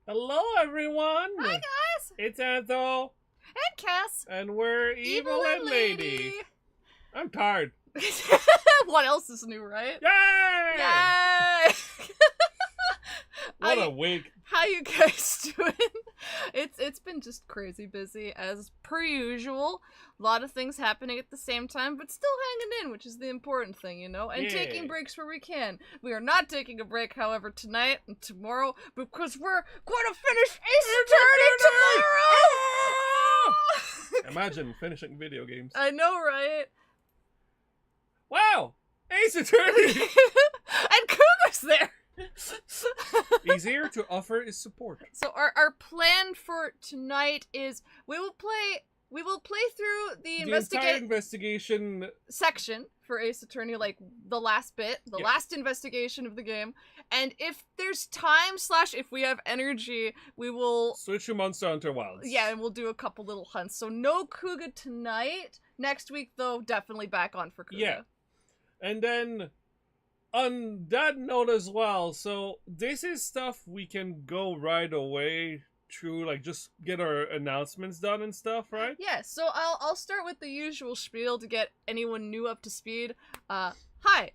Hello, everyone! Hi, guys! It's Antho, And Cass. and we're Evil and Lady. I'm tired. What else is new, right? Yay! Yay! What a week. How you guys doing? It's been just crazy busy as per usual. A lot of things happening at the same time, but still hanging in, which is the important thing, you know? And taking breaks where we can. We are not taking a break, however, tonight and tomorrow, because we're going to finish Ace Attorney tomorrow! Imagine finishing video games. I know, right? Wow! Ace Attorney! And Cougar's there! He's here to offer his support. So our plan for tonight is we will play through the entire investigation section for Ace Attorney, like the last bit, the last investigation of the game, and if there's time / if we have energy, we will switch to Monster Hunter Wilds. Yeah, and we'll do a couple little hunts. So no Kuga tonight. Next week though, definitely back on for Kuga. Yeah. And then on that note as well, so this is stuff we can go right away through, like just get our announcements done and stuff, right? Yeah, so I'll start with the usual spiel to get anyone new up to speed. Hi,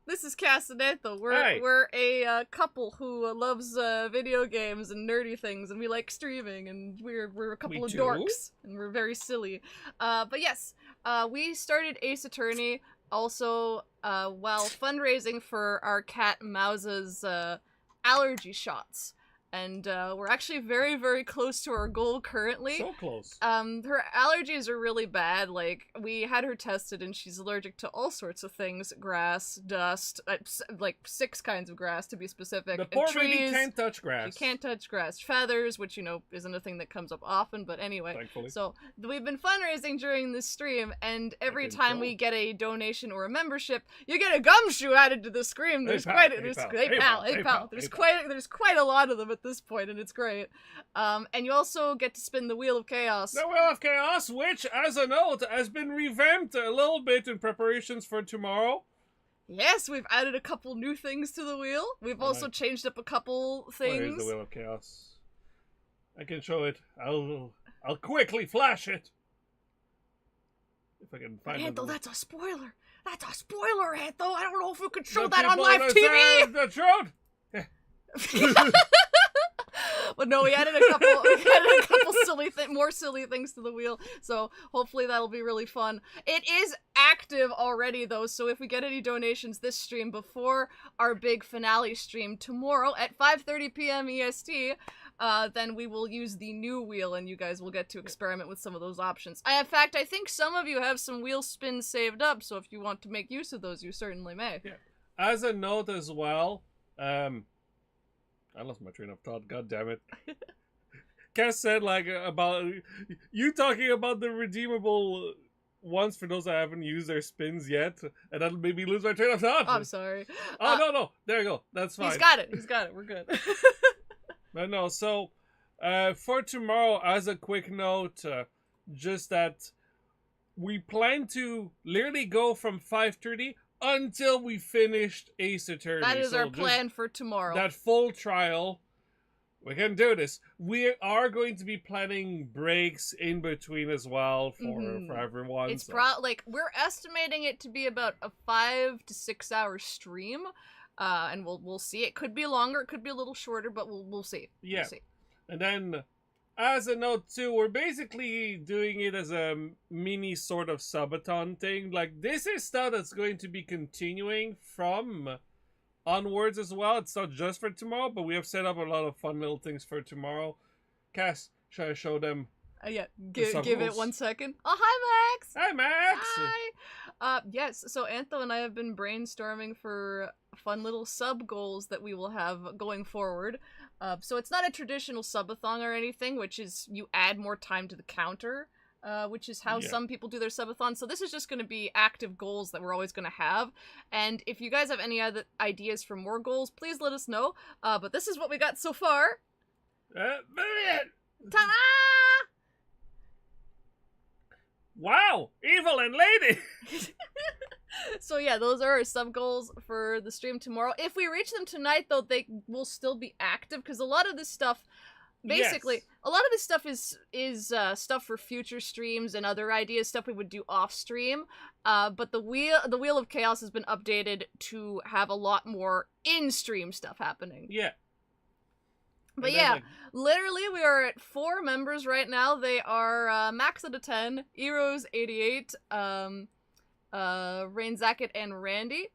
this is Cass and Antho. We're a couple who loves video games and nerdy things, and we like streaming, and we're a couple of dorks, and we're very silly. But yes, we started Ace Attorney also while fundraising for our cat Mausa's allergy shots. And we're actually very, very close to our goal currently. So close. Her allergies are really bad. Like, we had her tested and she's allergic to all sorts of things. Grass, dust, like 6 kinds of grass to be specific. The poor trees. lady can't touch grass. She can't touch grass. Feathers, which, you know, isn't a thing that comes up often, but anyway. Thankfully. So, we've been fundraising during this stream, and every time we get a donation or a membership, you get a gumshoe added to the stream. There's quite a lot of them at this point, and it's great. And you also get to spin the Wheel of Chaos. The Wheel of Chaos, which, as a note, has been revamped a little bit in preparations for tomorrow. Yes, we've added a couple new things to the wheel. We've also changed up a couple things. Where's the Wheel of Chaos? I can show it. I'll quickly flash it. If I can find it. Antho, that's a spoiler. That's a spoiler, Antho. I don't know if we could show that on live TV. The truth. But no, we added a couple more silly things to the wheel, so hopefully that'll be really fun. It is active already though, so if we get any donations this stream before our big finale stream tomorrow at 5:30 p.m. EST, then we will use the new wheel and you guys will get to experiment with some of those options. In fact, I think some of you have some wheel spins saved up, so if you want to make use of those, you certainly may. Yeah. As a note as well, I lost my train of thought, god damn it. Cass said, like, about you talking about the redeemable ones for those that haven't used their spins yet, and that'll made me lose my train of thought. I'm sorry. Oh, no, there you go. That's fine. He's got it, we're good. But no, so, for tomorrow, as a quick note, just that we plan to literally go from 5:30 until we finished Ace Attorney. That is our plan for tomorrow. That full trial. We can do this. We are going to be planning breaks in between as well for everyone. It's we're estimating it to be about a 5 to 6 hour stream, and we'll see. It could be longer, it could be a little shorter, but we'll see. Yeah. We'll see. And then, as a note too, we're basically doing it as a mini sort of subathon thing. Like, this is stuff that's going to be continuing from onwards as well. It's not just for tomorrow, but we have set up a lot of fun little things for tomorrow. Cass, should I show them? Yeah, give it 1 second. Oh, hi, Max! Hi, Max! Hi! Yes, so Antho and I have been brainstorming for fun little sub-goals that we will have going forward. So it's not a traditional subathon or anything, which is you add more time to the counter, which is how some people do their subathon. So this is just going to be active goals that we're always going to have. And if you guys have any other ideas for more goals, please let us know. But this is what we got so far. Ta-da! Wow! Evil and Lady! So yeah, those are our sub goals for the stream tomorrow. If we reach them tonight, though, they will still be active, because a lot of this stuff basically, Yes. a lot of this stuff is stuff for future streams and other ideas, stuff we would do off stream. But the wheel of chaos has been updated to have a lot more in stream stuff happening. Yeah. But yeah, literally we are at 4 members right now. They are Max out of 10, Eros 88, Rainzacket and Randy.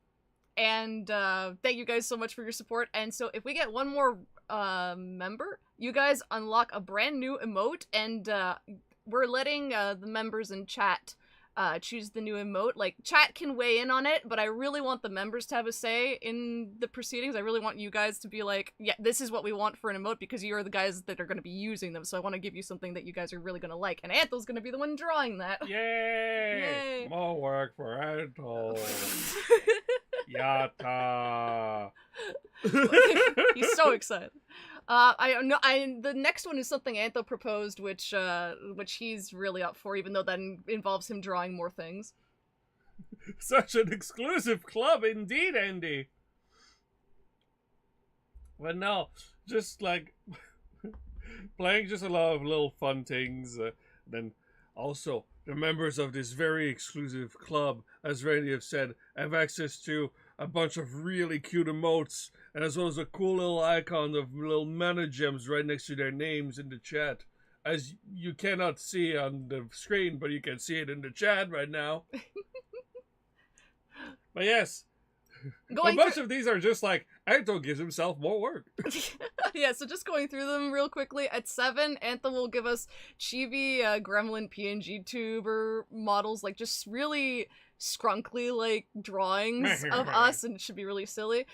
And thank you guys so much for your support. And so if we get one more member, you guys unlock a brand new emote, and we're letting the members in chat choose the new emote. Like, chat can weigh in on it, but I really want the members to have a say in the proceedings. I really want you guys to be like, yeah, this is what we want for an emote, because you're the guys that are going to be using them, so I want to give you something that you guys are really going to like, and Antho's going to be the one drawing that. Yay! Yay! More work for Antho. Yata! He's so excited. The next one is something Antho proposed, which he's really up for, even though that involves him drawing more things. Such an exclusive club indeed, Andy. But no, just like playing just a lot of little fun things. Then also the members of this very exclusive club, as Randy have said, have access to a bunch of really cute emotes, and as well as a cool little icon of little mana gems right next to their names in the chat. As you cannot see on the screen, but you can see it in the chat right now. But yes, a bunch of these are just like, Antho gives himself more work. Yeah, so just going through them real quickly. At 7, Antho will give us chibi gremlin PNG tuber models, like just really scrunkly like drawings of us, and it should be really silly.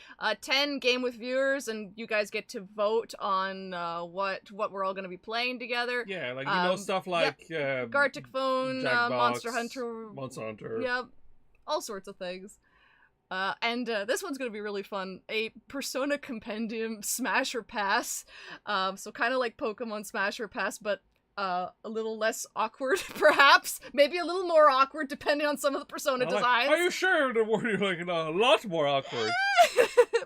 10, game with viewers, and you guys get to vote on what we're all going to be playing together. Yeah, like stuff like Gartic Phone, Jackbox, Monster Hunter, Yep, all sorts of things. And this one's gonna be really fun. A Persona Compendium Smash or Pass. So kind of like Pokemon Smash or Pass, but a little less awkward, perhaps. Maybe a little more awkward, depending on some of the Persona designs. Are you sure the word you're like a lot more awkward?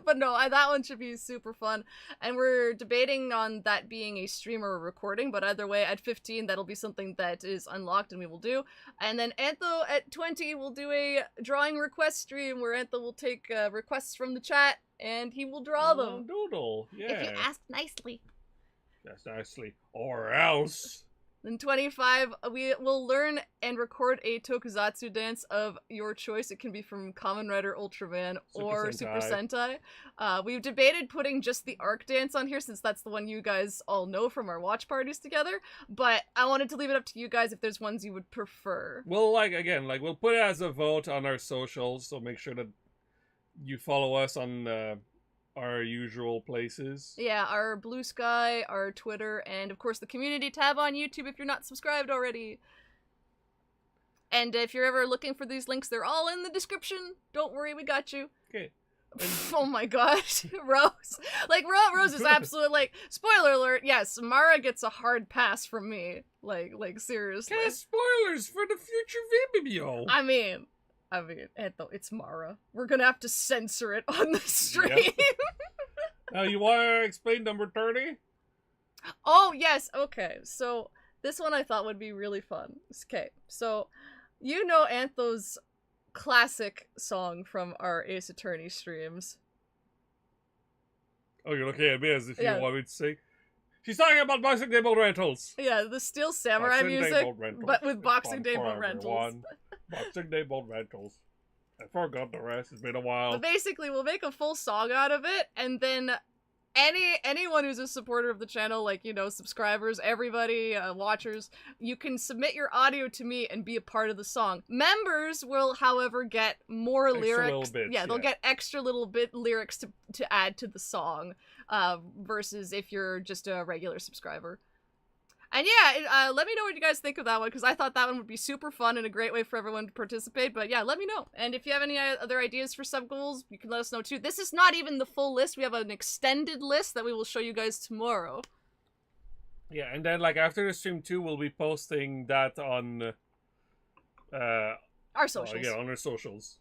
But no, that one should be super fun. And we're debating on that being a stream or a recording, but either way, at 15, that'll be something that is unlocked and we will do. And then Antho at 20 will do a drawing request stream where Antho will take requests from the chat and he will draw them. Doodle, yeah. If you ask nicely. That's nicely. Or else. Then 25, we will learn and record a tokusatsu dance of your choice. It can be from Kamen Rider, Ultraman, or Super Sentai. We've debated putting just the arc dance on here, since that's the one you guys all know from our watch parties together. But I wanted to leave it up to you guys if there's ones you would prefer. Well, we'll put it as a vote on our socials, so make sure that you follow us on our usual places. Yeah, our Blue Sky, our Twitter, and of course the community tab on YouTube if you're not subscribed already. And if you're ever looking for these links, they're all in the description. Don't worry, we got you. Okay. Oh my gosh, Rose. Rose is absolute, spoiler alert, yes, Mara gets a hard pass from me. Like seriously. Okay, spoilers for the future video. I mean, Antho, it's Mara. We're gonna have to censor it on the stream. Yep. Now, you want to explain number 30? Oh, yes, okay. So, this one I thought would be really fun. Okay, so, you know Antho's classic song from our Ace Attorney streams. Oh, you're looking at me as if you want me to sing? She's talking about Boxing Day Boat Rentals. Yeah, the Steel Samurai music, but with Boxing Day Boat Rentals. Boxing Day Boat Rentals. I forgot the rest. It's been a while. But basically, we'll make a full song out of it, and then anyone who's a supporter of the channel, subscribers, everybody, watchers, you can submit your audio to me and be a part of the song. Members will, however, get more lyrics. They'll get extra little bit lyrics to add to the song, versus if you're just a regular subscriber. And yeah, let me know what you guys think of that one, because I thought that one would be super fun and a great way for everyone to participate. But yeah, let me know. And if you have any other ideas for sub goals, you can let us know too. This is not even the full list. We have an extended list that we will show you guys tomorrow. Yeah, and then after the stream too, we'll be posting that on our socials. On our socials.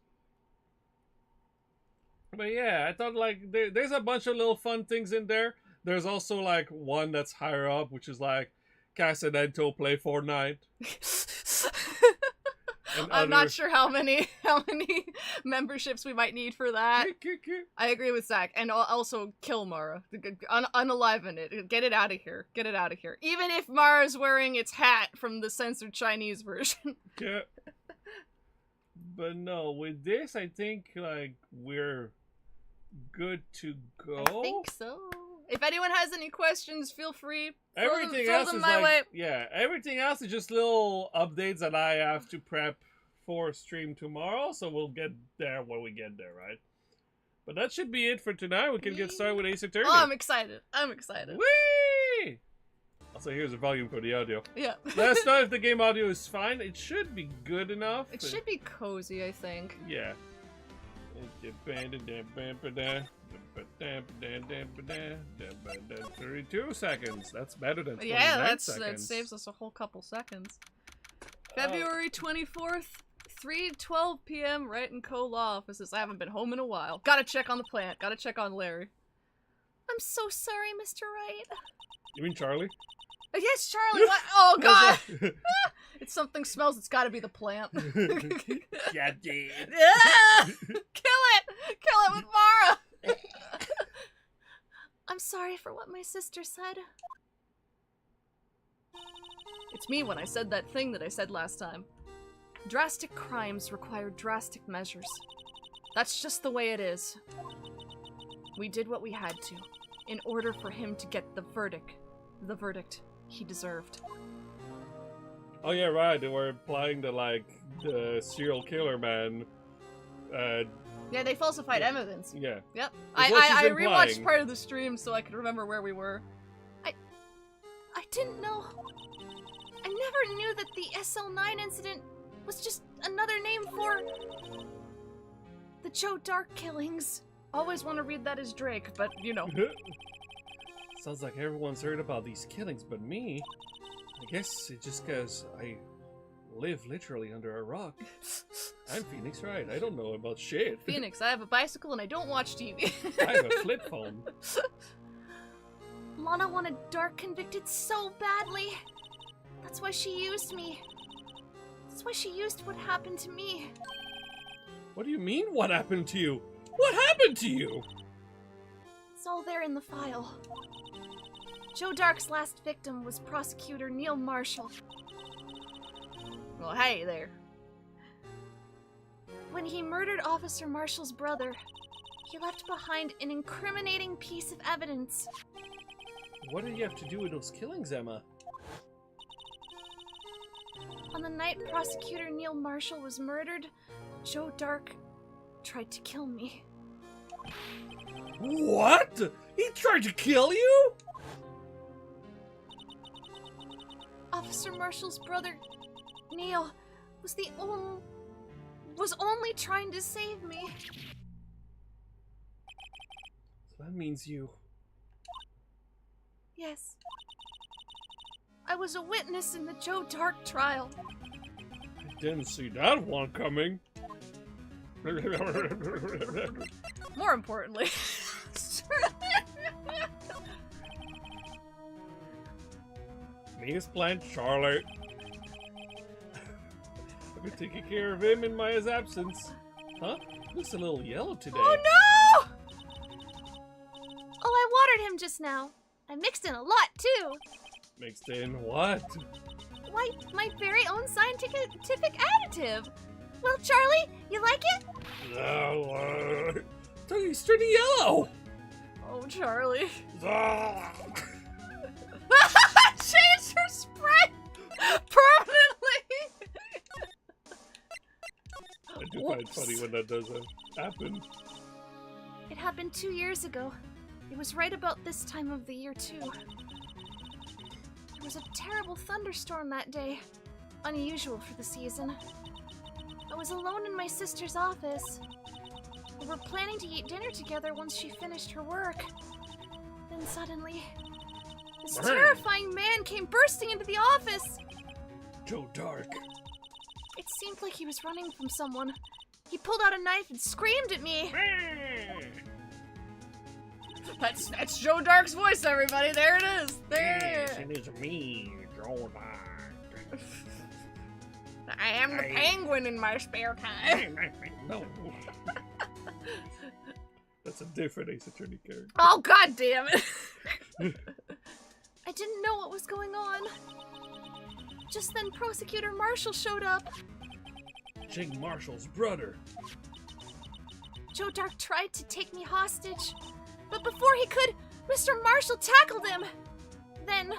But yeah, I thought there's a bunch of little fun things in there. There's also like one that's higher up, which is like Cass and Antho play Fortnite. I'm not sure how many memberships we might need for that. I agree with Zach, and also kill Mara, unaliven it, get it out of here, get it out of here. Even if Mara's wearing its hat from the censored Chinese version. Yeah. But no, with this, I think like we're good to go. I think so. If anyone has any questions, feel free. Everything throw else them is my like, way. yeah, everything else is just little updates that I have to prep for stream tomorrow, so we'll get there when we get there, right? But that should be it for tonight. We can get started with Ace Attorney. Oh, I'm excited. I'm excited. Whee! Also, here's the volume for the audio. Yeah. Let us know if the game audio is fine. It should be good enough. It should be cozy, I think. Yeah. 32 seconds. That's better than 29 seconds. That saves us a whole couple seconds. February 24th, 3:12 p.m. Wright & Co. Law Offices. I haven't been home in a while. Gotta check on the plant. Gotta check on Larry. I'm so sorry, Mr. Wright. You mean Charlie? Yes, Charlie. What? Oh, God. It's something smells. It's gotta be the plant. God damn. Yeah! Kill it! Kill it with Mara! I'm sorry for what my sister said. It's me when I said that thing that I said last time. Drastic crimes require drastic measures. That's just the way it is. We did what we had to, in order for him to get the verdict he deserved. Oh yeah, right. They were implying that like the serial killer man. Yeah, they falsified evidence. Yeah. Yep. That's what I she's rewatched implying. part of the stream so I could remember where we were. I didn't know. I never knew that the SL9 incident was just another name for the Joe Dark killings. Always want to read that as Drake, but you know. Sounds like everyone's heard about these killings, but me, I guess it's just because I live literally under a rock. I'm Phoenix Wright. I don't know about shit. Phoenix, I have a bicycle and I don't watch TV. I have a flip phone. Lana wanted Dark convicted so badly. That's why she used me. That's why she used what happened to me. What do you mean, what happened to you? What happened to you? It's all there in the file. Joe Dark's last victim was prosecutor Neil Marshall. Well, hey there. When he murdered Officer Marshall's brother, he left behind an incriminating piece of evidence. What did you have to do with those killings, Emma? On the night prosecutor Neil Marshall was murdered, Joe Dark tried to kill me. What? He tried to kill you? Officer Marshall's brother, Neil, was only trying to save me. So that means you. Yes. I was a witness in the Joe Dark trial. I didn't see that one coming. More importantly. Meanest plant, Charlotte. I've been taking care of him in my absence. Huh? Looks a little yellow today. Oh no! Oh, I watered him just now. I mixed in a lot too. Mixed in what? Why, my very own scientific additive. Well, Charlie, you like it? He's turning yellow. Oh, Charlie. Ah. Changed her sprite permanently. I do find it funny when that does happen. It happened 2 years ago. It was right about this time of the year, too. There was a terrible thunderstorm that day. Unusual for the season. I was alone in my sister's office. We were planning to eat dinner together once she finished her work. Then suddenly, this terrifying man came bursting into the office. Joe Dark. It seemed like he was running from someone. He pulled out a knife and screamed at me. That's Joe Dark's voice, everybody. There it is. Yes, it is me, Joe Dark. I am the penguin in my spare time. No. That's a different Ace Attorney character. Oh, god damn it. I didn't know what was going on. Just then Prosecutor Marshall showed up. Jake Marshall's brother. Joe Dark tried to take me hostage, but before he could, Mr. Marshall tackled him. Then...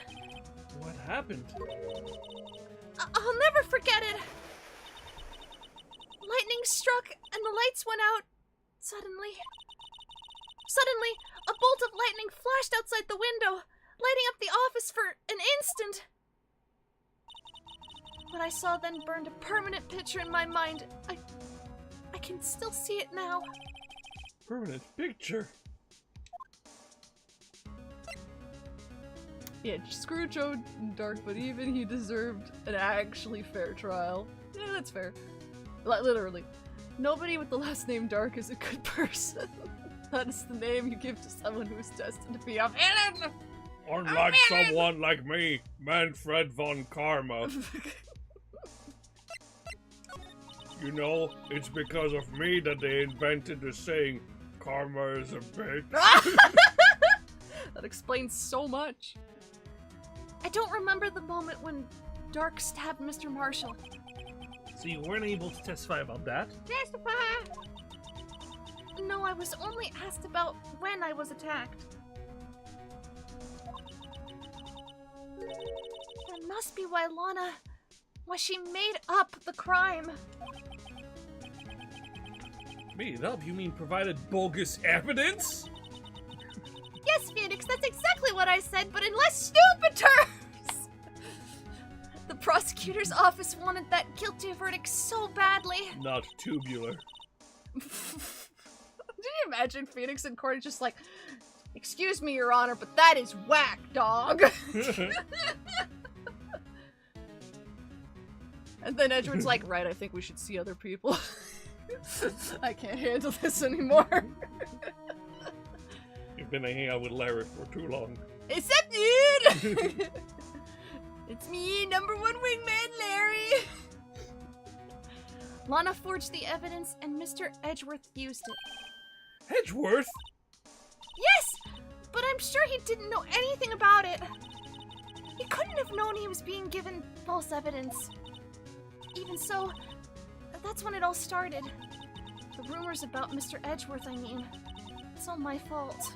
What happened? I'll never forget it. Lightning struck and the lights went out. Suddenly, a bolt of lightning flashed outside the window, lighting up the office for an instant. What I saw then burned a permanent picture in my mind. I can still see it now. Permanent picture? Yeah, screw Joe Dark, but even he deserved an actually fair trial. Yeah, that's fair. Literally. Nobody with the last name Dark is a good person. That is the name you give to someone who is destined to be a villain! Unlike someone like me, Manfred von Karma. You know, it's because of me that they invented the saying, karma is a bitch. That explains so much. I don't remember the moment when Dark stabbed Mr. Marshall. So you weren't able to testify about that? Testify! No, I was only asked about when I was attacked. That must be why she made up the crime. Made it up? You mean provided bogus evidence? Yes, Phoenix, that's exactly what I said, but in less stupid terms! The prosecutor's office wanted that guilty verdict so badly. Not tubular. Can you imagine Phoenix in court just like, excuse me, Your Honor, but that is whack, dog. And then Edward's like, right, I think we should see other people. I can't handle this anymore. You've been hanging out with Larry for too long. Except dude! It's me, number one wingman, Larry! Lana forged the evidence and Mr. Edgeworth used it. Edgeworth? Yes! But I'm sure he didn't know anything about it. He couldn't have known he was being given false evidence. Even so, that's when it all started. The rumors about Mr. Edgeworth, I mean. It's all my fault.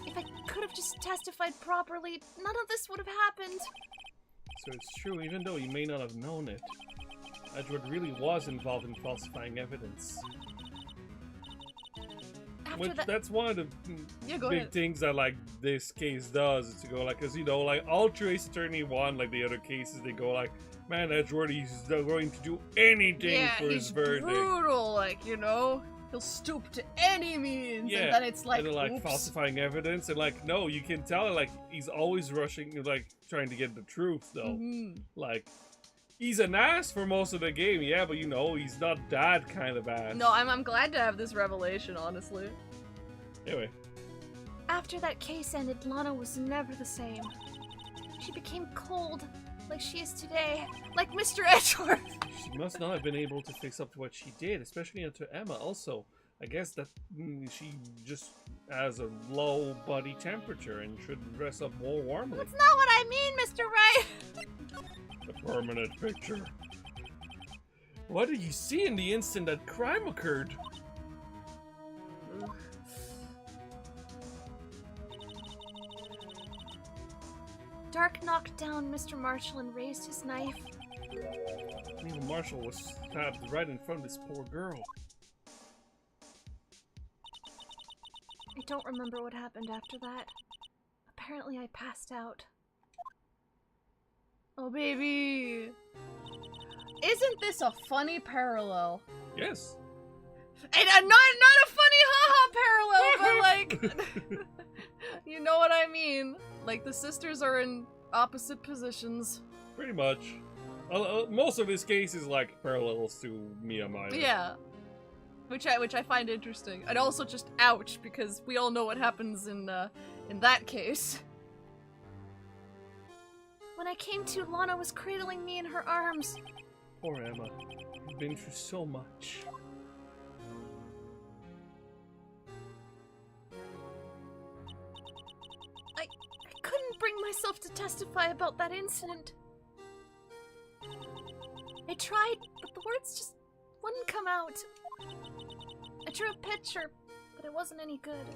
If I could have just testified properly, none of this would have happened. So it's true, even though you may not have known it. Edgeworth really was involved in falsifying evidence. That's one of the big things that, like, this case does, is to go, like, cause, you know, like, Ultra Ace Attorney 1, like the other cases, they go, like, man, Edgeworth, he's going to do anything for his verdict. Yeah, he's brutal, like, you know? He'll stoop to any means, and then it's like, and then, like, falsifying evidence, and, like, no, you can tell, like, he's always rushing, like, trying to get the truth, though. Like, he's an ass for most of the game, yeah, but, you know, he's not that kind of ass. No, I'm glad to have this revelation, honestly. Anyway. After that case ended, Lana was never the same. She became cold, like she is today, like Mr. Edgeworth. She must not have been able to face up to what she did, especially to Emma. Also, I guess that she just has a low body temperature and should dress up more warmly. That's not what I mean, Mr. Wright. A permanent picture. What did you see in the instant that crime occurred? Dark knocked down Mr. Marshall and raised his knife. Even Marshall was stabbed right in front of this poor girl. I don't remember what happened after that. Apparently I passed out. Oh, baby! Isn't this a funny parallel? Yes. And not a funny haha parallel, but like... You know what I mean? Like, the sisters are in opposite positions. Pretty much. Most of his case is like parallels to Mia Minor. Yeah. which I find interesting, and also just ouch because we all know what happens in that case. When I came to, Lana was cradling me in her arms. Poor Emma. You've been through so much. I couldn't bring myself to testify about that incident. I tried, but the words just wouldn't come out. I drew a picture, but it wasn't any good.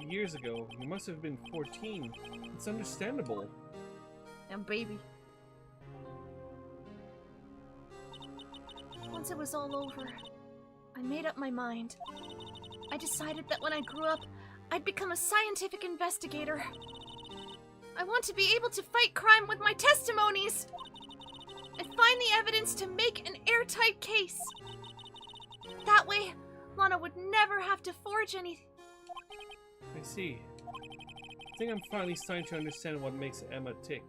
Years ago, you must have been 14. It's understandable. And baby. Once it was all over, I made up my mind. I decided that when I grew up, I'd become a scientific investigator. I want to be able to fight crime with my testimonies and find the evidence to make an airtight case. That way, Lana would never have to forge anything. I see. I think I'm finally starting to understand what makes Emma tick.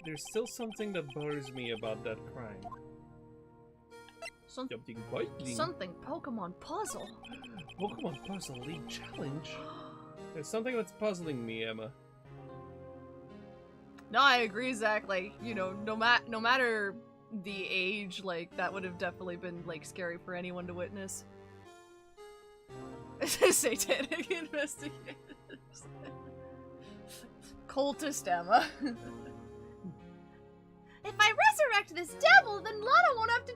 There's still something that bothers me about that crime. Something Pokemon puzzle. Pokemon Puzzle League Challenge? There's something that's puzzling me, Emma. No, I agree, Zach. Like, you know, no matter the age, like, that would have definitely been, like, scary for anyone to witness. Satanic investigators. Cultist Emma. If I resurrect this devil, then Lana won't have to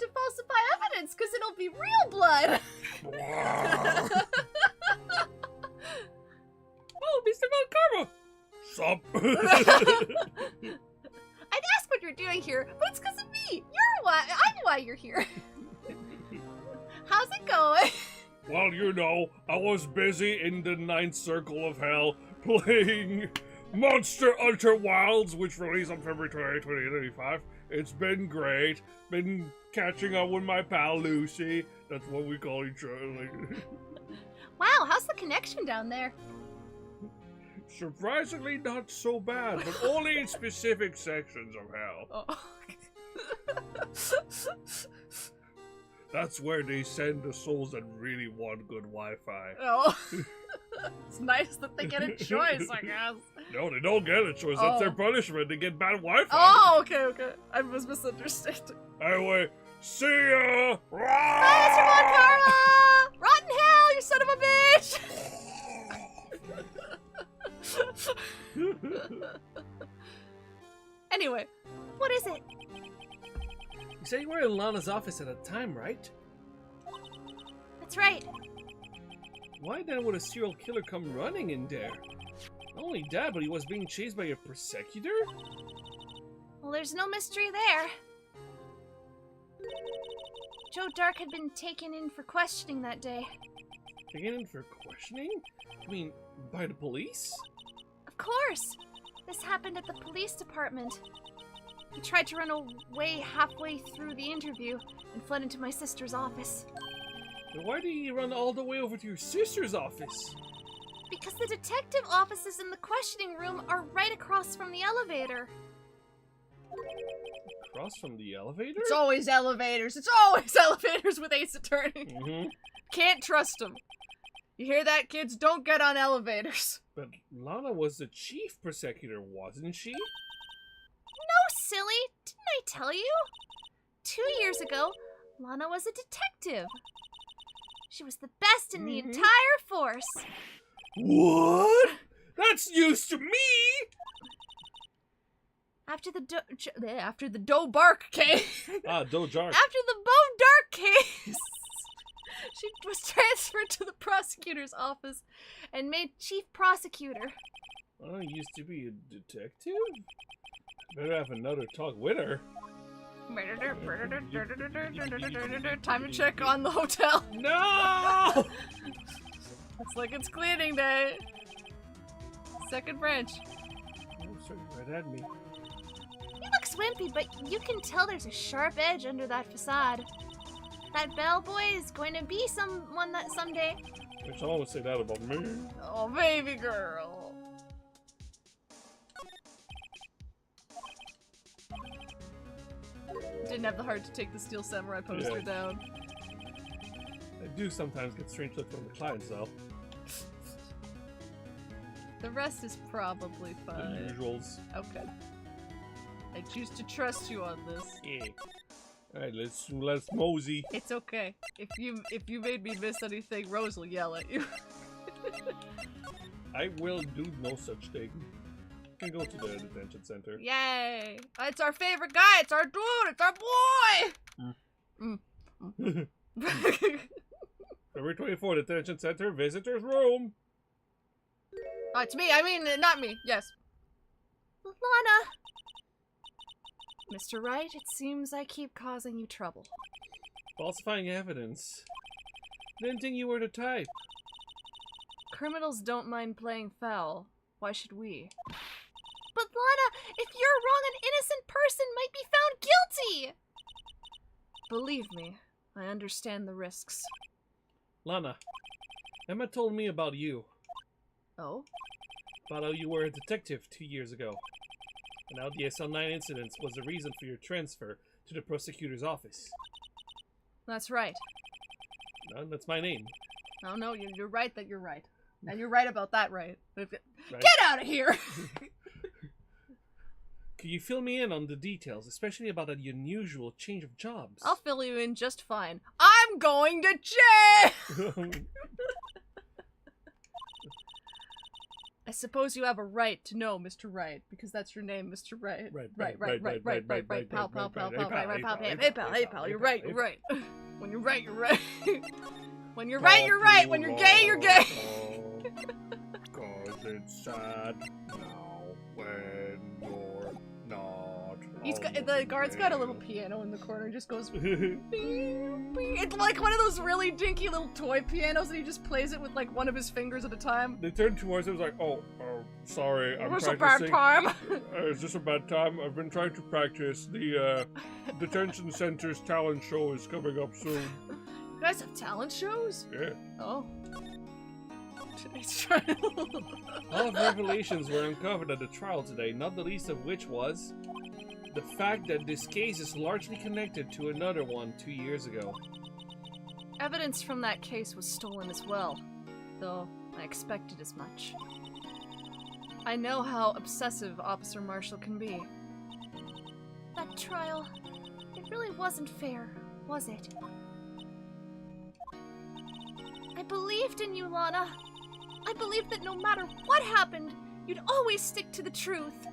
falsify evidence, because it'll be real blood. Oh, Mr. Von Karma! Sup? I'd ask what you're doing here, but it's because of me. I'm why you're here. How's it going? Well, you know, I was busy in the 9th Circle of Hell playing Monster Hunter Wilds, which released on February 28, 2025. It's been great. Been catching up with my pal Lucy. That's what we call each other. Wow, how's the connection down there? Surprisingly not so bad, but only in specific sections of hell. Oh. That's where they send the souls that really want good Wi-Fi. Oh. It's nice that they get a choice, I guess. No, they don't get a choice. That's their punishment. They get bad Wi-Fi. Oh, okay. I was misunderstanding. Anyway, see ya! Bye, Mr. Von Karma! Rotten hell, you son of a bitch! Anyway, what is it? You said you were in Lana's office at the time, right? That's right. Why then would a serial killer come running in there? Not only that, but he was being chased by a persecutor? Well, there's no mystery there. Joe Dark had been taken in for questioning that day. Taken in for questioning? You mean, by the police? Of course! This happened at the police department. He tried to run away halfway through the interview and fled into my sister's office. Then why did he run all the way over to your sister's office? Because the detective offices in the questioning room are right across from the elevator. Across from the elevator? It's always elevators. It's always elevators with Ace Attorney. Mm-hmm. Can't trust them. You hear that, kids? Don't get on elevators. But Lana was the chief persecutor, wasn't she? No, silly. Didn't I tell you? 2 years ago, Lana was a detective. She was the best in the entire force. What? That's news to me! After the Doe Bark case. Doe Jark. After the Bo Dark case, she was transferred to the prosecutor's office and made chief prosecutor. I used to be a detective? Better have another talk with her. Time to check on the hotel. No! It's like it's cleaning day. Second branch. Oh, sorry, right at me. You look swimpy, but you can tell there's a sharp edge under that facade. That bellboy is going to be someone that someday. Wish someone would say that about me. Oh, baby girl. Didn't have the heart to take the Steel Samurai poster down. I do sometimes get strange looks from the clients, though. The rest is probably fine. The usuals. Okay. I choose to trust you on this. Yeah. Alright, let's mosey. It's okay. If you made me miss anything, Rose will yell at you. I will do no such thing. Can go to the detention center. Yay! It's our favorite guy. It's our dude. It's our boy. February 24, detention center, visitors room. Oh, it's me. I mean, not me. Yes. Lana. Mr. Wright, it seems I keep causing you trouble. Falsifying evidence. Didn't think you were the type. Criminals don't mind playing foul. Why should we? But Lana, if you're wrong, an innocent person might be found guilty! Believe me, I understand the risks. Lana, Emma told me about you. Oh? About how you were a detective 2 years ago. And how the SL9 incident was the reason for your transfer to the prosecutor's office. That's right. No, that's my name. Oh no, you're right that you're right. And you're right about that, right? Right. Get out of here! Can you fill me in on the details, especially about the unusual change of jobs? I'll fill you in just fine. I'm going to jail! I suppose you have a right to know, Mr. Wright, because that's your name, Mr. Wright. Right, pal, hey pal, you're right. When you're right, you're right. When you're right, you're right. When you're gay, you're gay. Cause it's sad now when you're not. The guard's got a little piano in the corner, just goes. It's like one of those really dinky little toy pianos, and he just plays it with like one of his fingers at a time. They turned towards him, was like, oh, sorry, I'm trying to sing. It's a bad time. Is this a bad time? I've been trying to practice. The detention center's talent show is coming up soon. You guys have talent shows? Yeah. Oh. Today's trial. A lot of revelations were uncovered at the trial today, not the least of which was the fact that this case is largely connected to another one 2 years ago. Evidence from that case was stolen as well, though I expected as much. I know how obsessive Officer Marshall can be. That trial, it really wasn't fair, was it? I believed in you, Lana. I believed that no matter what happened, you'd always stick to the truth.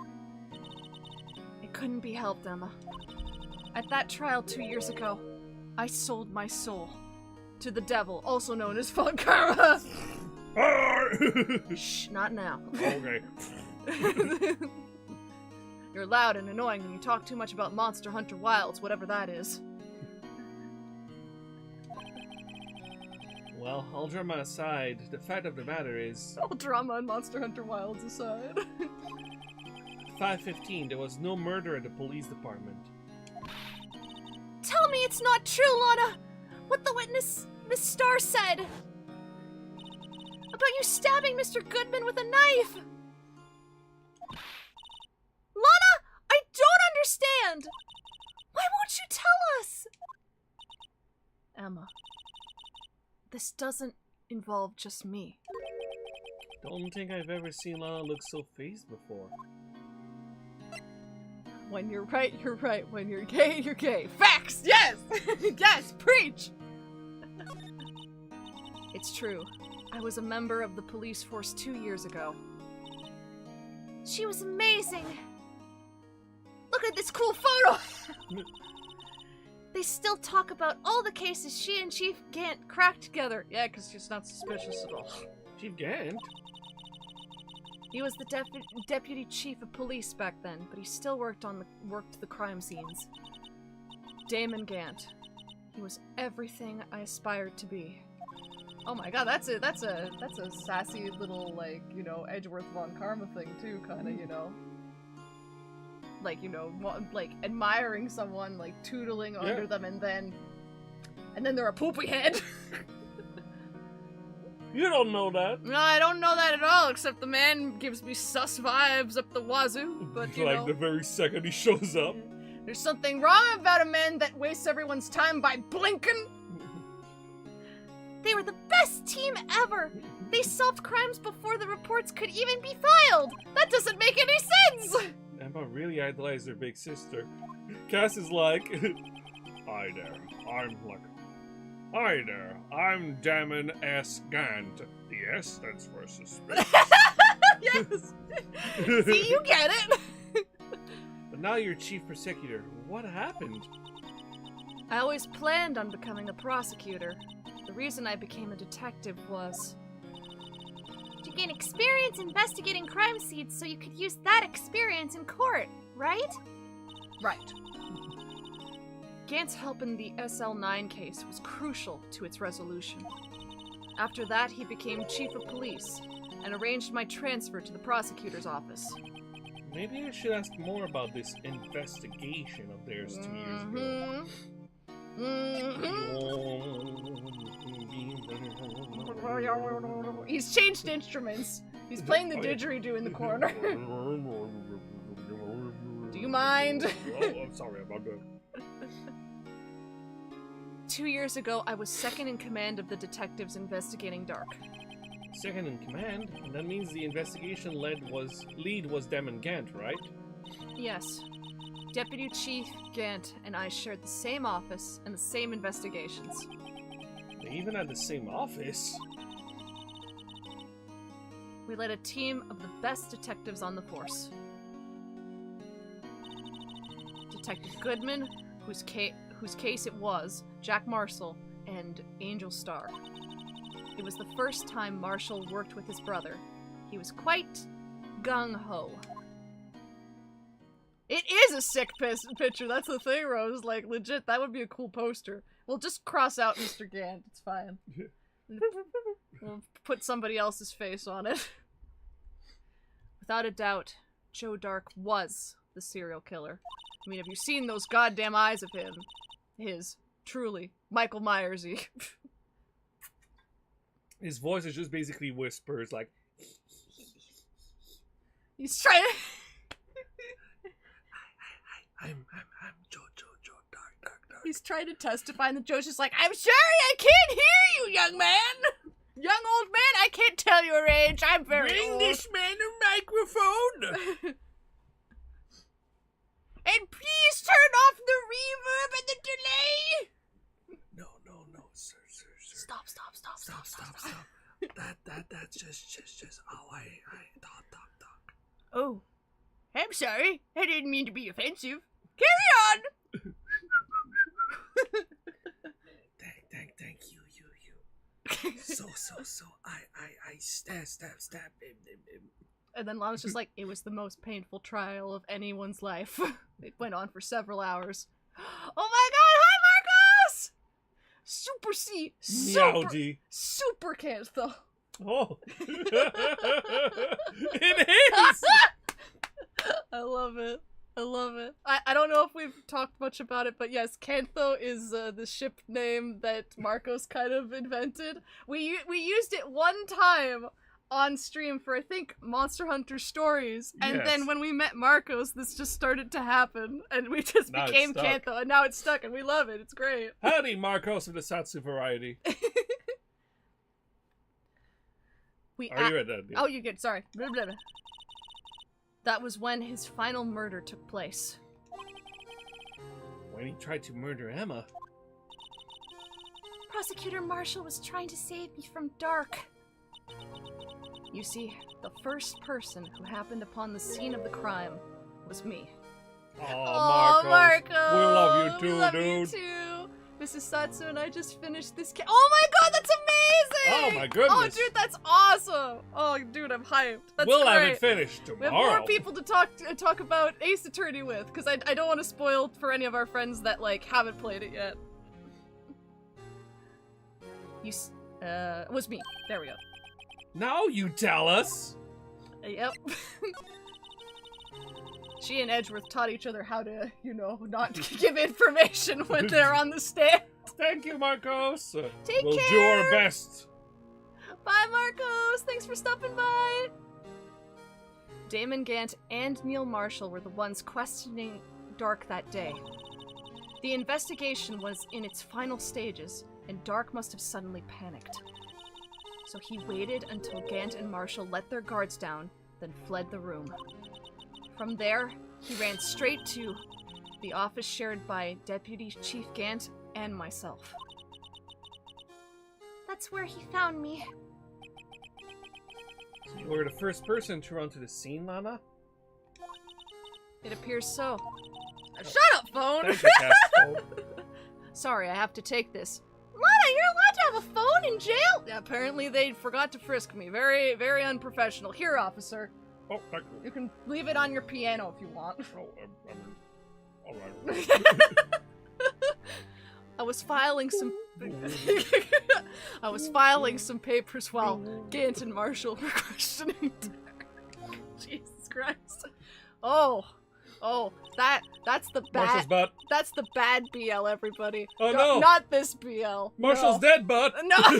It couldn't be helped, Emma. At that trial 2 years ago, I sold my soul to the devil, also known as Funkara. Shh, not now. Okay. You're loud and annoying and you talk too much about Monster Hunter Wilds, whatever that is. Well, all drama aside, the fact of the matter is... All drama and Monster Hunter Wilds aside. 5:15, there was no murder at the police department. Tell me it's not true, Lana! What the witness, Miss Starr, said! About you stabbing Mr. Goodman with a knife! Lana, I don't understand! Why won't you tell us? Emma, this doesn't involve just me. Don't think I've ever seen Lana look so phased before. When you're right, you're right. When you're gay, you're gay. Facts! Yes! Yes, preach! It's true. I was a member of the police force 2 years ago. She was amazing! Look at this cool photo! They still talk about all the cases she and Chief Gant cracked together. Yeah, because she's not suspicious at all. Chief Gant? He was the deputy chief of police back then, but he still worked the crime scenes. Damon Gant. He was everything I aspired to be. Oh my god, that's a sassy little, like, you know, Edgeworth Von Karma thing too, kinda, you know. Like, you know, like admiring someone, like tootling under them, and then they're a poopy head. You don't know that. No, I don't know that at all, except the man gives me sus vibes up the wazoo, but you like know. the very second he shows up. There's something wrong about a man that wastes everyone's time by blinking. They were the best team ever. They solved crimes before the reports could even be filed. That doesn't make any sense. Emma really idolized her big sister. Cass is like, hi there, I'm Damon S. Gant. The S stands for suspicious. Yes. See, you get it. But now you're chief prosecutor. What happened? I always planned on becoming a prosecutor. The reason I became a detective was to gain experience investigating crime scenes so you could use that experience in court, right? Right. Gant's help in the SL9 case was crucial to its resolution. After that, he became chief of police and arranged my transfer to the prosecutor's office. Maybe I should ask more about this investigation of theirs 2 years ago. He's changed instruments. He's playing the didgeridoo in the corner. Do you mind? Oh, I'm sorry about that. 2 years ago, I was second in command of the detectives investigating Dark. Second in command? That means the investigation lead was Damon Gant, right? Yes. Deputy Chief Gant and I shared the same office and the same investigations. They even had the same office? We led a team of the best detectives on the force. Detective Goodman, whose case it was, Jack Marshall, and Angel Starr. It was the first time Marshall worked with his brother. He was quite gung-ho. It is a sick picture, that's the thing, Rose. Like, legit, that would be a cool poster. We'll just cross out Mr. Gant, it's fine. We'll put somebody else's face on it. Without a doubt, Joe Dark was the serial killer. I mean, have you seen those goddamn eyes of him? His, truly, Michael Myers-y. His voice is just basically whispers, like... He's trying to... I'm Joe, Dark. He's trying to testify, and the Joe's just like, I'm sorry, I can't hear you, young man! Young old man, I can't tell your age, I'm very old. Bring this man a microphone! And please turn off the reverb and the delay! No, sir. Stop. That's just how I talk. Oh, I'm sorry. I didn't mean to be offensive. Carry on! Thank you. So, I stab him. And then Lana's just like, it was the most painful trial of anyone's life. It went on for several hours. Oh my god, hi Marcos! Super C. Super Cantho. Oh. It is! I love it. I don't know if we've talked much about it, but yes, Cantho is the ship name that Marcos kind of invented. We used it one time on stream for, I think, Monster Hunter Stories, and then when we met Marcos, this just started to happen, and we just became Cantho, and now it's stuck, and we love it. It's great. Howdy, Marcos of the Satsu variety. Are you read that? Oh, you good. Sorry. Blah, blah, blah. That was when his final murder took place. When he tried to murder Emma. Prosecutor Marshall was trying to save me from Dark. You see, the first person who happened upon the scene of the crime was me. Oh, Marcos. We love you too, we love dude. You too. Mrs. Satsu and I just finished this oh my god, that's amazing! Oh my goodness. Oh dude, that's awesome! Oh dude, I'm hyped. That's we'll great. have it finished tomorrow. We have more people to talk about Ace Attorney with, because I don't want to spoil for any of our friends that, like, haven't played it yet. It was me. There we go. Now you tell us! Yep. She and Edgeworth taught each other how to, not give information when they're on the stand. Thank you, Marcos. We'll do our best. Bye, Marcos. Thanks for stopping by. Damon Gant and Neil Marshall were the ones questioning Dark that day. The investigation was in its final stages, and Dark must have suddenly panicked. So he waited until Gant and Marshall let their guards down, then fled the room. From there, he ran straight to the office shared by Deputy Chief Gant and myself. That's where he found me. So you were the first person to run to the scene, Lana? It appears so. Shut up, phone! Thank you, Cass. Sorry, I have to take this. Lana, you're allowed to have a phone in jail? Yeah, apparently they forgot to frisk me. Very, very unprofessional. Here, officer. Oh, thank you. You can leave it on your piano if you want. Oh, alright. I was filing some papers while Gant and Marshall were questioning. Jesus Christ. Oh, that's the Marshall's bad. butt. That's the bad BL, everybody. Oh no! Not this BL. Marshall's no. dead, butt. No.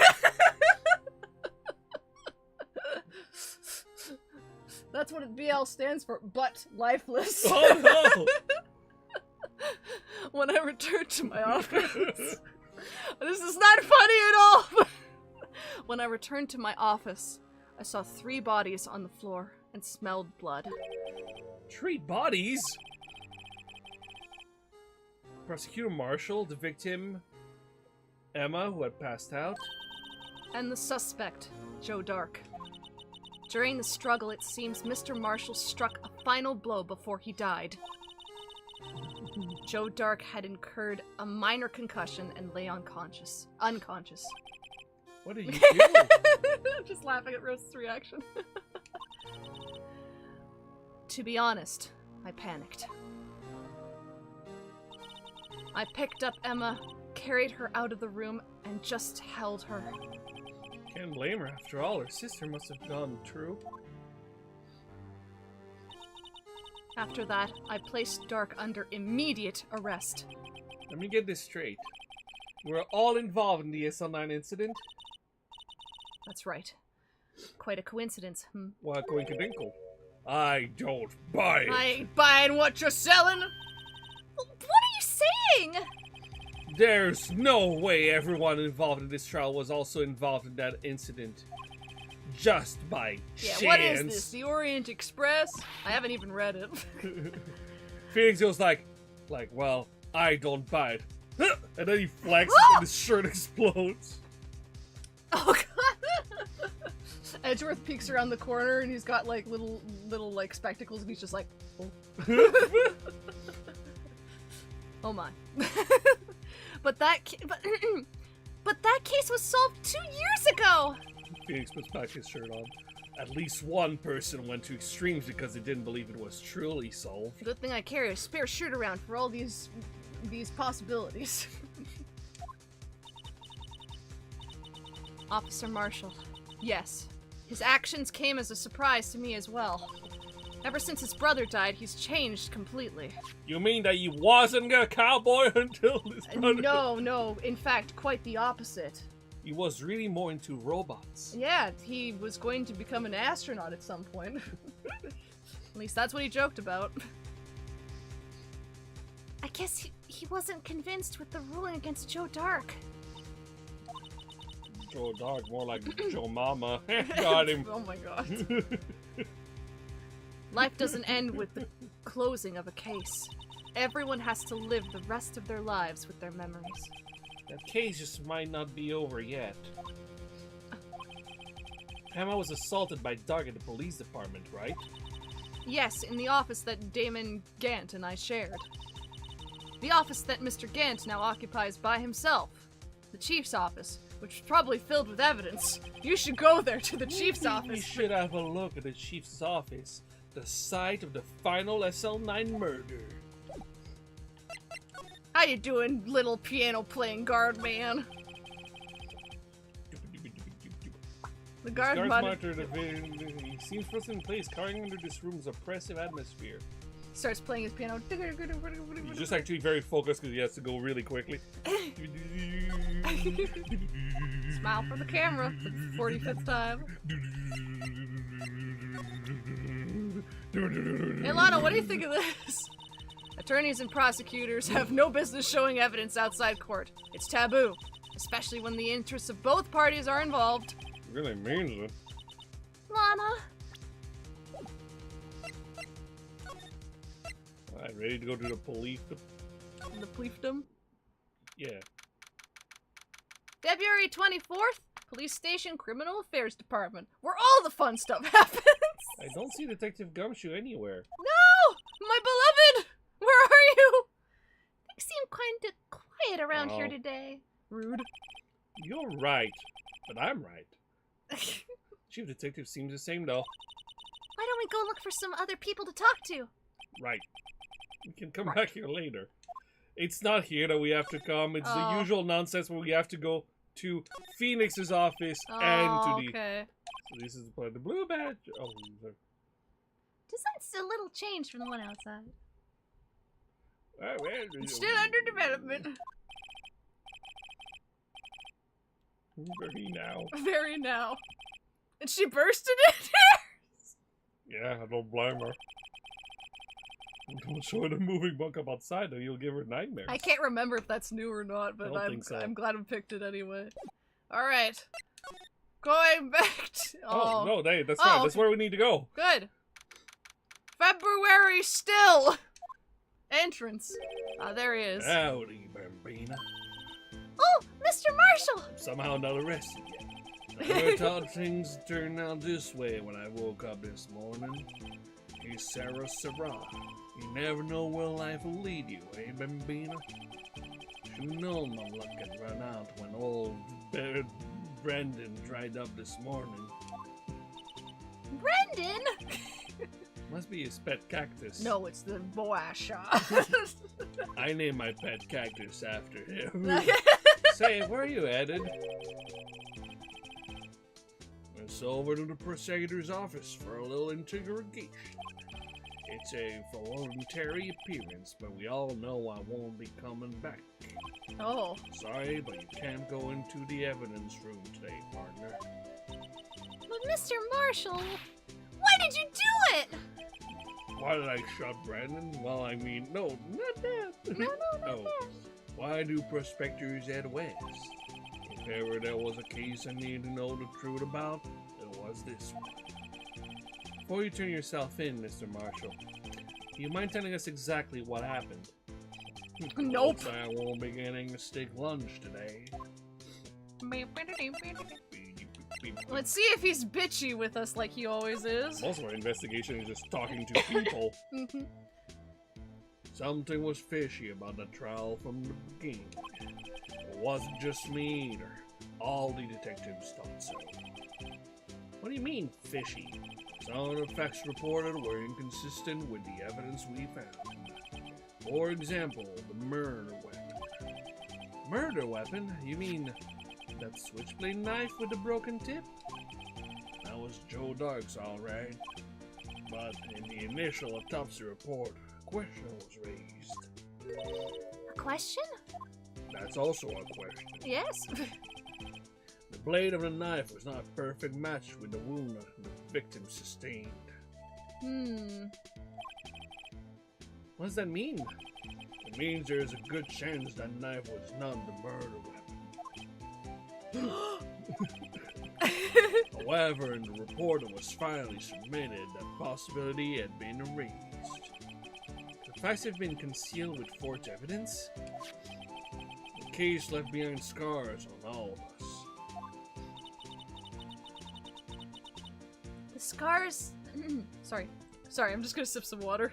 That's what BL stands for. But lifeless. Oh no! When I returned to my office. This is not funny at all! When I returned to my office, I saw 3 bodies on the floor and smelled blood. 3 bodies? Prosecutor Marshall, the victim, Emma, who had passed out, and the suspect, Joe Dark. During the struggle, it seems Mr. Marshall struck a final blow before he died. Joe Dark had incurred a minor concussion and lay unconscious. What did you do? I'm just laughing at Rose's reaction. To be honest, I panicked. I picked up Emma, carried her out of the room, and just held her. Can't blame her. After all, her sister must have gone true. After that, I placed Dark under immediate arrest. Let me get this straight. You were all involved in the SL9 incident? That's right. Quite a coincidence, What coinkadinkle? I don't buy it. I ain't buying what you're selling! What are you saying? There's no way everyone involved in this trial was also involved in that incident. Just by chance. What is this? The Orient Express? I haven't even read it. Phoenix goes like, well, I don't buy it. And then he flexes and his shirt explodes. Oh god! Edgeworth peeks around the corner and he's got like little like spectacles and he's just like, oh. Oh my. But that case was solved 2 years ago! Phoenix puts back his shirt on. At least one person went to extremes because they didn't believe it was truly solved. Good thing I carry a spare shirt around for all these possibilities. Officer Marshall. Yes. His actions came as a surprise to me as well. Ever since his brother died, he's changed completely. You mean that he wasn't a cowboy until his brother? No. In fact, quite the opposite. He was really more into robots. Yeah, he was going to become an astronaut at some point. At least that's what he joked about. I guess he wasn't convinced with the ruling against Joe Dark. Joe Dark, more like Joe Mama. Got him. Oh my god. Life doesn't end with the closing of a case. Everyone has to live the rest of their lives with their memories. That case just might not be over yet. Emma was assaulted by Dark at the police department, right? Yes, in the office that Damon Gant and I shared. The office that Mr. Gant now occupies by himself. The chief's office, which is probably filled with evidence. You should go there to the chief's office. We should have a look at the chief's office. The site of the final SL9 murder. How you doing, little piano-playing guard man? The guard monitor the video. He seems frozen in place, carrying under this room's oppressive atmosphere. Starts playing his piano. He's just actually very focused because he has to go really quickly. Smile for the camera for the 45th time. Hey Lana, what do you think of this? Attorneys and prosecutors have no business showing evidence outside court. It's taboo, especially when the interests of both parties are involved. Really means it. Lana. Alright, ready to go to the police? The police-dom? Yeah. February 24th, Police Station Criminal Affairs Department, where all the fun stuff happens. I don't see Detective Gumshoe anywhere. No! My beloved! Where are you? Things seem kind of quiet around here today. Rude. You're right, but I'm right. Chief Detective seems the same though. Why don't we go look for some other people to talk to? Right. We can come back here later. It's not here that we have to come. It's the usual nonsense where we have to go to Phoenix's office and to the... Okay. So this is the blue badge. Oh, Design's a little changed from the one outside. it's Still under development. Very now. Very now. And she bursted in here? Yeah, I don't blame her. Don't show her the moving book up outside, though. You'll give her nightmares. I can't remember if that's new or not, but I'm glad I picked it anyway. Alright. Going back to... Oh, no, that's fine. That's where we need to go. Good. February still. Entrance. Ah, there he is. Howdy, Bambina. Oh, Mr. Marshall! Somehow not arrested yet. I never thought things turned out this way when I woke up this morning. Hey, Sarah. You never know where life will lead you, eh, Bambina? You know my luck had run out when old Brendan dried up this morning. Brendan? Must be his pet cactus. No, it's the Boasha. I named my pet cactus after him. Say, where are you headed? It's over to the prosecutor's office for a little interrogation. It's a voluntary appearance, but we all know I won't be coming back. Oh. Sorry, but you can't go into the evidence room today, partner. But Mr. Marshall, why did you do it? Why did I shot Brandon? Well, I mean, no, not that. No, not that. Why do prospectors head west? If ever there was a case I needed to know the truth about, it was this one. Before you turn yourself in, Mr. Marshall, do you mind telling us exactly what happened? Nope. I won't be getting a steak lunch today. Let's see if he's bitchy with us like he always is. Most of our investigation is just talking to people. Something was fishy about the trial from the beginning. It wasn't just me either. All the detectives thought so. What do you mean, fishy? Some of the facts reported were inconsistent with the evidence we found. For example, the murder weapon. Murder weapon? You mean that switchblade knife with the broken tip? That was Joe Dark's, alright. But in the initial autopsy report, a question was raised. A question? That's also a question. Yes. The blade of the knife was not a perfect match with the wound the victim sustained. What does that mean? It means there is a good chance that knife was not the murder weapon. However, in the report that was finally submitted, that possibility had been erased. The facts have been concealed with forged evidence. The case left behind scars on all of us. The scars... Sorry, I'm just gonna sip some water.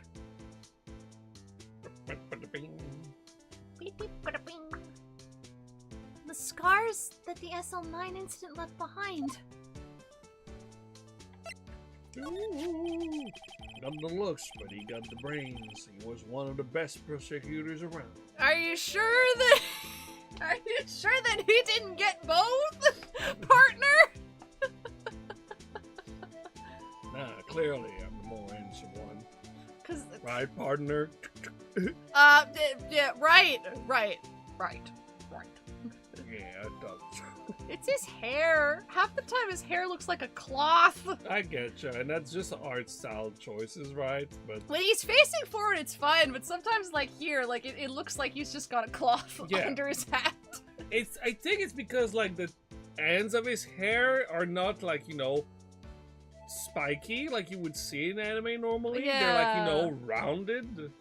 The scars that the SL9 incident left behind. Ooh, got the looks, but he got the brains. He was one of the best prosecutors around. Are you sure that... Are you sure that he didn't get both, partner? Nah, clearly I'm the more handsome one. Right, partner? Yeah, right. Yeah, I thought so. It's his hair. Half the time his hair looks like a cloth. I get you, and that's just art style choices, right? But when he's facing forward, it's fine, but sometimes, like here, like it looks like he's just got a cloth under his hat. I think it's because like the ends of his hair are not like, you know, spiky like you would see in anime normally. Yeah. They're like, you know, rounded.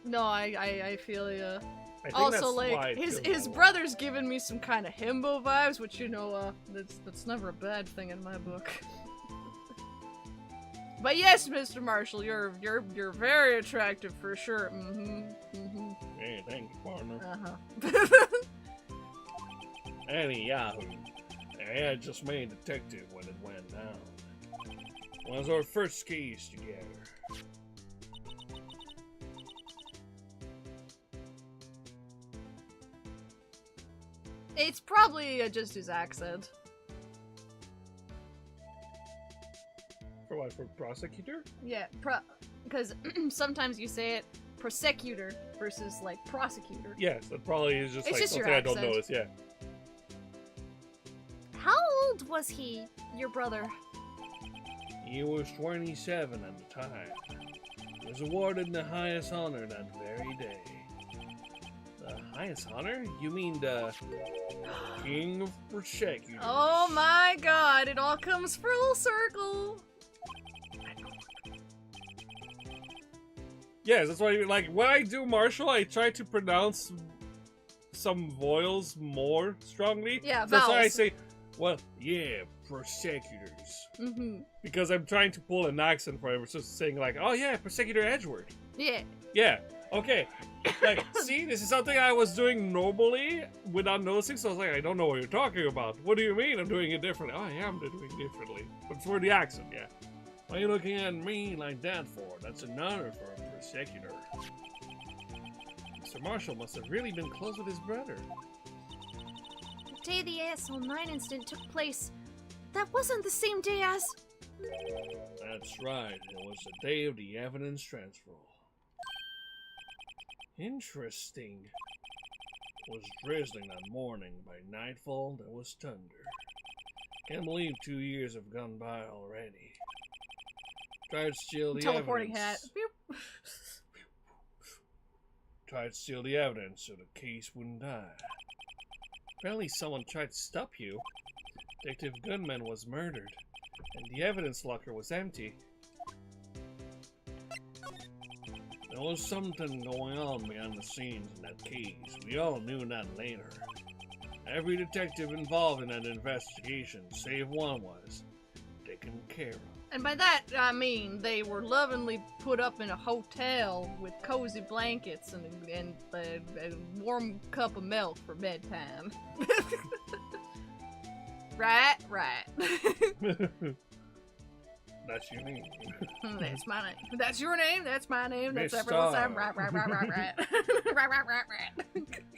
No, I feel ya. I think Also, that's like his brother's giving me some kind of himbo vibes, which, you know, that's never a bad thing in my book. But yes, Mr. Marshall, you're very attractive for sure. Hey, thank you, partner. Uh-huh. Anyhow, I had just made detective when it went down. It was our first case together. It's probably just his accent. For what? For prosecutor? Yeah, because sometimes you say it prosecutor versus like prosecutor. Yes, that probably is just It's like just your something I don't accent. notice. Yeah. How old was he, your brother? He was 27 at the time. He was awarded the highest honor that very day. The highest honor? You mean the King of Prosecutors? Oh my god, it all comes full circle. Yes, that's why, like, when I do martial, I try to pronounce some vowels more strongly. Yeah, That's why I vowels. say, well, yeah, prosecutors. Mm-hmm. Because I'm trying to pull an accent for him. It's just saying, like, oh yeah, Prosecutor Edgeworth. Yeah. Yeah, okay. Like, see, this is something I was doing normally without noticing, so I was like, I don't know what you're talking about. What do you mean I'm doing it differently? Oh, I am doing it differently. But for the accent, yeah. Why are you looking at me like that for? That's an honor for a prosecutor. Mr. Marshall must have really been close with his brother. The day the ASL9 incident took place, that wasn't the same day as... That's right, it was the day of the evidence transfer. Interesting. It was drizzling that morning. By nightfall, there was thunder. Can't believe 2 years have gone by already. Tried to steal the Teleporting evidence. hat. Beep. Tried to steal the evidence so the case wouldn't die. Apparently someone tried to stop you. Detective Gunman was murdered, and the evidence locker was empty. There was something going on behind the scenes in that case. We all knew that later. Every detective involved in that investigation, save one, was taken care of. And by that, I mean they were lovingly put up in a hotel with cozy blankets and a warm cup of milk for bedtime. Right? That's your name. That's my name. That's your name. That's my name. That's Miss everyone's Star. name. Right. Right.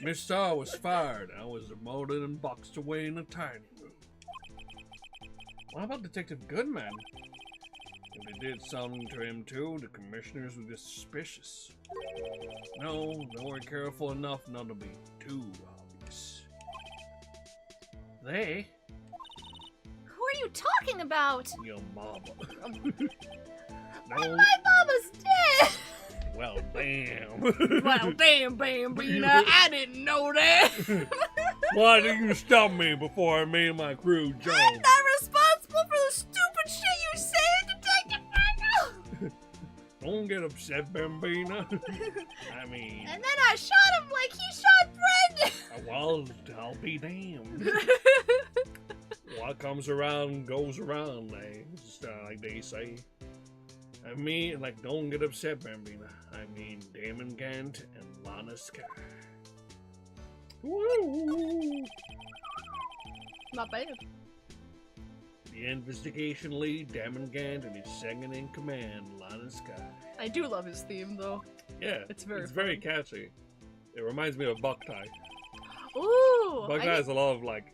Miss Star was fired. I was demoted and boxed away in a tiny room. What about Detective Goodman? If they did something to him too, the commissioners would be suspicious. No, they weren't careful enough not to be too obvious. They? Who are you talking about? Your mama. My mama's dead! Well, damn. Well, damn, Bambina, I didn't know that. Why didn't you stop me before I made my crude joke? I'm not responsible for the stupid shit you said, Detective Michael! Don't get upset, Bambina. I mean... And then I shot him like he shot Brendan! Well, I'll be damned. What comes around goes around, like they say. I mean, like, don't get upset, Bambina. I mean, Damon Gant and Lana Sky. Woo! Not bad. The investigation lead, Damon Gant, and his second in command, Lana Sky. I do love his theme, though. Yeah, It's very very catchy. It reminds me of Buktai. Ooh! Buktai has a lot of, like,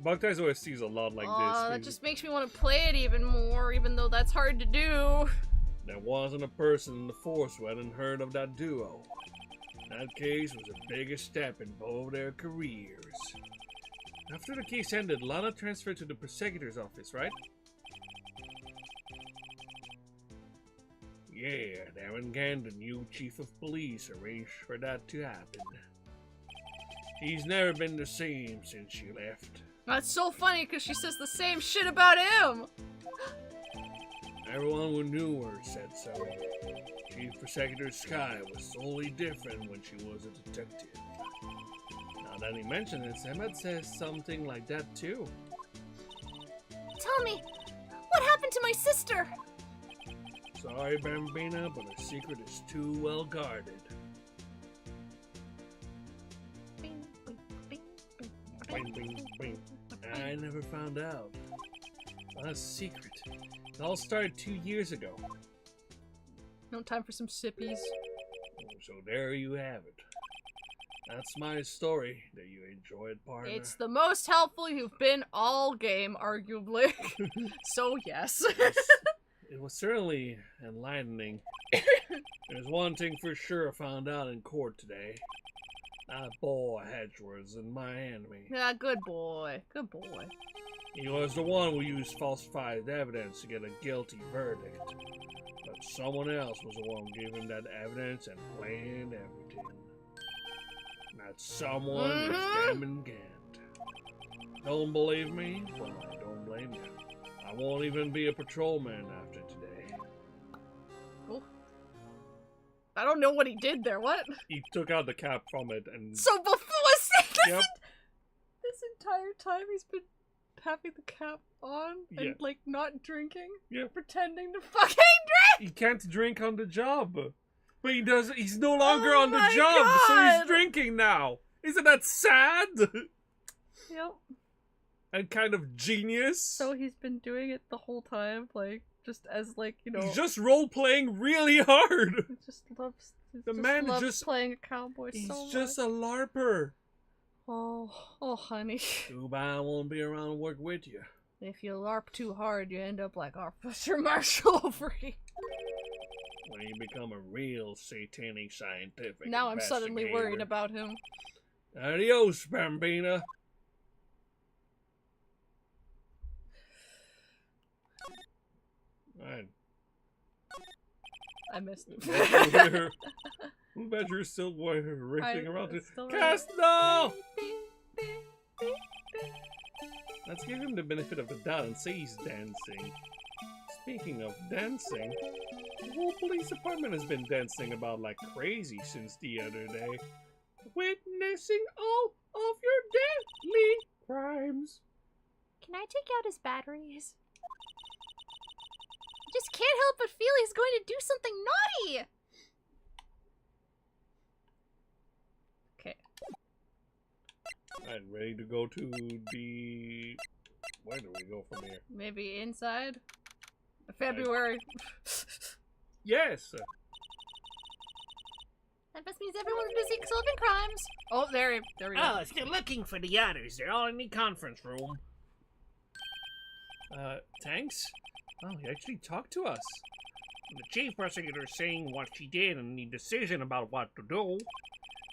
Bukhtai's OST's a lot like Aw, this. that just makes me want to play it even more, even though that's hard to do. There wasn't a person in the force who hadn't heard of that duo. That case was the biggest step in both their careers. After the case ended, Lana transferred to the prosecutor's office, right? Yeah, Darren Gant, the new chief of police, arranged for that to happen. He's never been the same since she left. That's so funny because she says the same shit about him. Everyone who knew her said so. Chief Prosecutor Sky was solely different when she was a detective. Now that he mentioned it, Emmett says something like that too. Tell me, what happened to my sister? Sorry, Bambina, but her secret is too well guarded. Bing, bing, bing, Bing, bing, bing. I never found out. A secret. It all started 2 years ago. No time for some sippies. So there you have it. That's my story. Do you enjoy it, partner? It's the most helpful you've been all game, arguably. So yes. It was certainly enlightening. There's one thing for sure I found out in court today. That boy Hedgeworth's in my enemy. Yeah, good boy. Good boy. He was the one who used falsified evidence to get a guilty verdict. But someone else was the one who gave him that evidence and planned everything. That someone is Kamen Gant. Don't believe me? Well, I don't blame you. I won't even be a patrolman after today. Oh. I don't know what he did there. What? He took out the cap from it and... So before Yep. this entire time he's been having the cap on and like not drinking, pretending to fucking drink. He can't drink on the job, but he does. He's no longer on the job, God. so he's drinking now. Isn't that sad? Yep. And kind of genius. So he's been doing it the whole time, like just as like he's just role playing really hard. He just loves. The man loves just playing a cowboy He's so much. just a LARPer. Oh, honey. Too bad I won't be around to work with you. If you LARP too hard, you end up like Officer Marshall over here. When you become a real satanic scientific Now I'm suddenly worried about him. Adios, Bambina. Right. I missed it. Who bet you're still racing around to still Cast no! Let's give him the benefit of the doubt and say he's dancing. Speaking of dancing, the whole police department has been dancing about like crazy since the other day. Witnessing all of your deadly crimes. Can I take out his batteries? I just can't help but feel he's going to do something naughty! Okay. Alright, ready to go to the... Where do we go from here? Maybe inside? February. Yes! That just means everyone's busy solving crimes. Oh, there we go. Oh, if you're looking for the others, they're all in the conference room. Thanks? Oh, he actually talked to us. The chief prosecutor is saying what she did and the decision about what to do.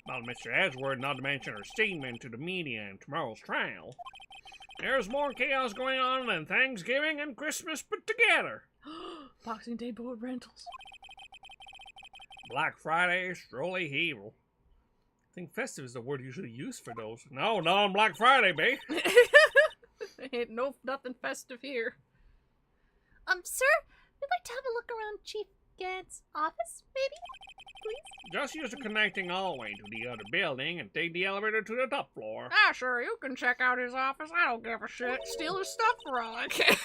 About Mr. Edgeworth not to mention her statement to the media in tomorrow's trial. There's more chaos going on than Thanksgiving and Christmas put together. Boxing Day boat rentals. Black Friday is truly evil. I think festive is the word usually used for those. No, not on Black Friday, babe. Ain't nothing festive here. Sir, we'd like to have a look around Chief Gant's office, maybe? Please? Just use the connecting hallway to the other building and take the elevator to the top floor. Ah, sure, you can check out his office. I don't give a shit. Steal his stuff for all I care.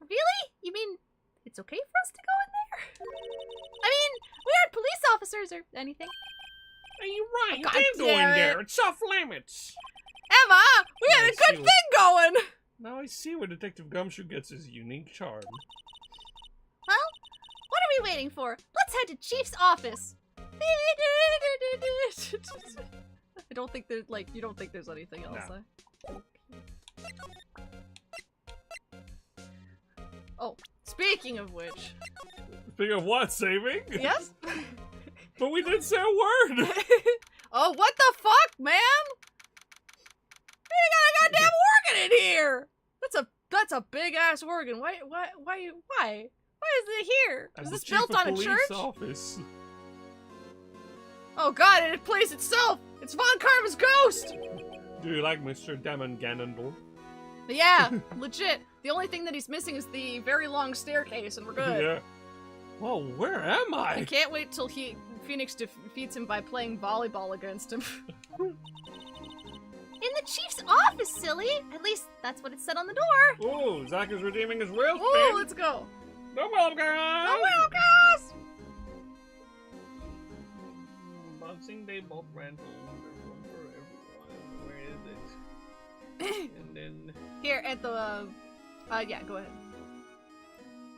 Really? You mean it's okay for us to go in there? I mean, we aren't police officers or anything. Are you right? God You can't go in damn it. there. It's off limits. Emma, we had a good thing going. Now I see where Detective Gumshoe gets his unique charm. Well, what are we waiting for? Let's head to Chief's office. I don't think there's like you don't think there's anything else. No. Oh, speaking of which. Speaking of what, saving? Yes? But we didn't say a word! Oh, what the fuck, man? That's a big ass organ. Why is it here? As Is the this chief built of on a police church? office. Oh god, it plays itself! It's Von Karma's ghost! Do you like Mr. Demon Ganondorf? Yeah, legit. The only thing that he's missing is the very long staircase, and we're good. Yeah. Whoa, where am I I? can't wait till Phoenix defeats him by playing volleyball against him. In the chief's office, silly! At least that's what it said on the door. Ooh, Zack is redeeming his real Ooh, spin. let's go. No welcome, guys! Oh well, guys! Boxing Day both ran for everyone. Where is it? And then... Here, at the, yeah, go ahead.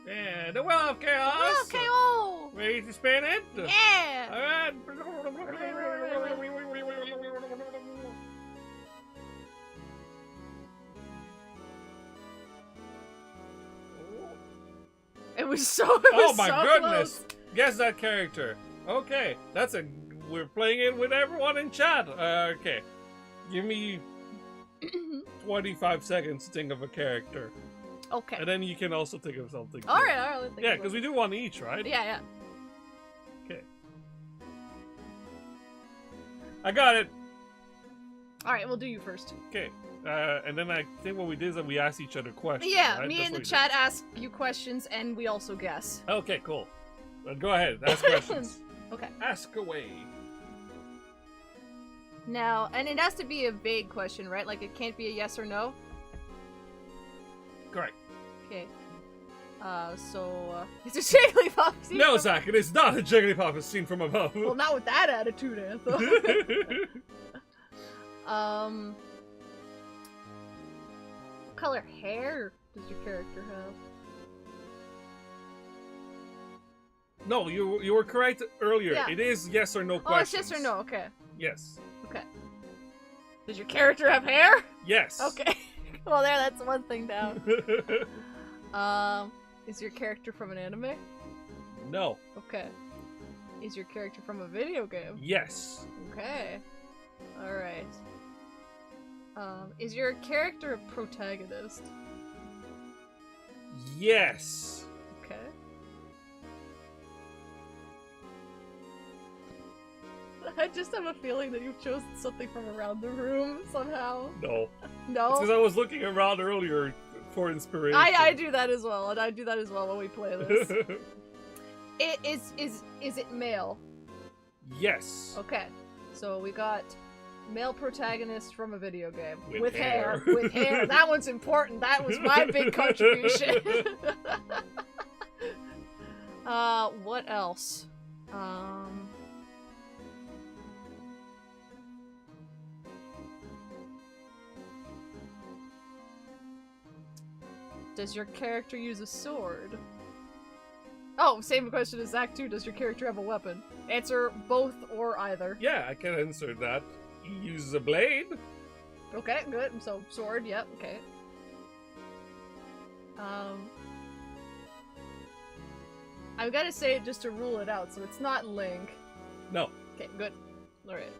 Yeah, the Well of Chaos! Well, KO! Ready to spin it? Yeah! Alright! It was so Oh my so goodness! close. Guess that character. Okay, that's a... We're playing it with everyone in chat. Okay. Give me 25 seconds to think of a character. Okay. And then you can also think of something. Alright, let's think Yeah, of because it. we do one each, right? Yeah. Okay. I got it! Alright, we'll do you first. Okay. And then I think what we did is that we asked each other questions. Yeah, right? me That's and the what we chat ask you questions, and we also guess. did. Okay, cool. Go ahead, ask questions. Okay. Ask away. Now, and it has to be a vague question, right? Like, it can't be a yes or no? Correct. Okay. It's a Jigglypuff scene No, from- Zach, it is not a Jigglypuff as seen from above. Well, not with that attitude, Antho. What color hair does your character have? No, you were correct earlier. Yeah. It is yes or no Oh, questions. it's yes or no, okay. Yes. Okay. Does your character have hair? Yes. Okay. Well, that's one thing down. Is your character from an anime? No. Okay. Is your character from a video game? Yes. Okay. Alright. Is your character a protagonist? Yes. Okay. I just have a feeling that you've chosen something from around the room somehow. No. No? It's because I was looking around earlier for inspiration. I do that as well, and I do that as well when we play this. Is it male? Yes. Okay. So we got male protagonist from a video game. With hair. hair. With hair. That one's important. That was my big contribution. What else? Does your character use a sword? Oh, same question as Zach too. Does your character have a weapon? Answer both or either. Yeah, I can answer that. He uses a blade. Okay, good. So sword, yep, okay. I've got to say it just to rule it out, so it's not Link. No. Okay, good. Alright.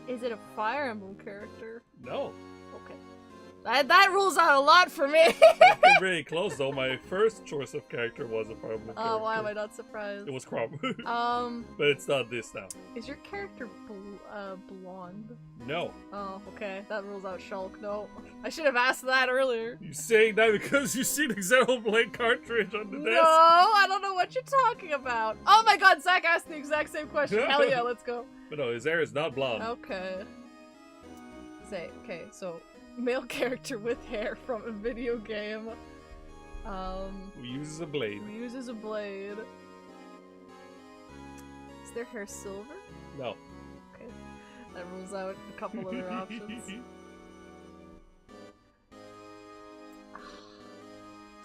Is it a Fire Emblem character? No. Okay. That rules out a lot for me! It's really close though. My first choice of character was a Fire Emblem character. Oh, why am I not surprised? It was Crumb. Um, But it's not this now. is your character blonde? No. Oh, okay. That rules out Shulk. No. I should have asked that earlier. You saying that because you see the Xenoblade cartridge on the No, desk? I don't know what you're talking about. Oh my god, Zach asked the exact same question. Hell yeah, let's go. But no, his hair is not blonde. Okay. Okay, so male character with hair from a video game. Who uses a blade. Who uses a blade. Is their hair silver? No. Okay. That rules out a couple other options.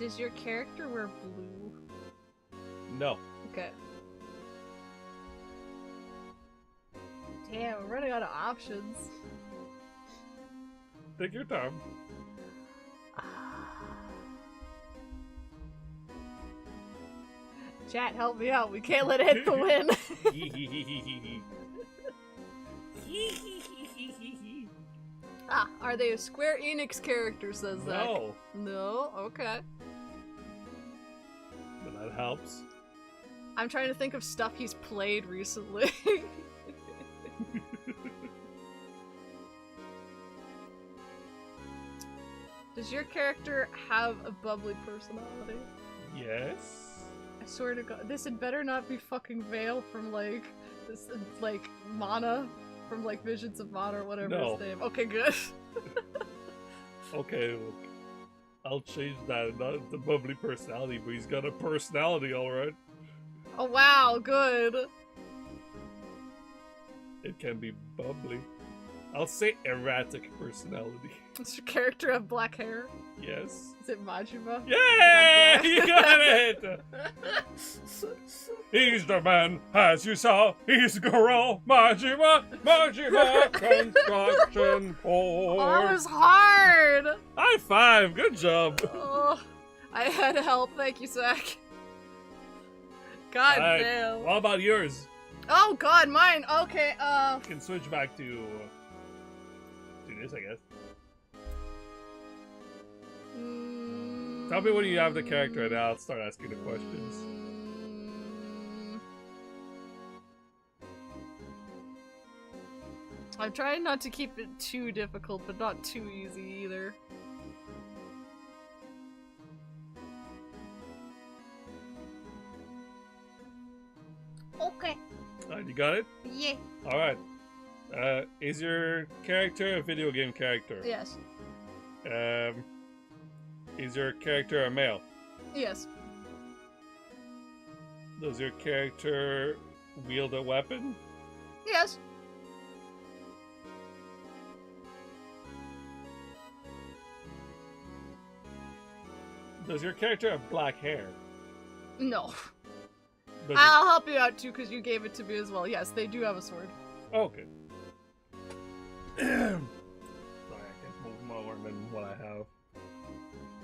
Does your character wear blue? No. Okay. Damn, we're running out of options. Take your time. Chat, help me out. We can't let it hit the win. Ah, are they a Square Enix character, says Zach? No. No? Okay. But that helps. I'm trying to think of stuff he's played recently. Does your character have a bubbly personality? Yes. I swear to God, this had better not be fucking Vale from like this, like Mana from like Visions of Mana or whatever his name. Okay, good. Okay, look. I'll change that. Not the bubbly personality, but he's got a personality, all right. Oh wow, good. It can be bubbly. I'll say erratic personality. Does your character have black hair? Yes. Is it Majima? Yeah, you got it! He's the man, as you saw. He's Goro Majima, Construction Force. Oh, that was hard! High five, good job. Oh, I had help, thank you, Zach. God damn. What about yours? Oh god, mine, okay, You can switch back to this, I guess. Tell me when you have the character and I'll start asking the questions. I'm trying not to keep it too difficult, but not too easy either. Okay. Alright, you got it? Yeah. Alright. Is your character a video game character? Yes. Is your character a male? Yes. Does your character wield a weapon? Yes. Does your character have black hair? No. Does I'll help you out too, because you gave it to me as well. Yes, they do have a sword. Okay. Sorry, I can't move more than what I have.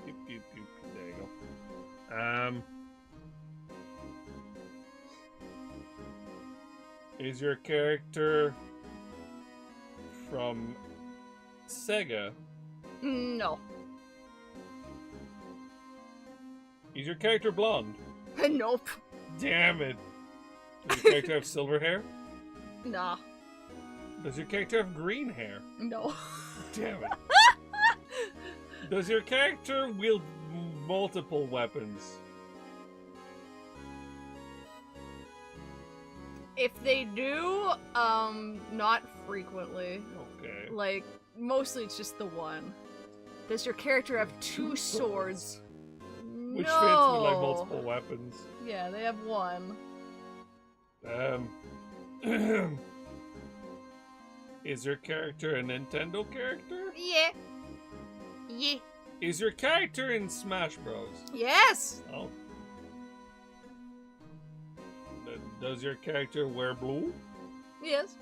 Doop, doop, doop. There you go. Is your character from Sega? No. Is your character blonde? Nope. Damn it. Does your character have silver hair? Nah. Does your character have green hair? No. Damn it. Does your character wield multiple weapons? If they do, not frequently. Okay. Like, mostly it's just the one. Does your character have two swords? Which no. fits with like multiple weapons. Yeah, they have one. Is your character a Nintendo character? Yeah. Yeah. Is your character in Smash Bros? Yes! Oh. Does your character wear blue? Yes.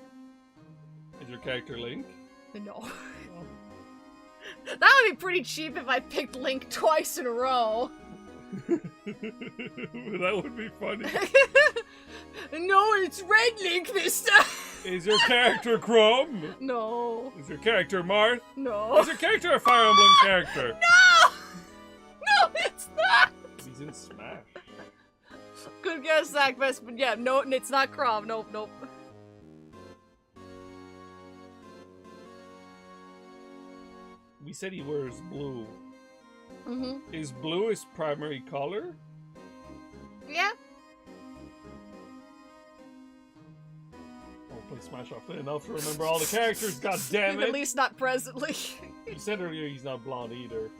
Is your character Link? No. That would be pretty cheap if I picked Link twice in a row. That would be funny. No, it's Red Link this time! Is your character Chrome? No. Is your character Marth? No. Is your character a Fire Emblem character? No! No, it's not! He's in Smash. Good guess, Zach Best, but yeah, no, it's not Crom. Nope, nope. We said he wears blue. Mm-hmm. Is blue his primary color? Yeah. I'll play Smash off enough to remember all the characters, god damn it! At least not presently. You said earlier he's not blonde either,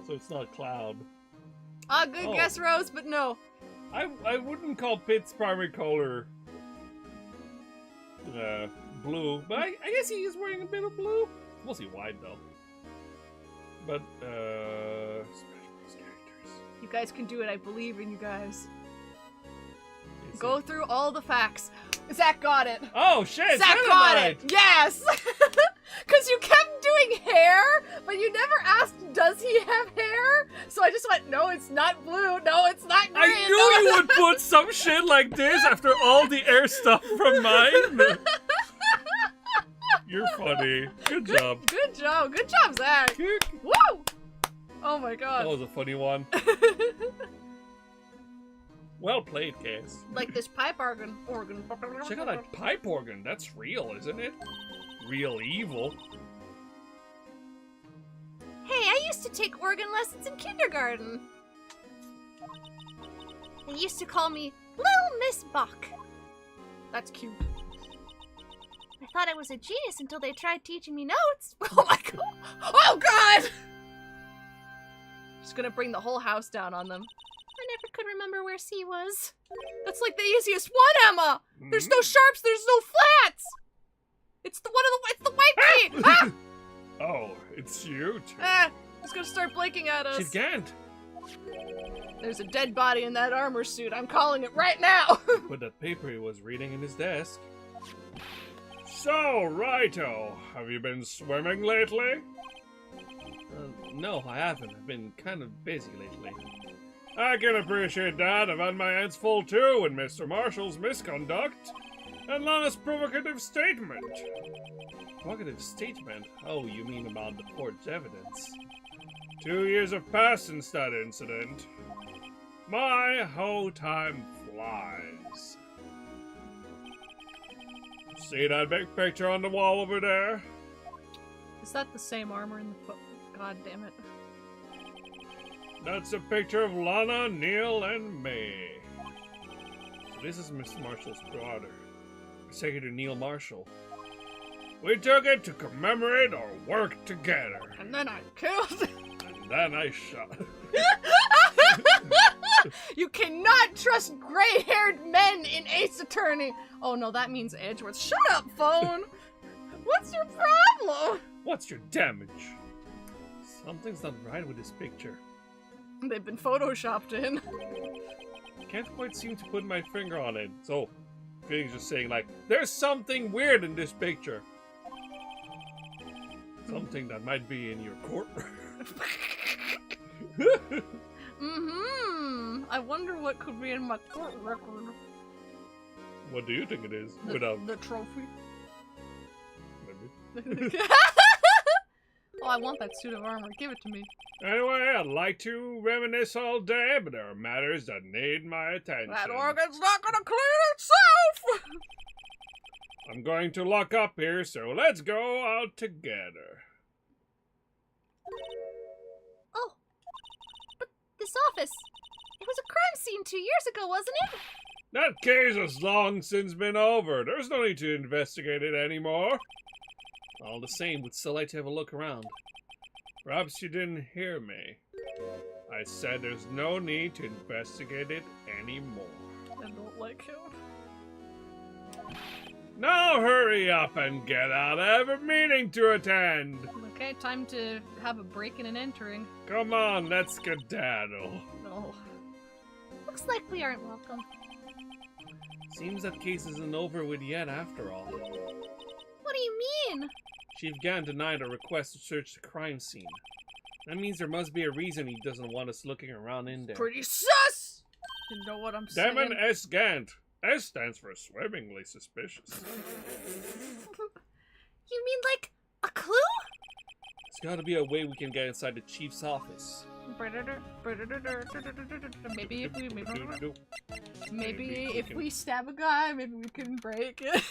so it's not Cloud. Good Oh. guess, Rose, but no. I wouldn't call Pit's primary color blue, but I guess he is wearing a bit of blue. Mostly white though. But Smash Bros characters. You guys can do it. I believe in you guys. Is Go it- through all the facts. Zach got it. Oh shit! Zach got Dynamite! it. Yes. Because you kept doing hair, but you never asked, does he have hair? So I just went, no, it's not blue. No, it's not green. I knew you would put some shit like this after all the air stuff from mine. You're funny. Good job. Good job. Good job, Zach. Woo! Oh my god. That was a funny one. Well played, Cass. Like this pipe organ. Check out that pipe organ. That's real, isn't it? Real evil. Hey, I used to take organ lessons in kindergarten. They used to call me Little Miss Buck. That's cute. I thought I was a genius until they tried teaching me notes. Oh my god. Oh god! Just gonna bring the whole house down on them. I never could remember where C was. That's like the easiest one, Emma! There's no sharps, there's no flats! It's the white key! Ah! Oh, it's you two. He's gonna start blinking at us. She can't. There's a dead body in that armor suit. I'm calling it right now. Put that paper he was reading in his desk. So, Righto, have you been swimming lately? No, I haven't. I've been kind of busy lately. I can appreciate that. I've had my hands full too with Mr. Marshall's misconduct and Lana's provocative statement. Provocative statement? Oh, you mean about the forged evidence? 2 years have passed since that incident. My whole time flies. See that big picture on the wall over there? Is that the same armor in the book? God damn it. That's a picture of Lana, Neil, and May. So this is Miss Marshall's daughter, Secretary Neil Marshall. We took it to commemorate our work together. And then I killed. And then I shot. You cannot trust gray-haired men in Ace Attorney. Oh no, that means Edgeworth. Shut up, phone. What's your problem? What's your damage? Something's not right with this picture. They've been photoshopped in. Can't quite seem to put my finger on it. So, feeling's just saying like, there's something weird in this picture. Something that might be in your court. I wonder what could be in my court record. What do you think it is? The trophy. Maybe. Oh, I want that suit of armor. Give it to me. Anyway, I'd like to reminisce all day, but there are matters that need my attention. That organ's not gonna clean itself! I'm going to lock up here, so let's go out together. Oh, but this office, it was a crime scene 2 years ago, wasn't it? That case has long since been over. There's no need to investigate it anymore. All the same, we'd still like to have a look around. Perhaps you didn't hear me. I said there's no need to investigate it anymore. I don't like him. Now hurry up and get out. I have a meeting to attend. Okay, time to have a break-in and entering. Come on, let's skedaddle. No. Looks like we aren't welcome. Seems that case isn't over with yet after all. What do you mean? Chief Gann denied a request to search the crime scene. That means there must be a reason he doesn't want us looking around in there. Pretty sus! You know what I'm saying? Damon S. Gant. S stands for swimmingly suspicious. You mean like a clue? There's gotta be a way we can get inside the chief's office. Maybe if we stab a guy, maybe we can break it.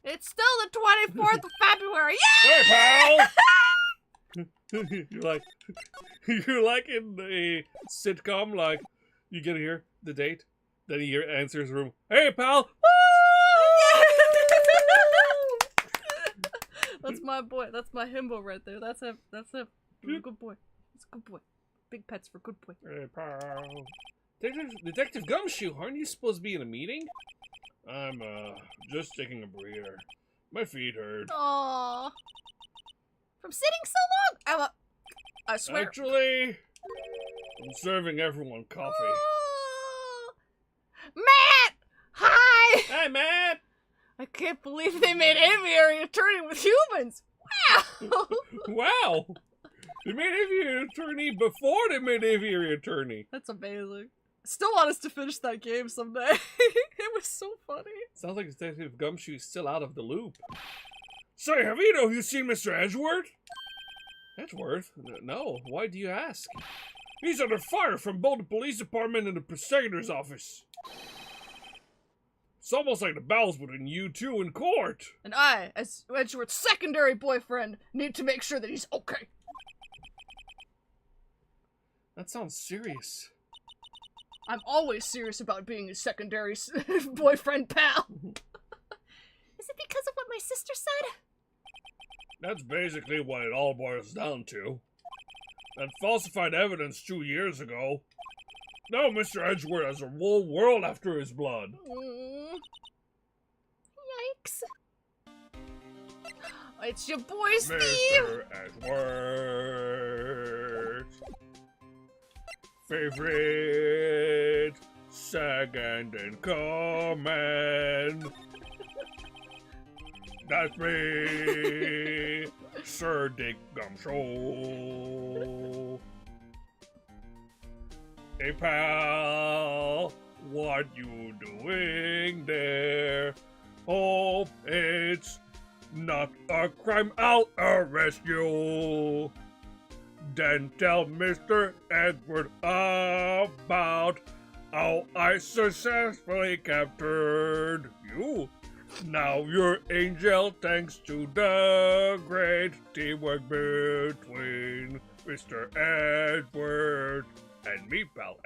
It's still the 24th of February. Yeah! Hey, pal! you're like in the sitcom, like you get here the date, then he answers the room. Hey, pal! That's my boy. That's my himbo right there. That's him. That's him. He's a good boy. He's a good boy. Big pets for good boy. Hey, pal. Detective Gumshoe, aren't you supposed to be in a meeting? I'm, just taking a breather. My feet hurt. Aww. From sitting so long? I swear. Actually, I'm serving everyone coffee. Matt! Hi! Hi, Matt! I can't believe they made aviary attorney with humans! Wow! Wow! They made aviary attorney before they made aviary attorney. That's amazing. Still want us to finish that game someday. It was so funny. Sounds like Detective Gumshoe's still out of the loop. Say, have either of you seen Mr. Edgeworth? Edgeworth? No. Why do you ask? He's under fire from both the police department and the prosecutor's office. It's almost like the battle's between you two in court. And I, as Edgeworth's secondary boyfriend, need to make sure that he's okay. That sounds serious. I'm always serious about being his secondary boyfriend pal. Is it because of what my sister said? That's basically what it all boils down to. That falsified evidence 2 years ago. Now Mr. Edgeworth has a whole world after his blood. Yikes. It's your boy, Steve! Mr. Edgeworth. Favorite second in command. That's me, Sir Dick Gumshoe. Hey pal, what you doing there? Hope it's not a crime, I'll arrest you. Then tell Mr. Edward about how I successfully captured you. Now you're angel thanks to the great teamwork between Mr. Edward and me, pal,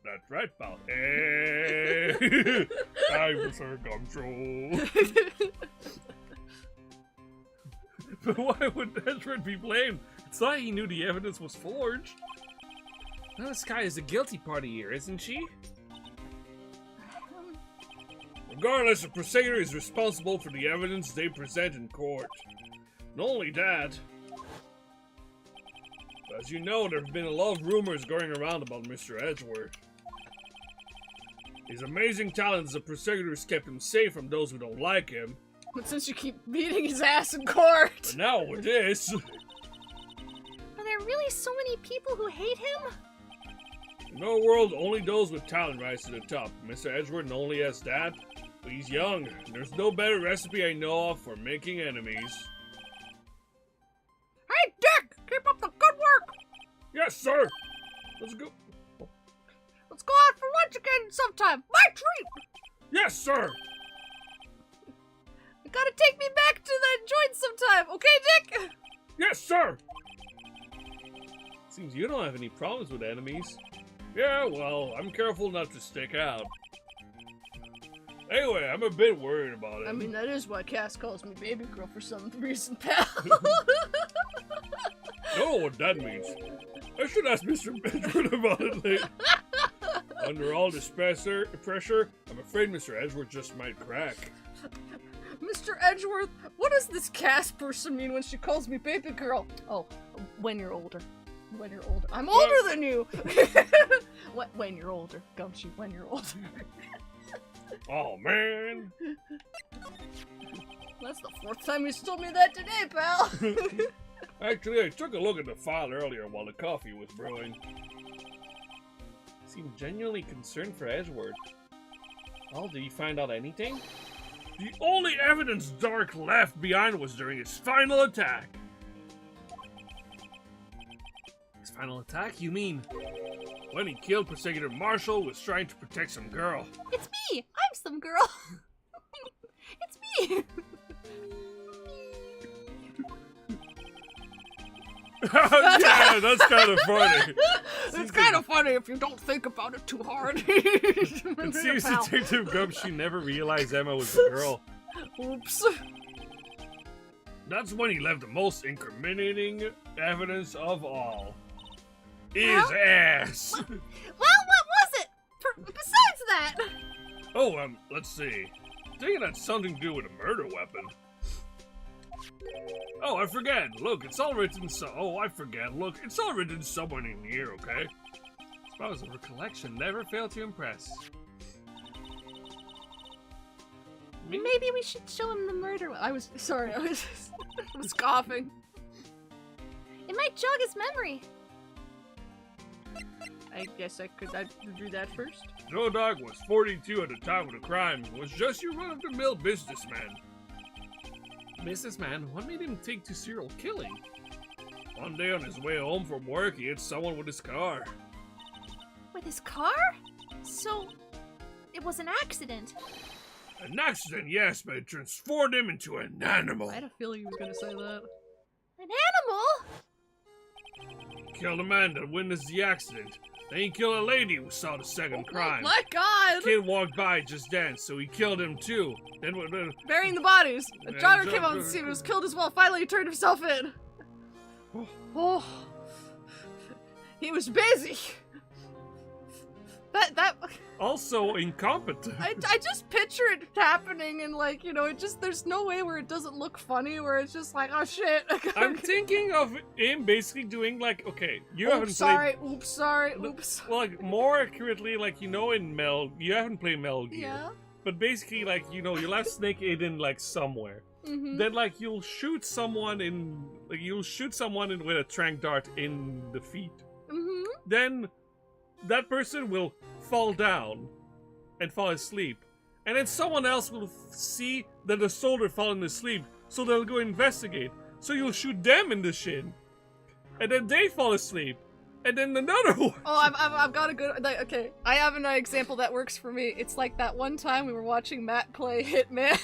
That's right, pal. Hey, I'm Sir Gumshoe. But why would Edward be blamed? It's like he knew the evidence was forged. Now this guy is the guilty party here, isn't she? Regardless, the prosecutor is responsible for the evidence they present in court. Not only that, as you know, there have been a lot of rumors going around about Mr. Edgeworth. His amazing talent as a prosecutor has kept him safe from those who don't like him. But since you keep beating his ass in court... But now with this... Are there really so many people who hate him? In our world, only those with talent rise to the top. Mr. Edgeworth not only has that, but he's young. There's no better recipe I know of for making enemies. Hey, Dick! Keep up the good work! Yes, sir! Let's go. Let's go out for lunch again sometime! My treat! Yes, sir! You gotta take me back to that joint sometime, okay, Dick? Yes, sir! Seems you don't have any problems with enemies. Yeah, well, I'm careful not to stick out. Anyway, I'm a bit worried about it. I mean, that is why Cass calls me baby girl for some reason, pal. I don't know what that means. I should ask Mr. Edgeworth about it later. Under all this pressure, I'm afraid Mr. Edgeworth just might crack. Mr. Edgeworth, what does this Cass person mean when she calls me baby girl? Oh, when you're older. When you're older. I'm older than you! When you're older, Gumshoe, when you're older. Oh, man. That's the 4th time he's told me that today, pal. Actually, I took a look at the file earlier while the coffee was brewing. Seemed genuinely concerned for Edgeworth. Oh, did you find out anything? The only evidence Dark left behind was during his final attack. His final attack? You mean when he killed Prosecutor Marshall who was trying to protect some girl? It's me! I'm some girl! It's me! Yeah, that's kind of funny. It's kind of funny if you don't think about it too hard. It seems Detective Gumshoe never realized Emma was a girl. Oops. That's when he left the most incriminating evidence of all. His ass! Well, what was it? Besides that! Oh, let's see. I think it had something to do with a murder weapon. Oh, I forget. Look, it's all written Look, it's all written somewhere in here, okay? Powers of recollection never fail to impress. Maybe we should show him the murder weapon. I was coughing. It might jog his memory. I guess I could do that first. Joe Dog was 42 at the time of the crime and was just your run-of-the-mill businessman. Businessman? What made him take to serial killing? One day on his way home from work, he hit someone with his car. With his car? So, it was an accident. An accident, yes, but it transformed him into an animal. I had a feeling you were gonna say that. An animal? He killed a man that witnessed the accident. Then he killed a lady who saw the second crime. My God! The kid walked by just then, so he killed him too. Then Burying the bodies. A jogger came on the scene and was killed as well. Finally, he turned himself in. Oh. He was busy. That also incompetent. I just picture it happening and like, you know, it just, there's no way where it doesn't look funny, where it's just like, oh shit. I'm thinking of him basically doing like, okay, you haven't sorry, played... oops, sorry, oops. Well, like, more accurately, like, you know, in you haven't played Metal Gear. Yeah. But basically, like, you know, you'll have Snake hidden, like, somewhere. Mm-hmm. Then, like, you'll shoot someone with a tranq dart in the feet. Mm-hmm. Then that person will fall down and fall asleep. And then someone else will see that the soldier fallen asleep, so they'll go investigate. So you'll shoot them in the shin. And then they fall asleep. And then another one. Oh, I've got a good, like, okay, I have an example that works for me. It's like that one time we were watching Matt play Hitman,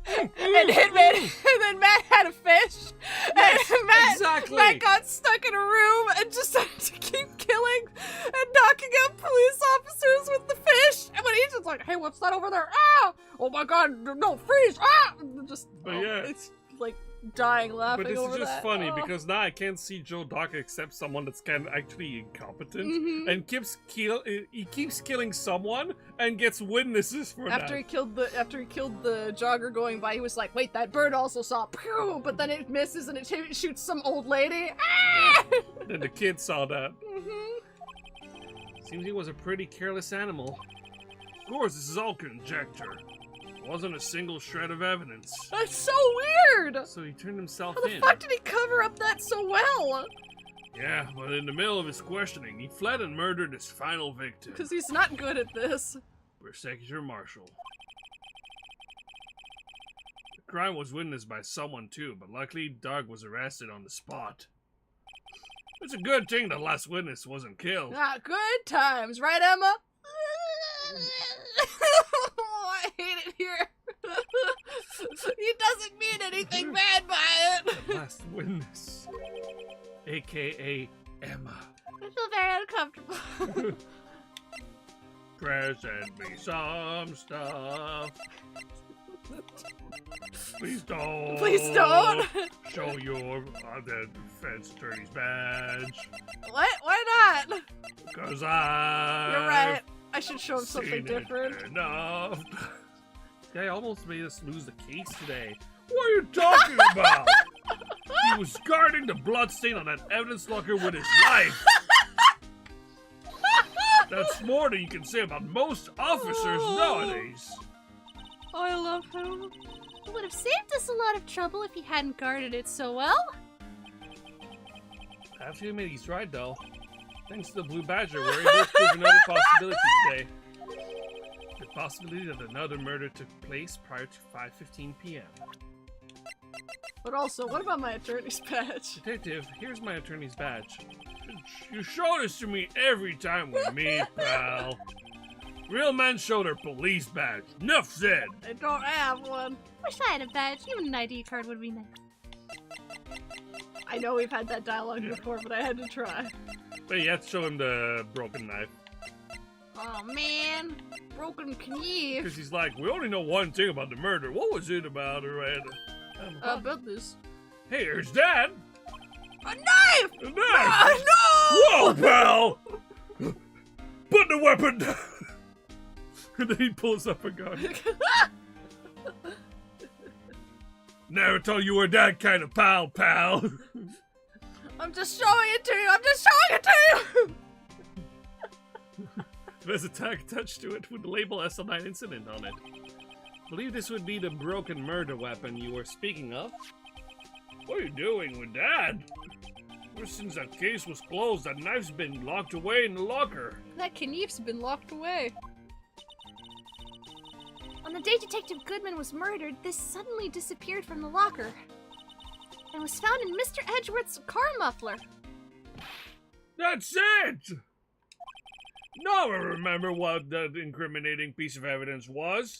and then Matt had a fish, Yes, and Matt exactly. got stuck in a room and just started to keep killing and knocking out police officers with the fish. And when he's just like, hey, what's that over there? Ah! Oh my God, no, freeze! Ah! Just, But yeah. It's like dying laughing But this over is just that. funny Oh. because now I can't see Joe Doc except someone that's kind of actually incompetent Mhm. and he keeps killing someone and gets witnesses for After that. he killed the jogger going by, he was like, "Wait, that bird also saw." Pew! But then it misses and it shoots some old lady. Ah! Then the kid saw that. Mhm. Seems he was a pretty careless animal. Of course, this is all conjecture. There wasn't a single shred of evidence. That's so weird. So he turned himself How the in. fuck did he cover up that so well? Yeah, but in the middle of his questioning, he fled and murdered his final victim. Because he's not good at this. Executor Marshal. The crime was witnessed by someone too, but luckily Doug was arrested on the spot. It's a good thing the last witness wasn't killed. Ah, good times, right, Emma? Oh, I hate it here. He doesn't mean anything bad by it. The last witness, aka Emma. I feel very uncomfortable. Present me some stuff. Please don't. Please don't. Show your other defense attorney's badge. What? Why not? Because You're right. I should show him something seen it different. enough. Guy almost made us lose the case today. What are you talking about? He was guarding the bloodstain on that evidence locker with his life. That's more than you can say about most officers nowadays. Oh, I love him. It would have saved us a lot of trouble if he hadn't guarded it so well. I have to admit he's right though. Thanks to the Blue Badger, we're able to prove another possibility today. The possibility that another murder took place prior to 5:15 p.m. But also, what about my attorney's badge? Detective, here's my attorney's badge. You show this to me every time we meet, pal. Real men show their police badge. Enough said. I don't have one. Wish I had a badge. Even an ID card would be nice. I know we've had that dialogue before, but I had to try. But you have to show him the broken knife. Oh man, broken knife. Because he's like, we only know one thing about the murder. What was it about her? About this. Hey, here's Dad. A knife! A knife! No! Whoa, pal! Put the weapon down! And then he pulls up a gun. Never told you were that kind of pal. I'm just showing it to you! I'm just showing it to you! There's a tag attached to it with the label SL9 Incident on it. Believe this would be the broken murder weapon you were speaking of. What are you doing with Dad? Ever since that case was closed, that knife's been locked away in the locker. That Knief's been locked away. On the day Detective Goodman was murdered, this suddenly disappeared from the locker. And was found in Mr. Edgeworth's car muffler. That's it! Now I remember what that incriminating piece of evidence was.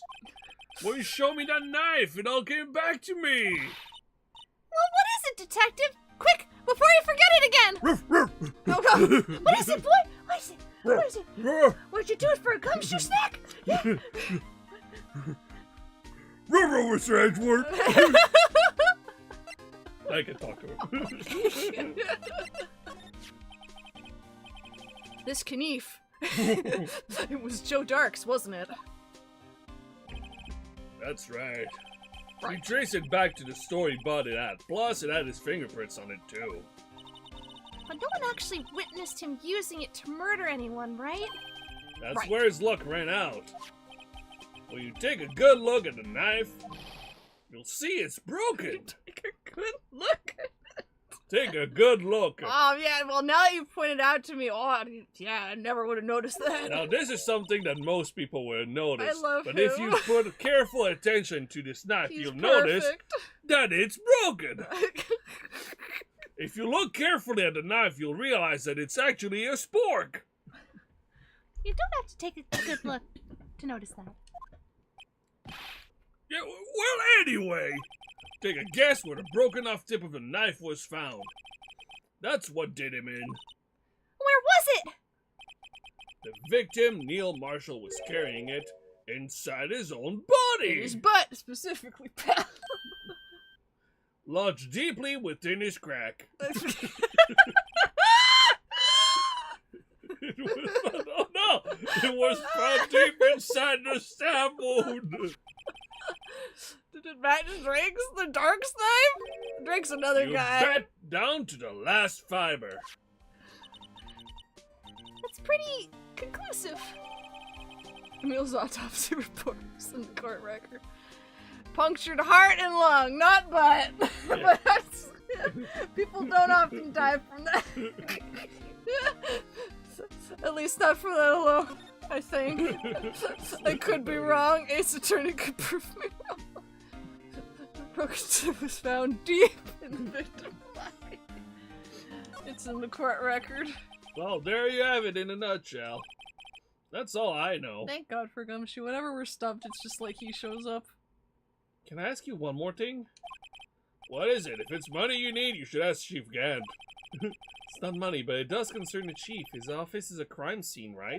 Well, you showed me that knife, it all came back to me. Well, what is it, Detective? Quick, before you forget it again! Oh, no. What is it, boy? What is it? What is it? Where'd you do it for a gumshoe snack? Ruh-roh, Mr. Edgeworth! I can talk to him. This Knief. It was Joe Dark's, wasn't it? That's right. We trace it back to the store he bought it at. Plus, it had his fingerprints on it, too. But no one actually witnessed him using it to murder anyone, right? That's Right. where his luck ran out. When you take a good look at the knife, you'll see it's broken. Take a good look. Take a good look. Oh, yeah, well, now that you've pointed out to me, yeah, I never would have noticed that. Now, this is something that most people would notice. I love but him. if you put careful attention to this knife, He's you'll perfect. notice that it's broken. If you look carefully at the knife, you'll realize that it's actually a spork. You don't have to take a good look to notice that. Yeah, well, anyway, take a guess where the broken off tip of the knife was found. That's what did him in. Where was it? The victim, Neil Marshall, was carrying it inside his own body. In his butt, specifically, pal. Lodged deeply within his crack. Oh no! It was found deep inside the stab wound. Did it match Drake's, the Dark's knife? Drake's another You guy. bet down to the last fiber. That's pretty conclusive. Emil's autopsy reports in the court record. Punctured heart and lung, not butt. Yeah. But people don't often die from that. At least not from that alone, I think. I could be wrong. Ace Attorney could prove me wrong. The broken tip was found deep in the victim's body. It's in the court record. Well, there you have it in a nutshell. That's all I know. Thank God for Gumshoe. Whenever we're stumped, it's just like he shows up. Can I ask you one more thing? What is it? If it's money you need, you should ask Chief Gant. It's not money, but it does concern the chief. His office is a crime scene, right?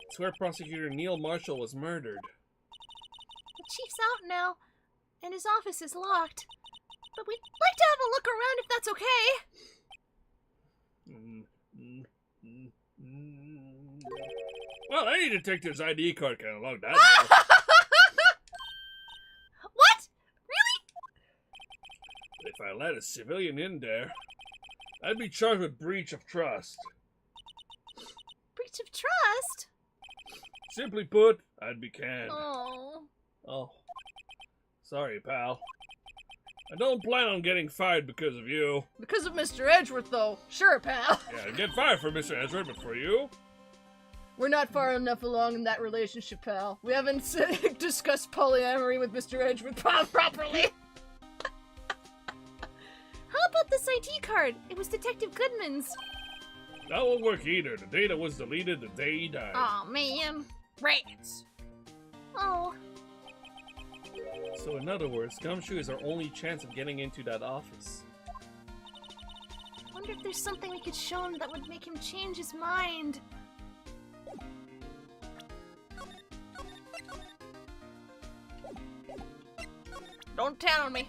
It's where Prosecutor Neil Marshall was murdered. The chief's out now, and his office is locked. But we'd like to have a look around if that's okay. Well, any detective's ID card can unlock that. What? Really? If I let a civilian in there, I'd be charged with breach of trust. Breach of trust? Simply put, I'd be canned. Oh. Oh. Sorry, pal. I don't plan on getting fired because of you. Because of Mr. Edgeworth, though. Sure, pal. Yeah, I'd get fired for Mr. Edgeworth, but for you? We're not far enough along in that relationship, pal. We haven't discussed polyamory with Mr. Edgeworth properly. How about this ID card? It was Detective Goodman's. That won't work either. The data was deleted the day he died. Aw, man. Rats. Oh. So in other words, Gumshoe is our only chance of getting into that office. Wonder if there's something we could show him that would make him change his mind. Don't tell me.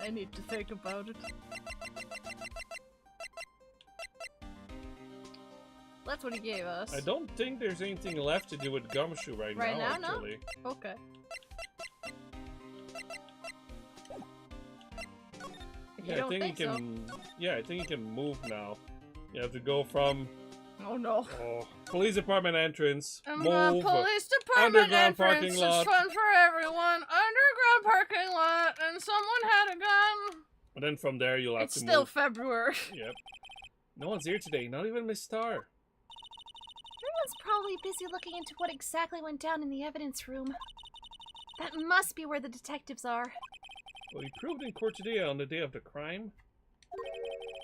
I need to think about it. That's what he gave us. I don't think there's anything left to do with Gumshoe right now, actually. No? Okay. Yeah, I think he can. Yeah, I think he can move now. You have to go from Oh no. police department entrance. I'm move. the police department apartment Underground parking entrance lot. is fun for everyone. Underground parking lot, and someone had a gun. And then from there, you'll have It's to still move. February. Yep. No one's here today. Not even Miss Star. Everyone's probably busy looking into what exactly went down in the evidence room. That must be where the detectives are. Well, he proved in court today on the day of the crime.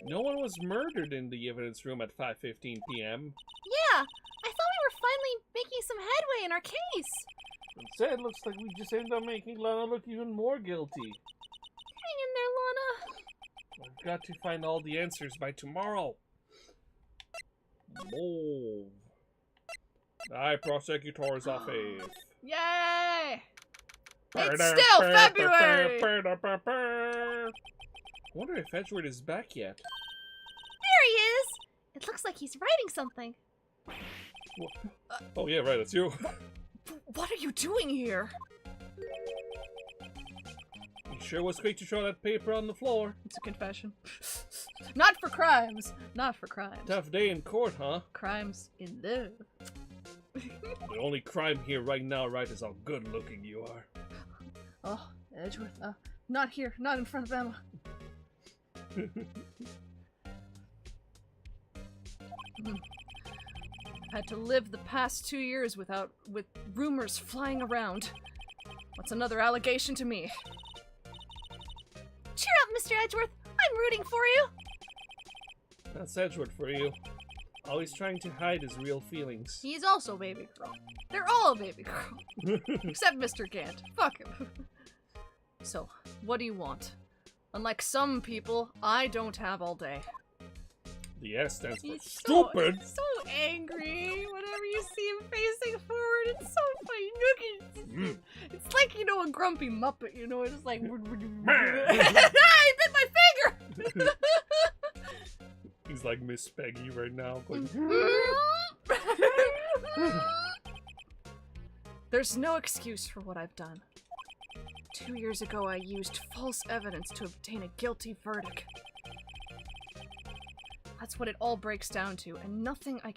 No one was murdered in the evidence room at 5:15 p.m. Yeah, I thought we were finally making some headway in our case. Instead, looks like we just ended up making Lana look even more guilty. Hang in there, Lana. I've got to find all the answers by tomorrow. Move. Aye, prosecutor's office. Yay! It's still February! I wonder if Edgeworth is back yet. There he is. It looks like he's writing something. Oh yeah, right, it's you. What are you doing here? You sure was quick to throw that paper on the floor. It's a confession. Not for crimes. Not for crimes. Tough day in court, huh? Crimes in love. The only crime here right now, right, is how good looking you are. Oh, Edgeworth. Not here. Not in front of Emma. Had to live the past 2 years with rumors flying around. What's another allegation to me? Cheer up, Mr. Edgeworth. I'm rooting for you. That's Edgeworth for you. Always trying to hide his real feelings. He's also baby girl. They're all baby girl. Except Mr. Gant. Fuck him. So, what do you want? Unlike some people, I don't have all day. The S stands for He's stupid. So angry. Whenever you see him facing forward, it's so funny. Look, it's like, you know, a grumpy Muppet, you know, it's just like... I bit my finger! He's like Miss Peggy right now. Going, There's no excuse for what I've done. 2 years ago, I used false evidence to obtain a guilty verdict. That's what it all breaks down to, and nothing I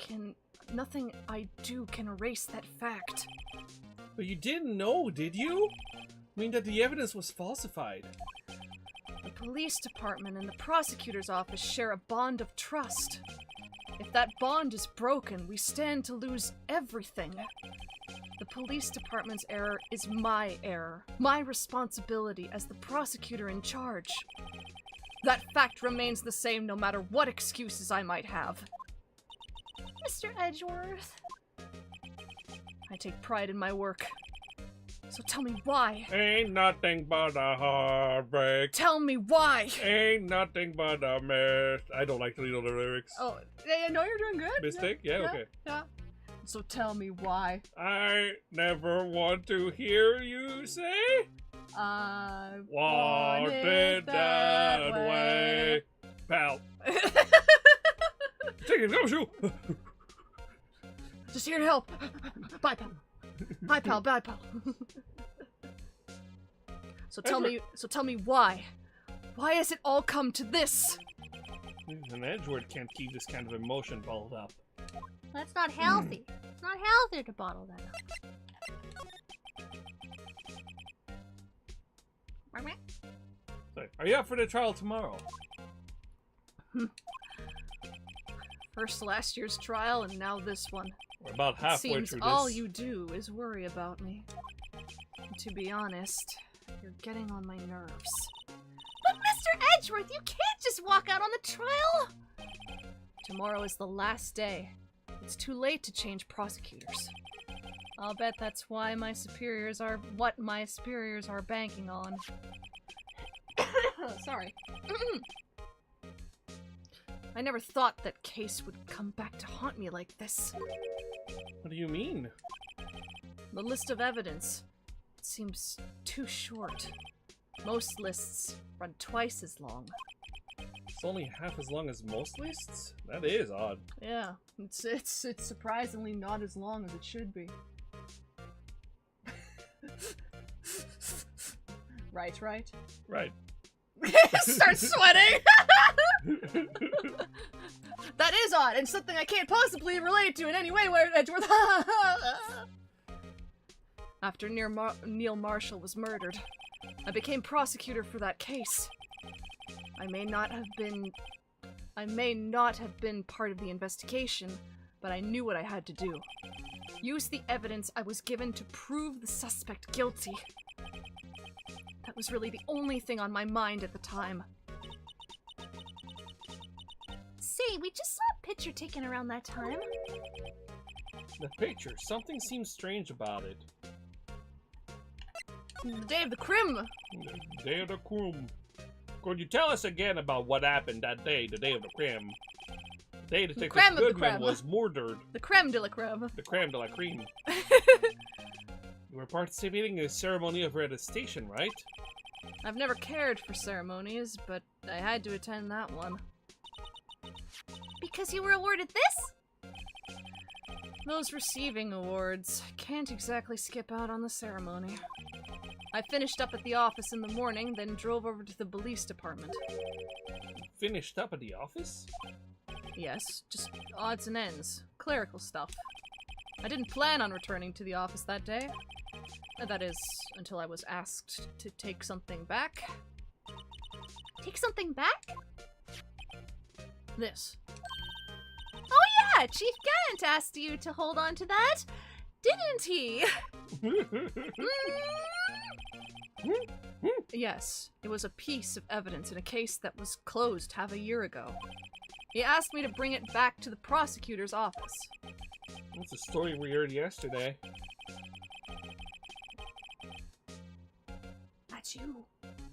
do can erase that fact. But you didn't know, did you? I mean that the evidence was falsified. The police department and the prosecutor's office share a bond of trust. If that bond is broken, we stand to lose everything. The police department's error is my error, my responsibility as the prosecutor in charge. That fact remains the same no matter what excuses I might have. Mr. Edgeworth. I take pride in my work. So tell me why. Ain't nothing but a heartbreak. Tell me why. Ain't nothing but a mess. I don't like to read all the lyrics. Oh, yeah, no, you're doing good. Mistake? Yeah, okay. Yeah. So tell me why. I never want to hear you say. I Want it that way. Pal. Take it, go shoot. Just here to help. Bye, pal. Bye, pal. Bye, pal. So tell me why. Why has it all come to this? An Edgeworth can't keep this kind of emotion bottled up. That's not healthy. It's not healthy to bottle that up. So, are you up for the trial tomorrow? First last year's trial and now this one. We're about halfway Seems through all this. you do is worry about me. And to be honest, you're getting on my nerves. But Mr. Edgeworth, you can't just walk out on the trial! Tomorrow is the last day. It's too late to change prosecutors. I'll bet that's why my superiors are what my superiors are banking on. Sorry. I never thought that case would come back to haunt me like this. What do you mean? The list of evidence. It seems too short. Most lists run twice as long. It's only half as long as most lists? That is odd. Yeah, it's surprisingly not as long as it should be. Right? Right. Start sweating! That is odd, and something I can't possibly relate to in any way, where Edgeworth. After Neil Marshall was murdered, I became prosecutor for that case. I may not have been part of the investigation, but I knew what I had to do. Use the evidence I was given to prove the suspect guilty. That was really the only thing on my mind at the time. Say, we just saw a picture taken around that time. The picture. Something seems strange about it. The day of the crime! The day of the crime. Could you tell us again about what happened that day, the day of the crime? The day Detective Goodman was murdered. The creme de la creme. The creme de la creme. You were participating in a ceremony of attestation, right? I've never cared for ceremonies, but I had to attend that one. Because you were awarded this? Those receiving awards can't exactly skip out on the ceremony. I finished up at the office in the morning, then drove over to the police department. Finished up at the office? Yes, just odds and ends. Clerical stuff. I didn't plan on returning to the office that day. That is, until I was asked to take something back. Take something back? This. Oh yeah, Chief Gant asked you to hold on to that, didn't he? Yes, it was a piece of evidence in a case that was closed half a year ago. He asked me to bring it back to the prosecutor's office. That's a story we heard yesterday. That's you.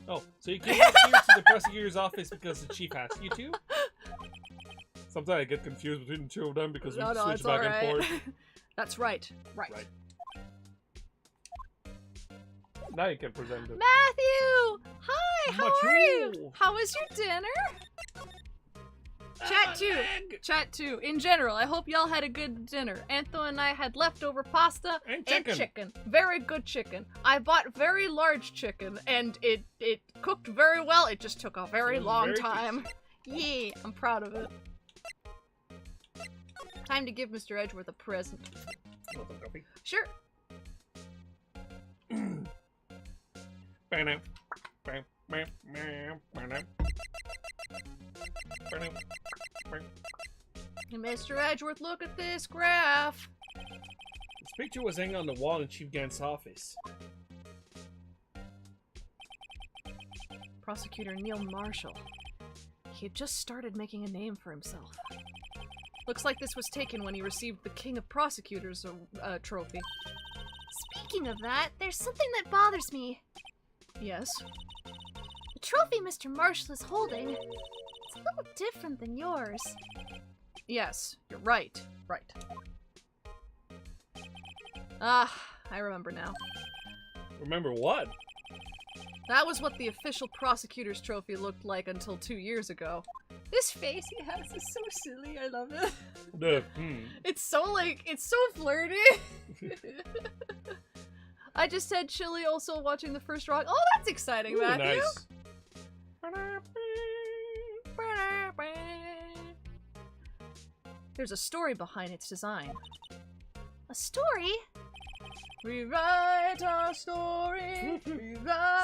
Oh, so you came back here to the prosecutor's office because the chief asked you to? Sometimes I get confused between the two of them because we switch back and forth. That's right. Right. Now you can present it. Matthew! Hi, how are you? How was your dinner? Chat 2. In general, I hope y'all had a good dinner. Antho and I had leftover pasta and chicken. Very good chicken. I bought very large chicken, and it cooked very well. It just took a very long time. Yeah, I'm proud of it. Time to give Mr. Edgeworth a present. Want some coffee? Sure. Mr. Edgeworth, look at this graph. This picture was hanging on the wall in Chief Gant's office. Prosecutor Neil Marshall. He had just started making a name for himself. Looks like this was taken when he received the King of Prosecutors trophy. Speaking of that, there's something that bothers me. Yes? The trophy Mr. Marshall is holding, it's a little different than yours. Yes, you're right. Ah, I remember now. Remember what? That was what the official prosecutor's trophy looked like until 2 years ago. This face he has is so silly, I love it. It's so flirty. I just had chili also watching the first rock. Oh, that's exciting, Matthew. Nice. There's a story behind its design. A story? Rewrite our story.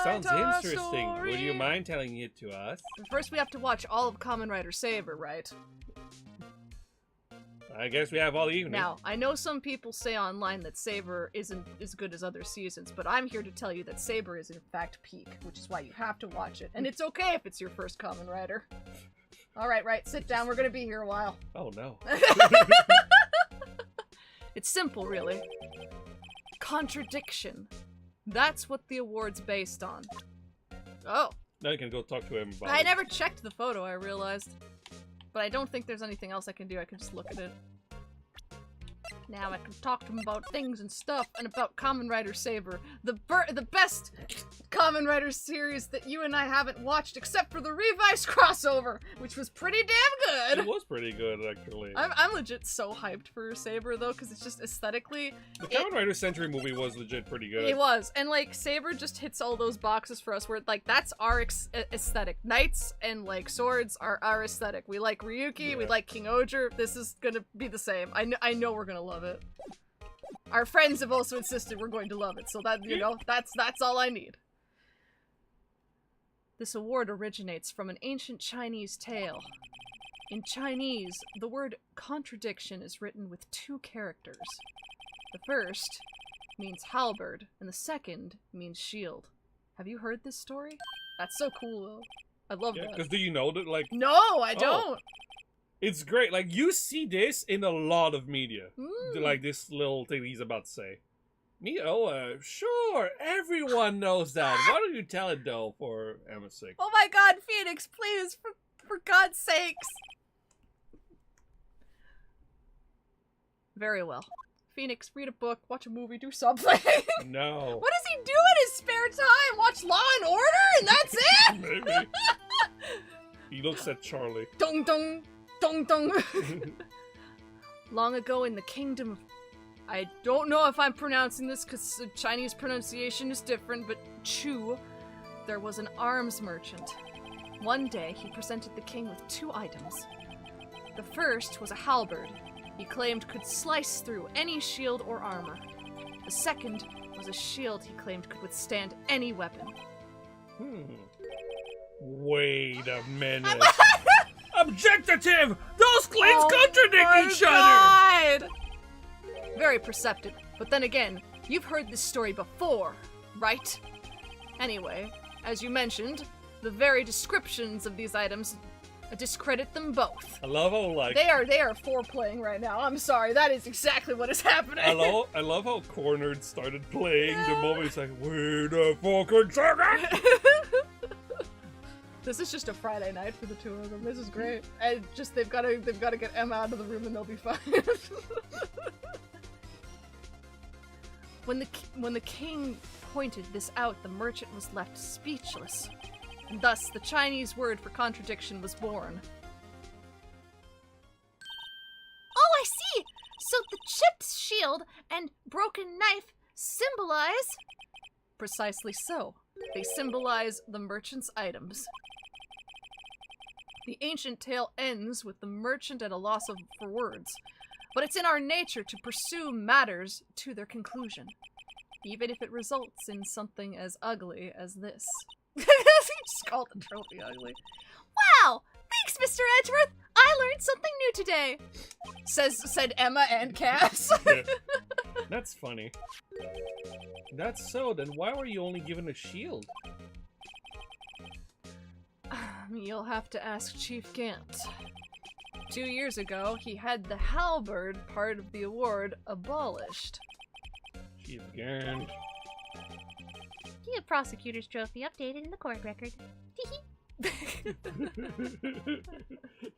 Sounds interesting. Would you mind telling it to us? First, we have to watch all of Kamen Rider Saber, right? I guess we have all evening. Now, I know some people say online that Saber isn't as good as other seasons, but I'm here to tell you that Saber is in fact peak, which is why you have to watch it. And it's okay if it's your first Kamen Rider. Alright, right, sit down. We're gonna be here a while. Oh no. It's simple, really. Contradiction. That's what the award's based on. Oh. Now you can go talk to him about I it. never checked the photo, I realized. But I don't think there's anything else I can do. I can just look at it. Now I can talk to him about things and stuff, and about Kamen Rider Saber, the best Kamen Rider series that you and I haven't watched, except for the revised crossover, which was pretty damn good. It was pretty good, actually. I'm legit so hyped for Saber though, because it's just aesthetically. The Kamen Rider Century movie was legit pretty good. It was, and like Saber just hits all those boxes for us, where like that's our aesthetic. Knights and like swords are our aesthetic. We like Ryuki, we like King Oger. This is gonna be the same. I know we're gonna love it. Our friends have also insisted we're going to love it, so that, you know, that's all I need. This award originates from an ancient Chinese tale. In Chinese, the word contradiction is written with 2 characters. The first means halberd, and the second means shield. Have you heard this story? That's so cool, though. I love that. Because do you know that, like... No, I don't! It's great. Like, you see this in a lot of media. Like, this little thing he's about to say. Sure, everyone knows that. Why don't you tell it, though, for Emma's sake? Oh my god, Phoenix, please, for God's sakes! Very well. Phoenix, read a book, watch a movie, do something. No. What does he do in his spare time? Watch Law and Order and that's it? Maybe. He looks at Charlie. Dong dong, dong dong. Long ago in the kingdom of... I don't know if I'm pronouncing this because the Chinese pronunciation is different, but Chu, there was an arms merchant. One day, he presented the king with 2 items. The first was a halberd. He claimed could slice through any shield or armor. The second was a shield he claimed could withstand any weapon. Wait a minute. Objective! Those claims contradict each other! Very perceptive. But then again, you've heard this story before, right? Anyway, as you mentioned, the very descriptions of these items discredit them both. I love how, like... They are foreplaying right now. I'm sorry, that is exactly what is happening. I love how Cornered started playing the moment. It's like, wait a fucking second! This is just a Friday night for the 2 of them. This is great. And just they've got to get Emma out of the room and they'll be fine. When the king pointed this out, the merchant was left speechless. And thus, the Chinese word for contradiction was born. Oh, I see! So the chipped shield and broken knife symbolize... Precisely so. They symbolize the merchant's items. The ancient tale ends with the merchant at a loss for words, but it's in our nature to pursue matters to their conclusion, even if it results in something as ugly as this. He just called the trophy ugly. Wow! Thanks, Mr. Edgeworth! I learned something new today! Said Emma and Cass. That's funny. That's so, then why were you only given a shield? You'll have to ask Chief Gant. 2 years ago, he had the halberd part of the award abolished. Chief Gant. The prosecutor's trophy updated in the court record.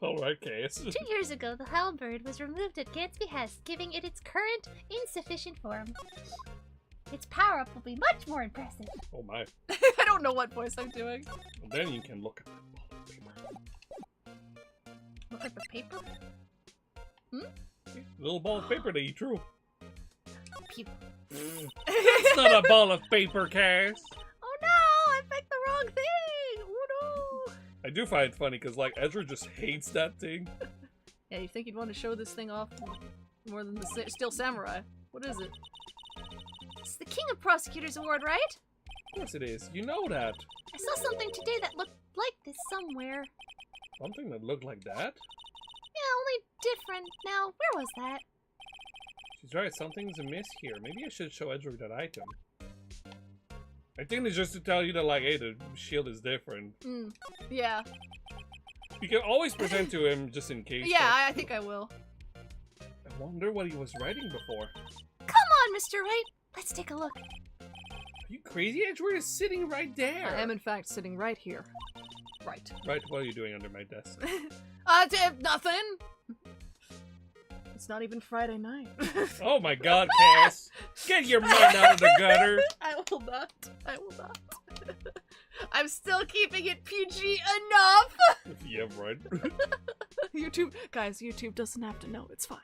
Alright, Cass. 2 years ago, the halberd was removed at Gant's behest, giving it its current, insufficient form. Its power-up will be much more impressive. Oh my. I don't know what voice I'm doing. Well, then you can look at the ball of paper. Look at the paper? Little ball of paper that you drew. People. It's not a ball of paper, Cass. Oh no! I picked the wrong thing! Oh no! I do find it funny because, like, Ezra just hates that thing. Yeah, you think you'd want to show this thing off more than the Steel Samurai? What is it? It's the King of Prosecutors Award, right? Of course it is. You know that. I saw something today that looked like this somewhere. Something that looked like that? Yeah, only different. Now, where was that? She's right. Something's amiss here. Maybe I should show Edward that item. I think it's just to tell you that, like, hey, the shield is different. Yeah. You can always present to him just in case. Yeah, I think I will. I wonder what he was writing before. Come on, Mr. Wright. Let's take a look. Are you crazy? Edward is sitting right there. I am, in fact, sitting right here. Right. Right, what are you doing under my desk? Nothing! It's not even Friday night. Oh my god, Cass! Get your mind out of the gutter! I will not. I will not. I'm still keeping it PG enough! Yeah, right. YouTube, guys, YouTube doesn't have to know. It's fine.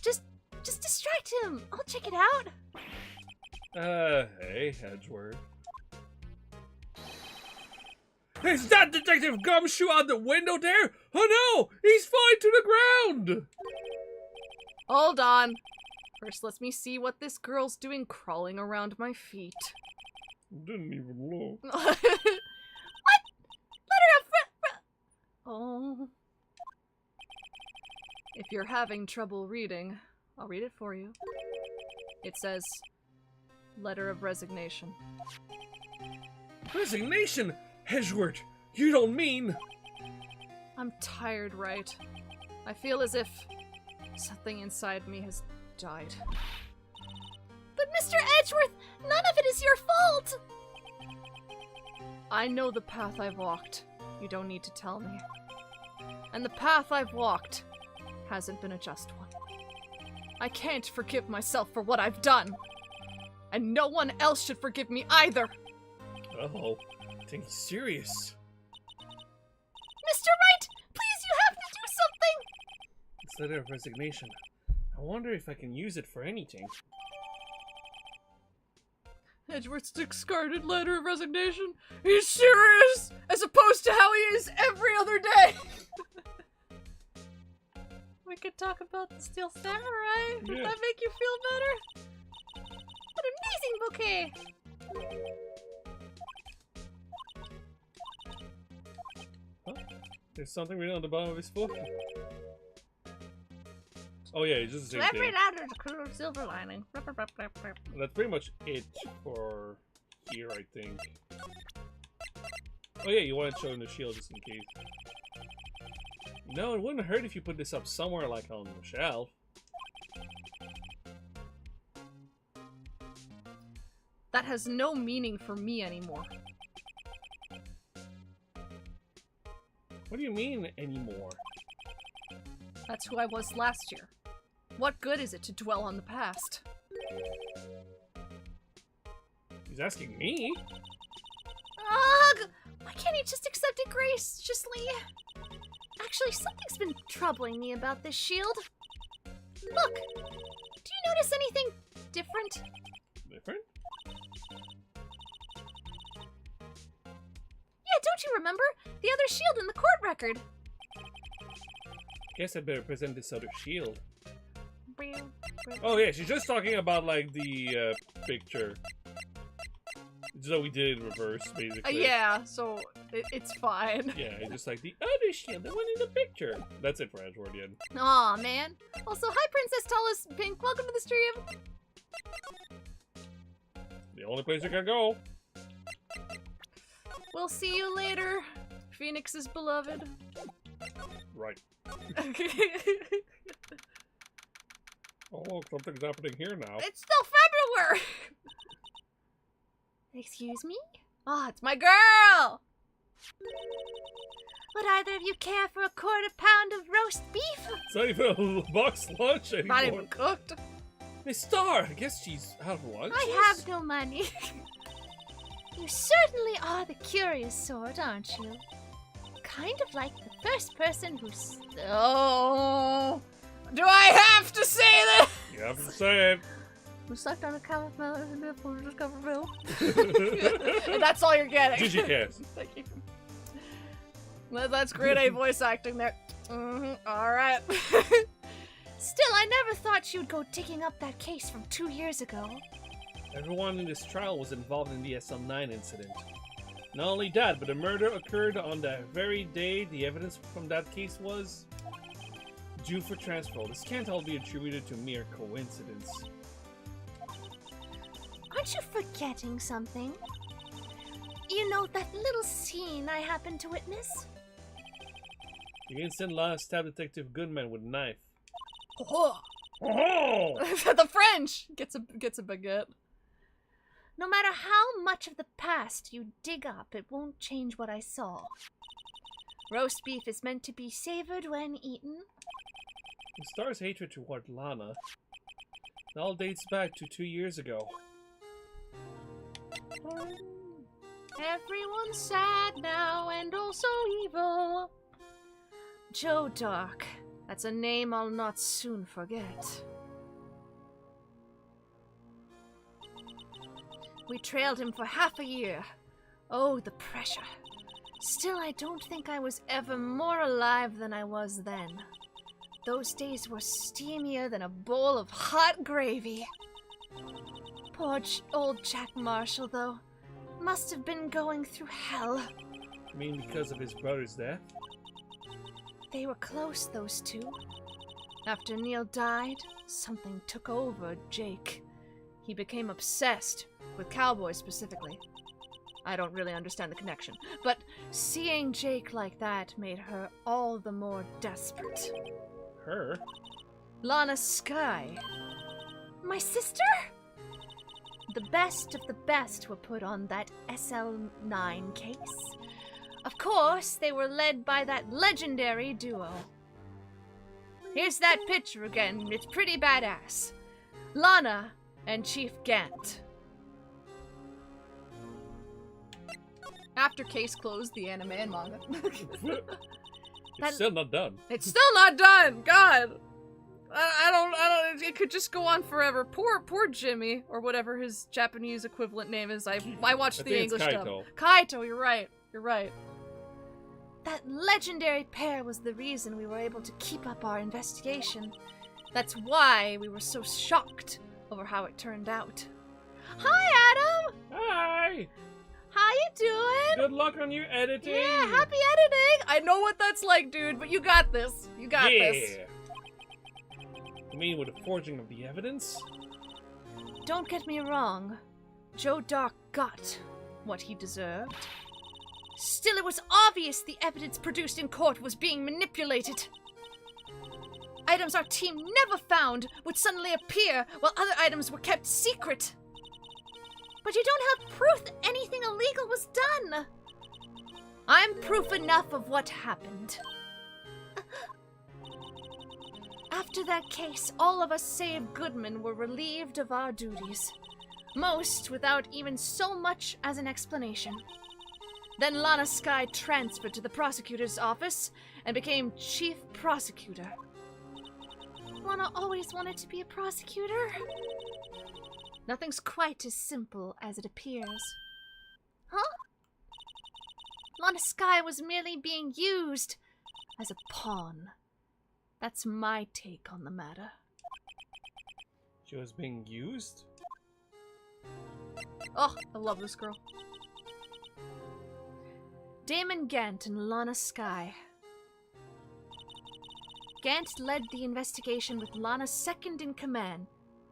Just distract him. I'll check it out. Hey, Edgeworth. Is that Detective Gumshoe out the window there? Oh no! He's falling to the ground! Hold on. First, let me see what this girl's doing crawling around my feet. Didn't even look. What? Letter of Oh. If you're having trouble reading, I'll read it for you. It says, letter of resignation. Resignation? Hedgeworth, you don't mean... I'm tired, Wright. I feel as if something inside me has died. But Mr. Edgeworth, none of it is your fault! I know the path I've walked. You don't need to tell me. And the path I've walked hasn't been a just one. I can't forgive myself for what I've done. And no one else should forgive me either. Oh, think he's serious. Mr. Wright, please, you have to do something! This letter of resignation. I wonder if I can use it for anything. Edgeworth's discarded letter of resignation? He's serious! As opposed to how he is every other day! We could talk about the Steel Samurai. Would that make you feel better? What an amazing bouquet! Huh? There's something written on the bottom of his book. Oh yeah, it's just the same Every thing. ladder's a cruel silver lining. That's pretty much it for here, I think. Oh yeah, you want to show him the shield just in case. No, it wouldn't hurt if you put this up somewhere like on the shelf. That has no meaning for me anymore. What do you mean, anymore? That's who I was last year. What good is it to dwell on the past? He's asking me? Ugh! Why can't he just accept it graciously? Actually, something's been troubling me about this shield. Look! Do you notice anything different? Different? Yeah, don't you remember? The other shield in the court record. Guess I better present this other shield. Oh yeah, she's just talking about like the picture. So we did it in reverse, basically. Yeah, so it's fine. Yeah, it's just like the other shield, the one in the picture. That's it for Edgeworth, yeah. Aw, man. Also, hi, Princess Tallest Pink. Welcome to the stream. The only place you can go. We'll see you later, Phoenix's beloved. Right. Oh, something's happening here now. It's still February. Excuse me? Ah, it's my girl! Would either of you care for a £1/4 of roast beef? It's not even a box lunch anymore. Not even cooked. Miss Star, I guess she's out of lunch. I have no money. You certainly are the curious sort, aren't you? Kind of like the first person who's... Oh, do I have to say this? You have to say it. Who sucked on a caterpillar before it was covered milk? And that's all you're getting. Digicast. Thank you. Well, that's grade A voice acting there. Alright. Still, I never thought you'd go digging up that case from 2 years ago. Everyone in this trial was involved in the SL9 incident. Not only that, but the murder occurred on the very day the evidence from that case was due for transfer. This can't all be attributed to mere coincidence. Aren't you forgetting something? You know, that little scene I happened to witness? The instant Lana stabbed Detective Goodman with a knife. Oh. The French gets a baguette. No matter how much of the past you dig up, it won't change what I saw. Roast beef is meant to be savored when eaten. The Star's hatred toward Lana all dates back to 2 years ago. Everyone's sad now and also evil. Joe Dark. That's a name I'll not soon forget. We trailed him for half a year. Oh, the pressure. Still, I don't think I was ever more alive than I was then. those days were steamier than a bowl of hot gravy. Poor old Jack Marshall, though. Must have been going through hell. You mean because of his brother's death? They were close, those two. After Neil died, something took over Jake. He became obsessed, with cowboys specifically. I don't really understand the connection, but seeing Jake like that made her all the more desperate. Her? Lana Skye. My sister? The best of the best were put on that SL9 case. Of course, they were led by that legendary duo. Here's that picture again. It's pretty badass. Lana and Chief Gant. After case closed, the anime and manga. It's still not done. It's still not done! God! I don't, it could just go on forever. Poor Jimmy, or whatever his Japanese equivalent name is. I watched the English dub. Kaito, you're right. You're right. That legendary pair was the reason we were able to keep up our investigation. That's why we were so shocked over how it turned out. Hi, Adam! Hi! How you doing? Good luck on your editing! Yeah, happy editing! I know what that's like, dude, but you got this. You got this. You mean with the forging of the evidence? Don't get me wrong. Joe Dark got what he deserved. Still, it was obvious the evidence produced in court was being manipulated. Items our team never found would suddenly appear while other items were kept secret. But you don't have proof that anything illegal was done. I'm proof enough of what happened. After that case, all of us save Goodman were relieved of our duties. Most without even so much as an explanation. Then Lana Skye transferred to the prosecutor's office and became chief prosecutor. Lana always wanted to be a prosecutor. Nothing's quite as simple as it appears. Huh? Lana Skye was merely being used as a pawn. That's my take on the matter. She was being used? Oh, I love this girl. Damon Gant and Lana Skye. Gant led the investigation with Lana second in command.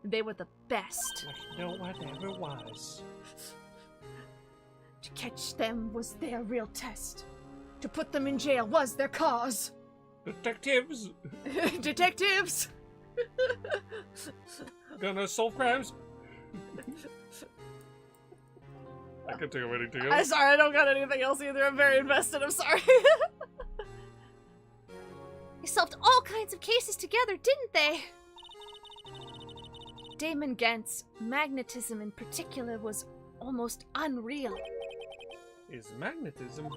They were the best. Like no one ever was. To catch them was their real test. To put them in jail was their cause. Detectives! Detectives! Gonna solve crimes? I can take anything else. I'm sorry, I don't got anything else either. I'm very invested, I'm sorry. They solved all kinds of cases together, didn't they? Damon Gant's magnetism in particular was almost unreal. Is magnetism?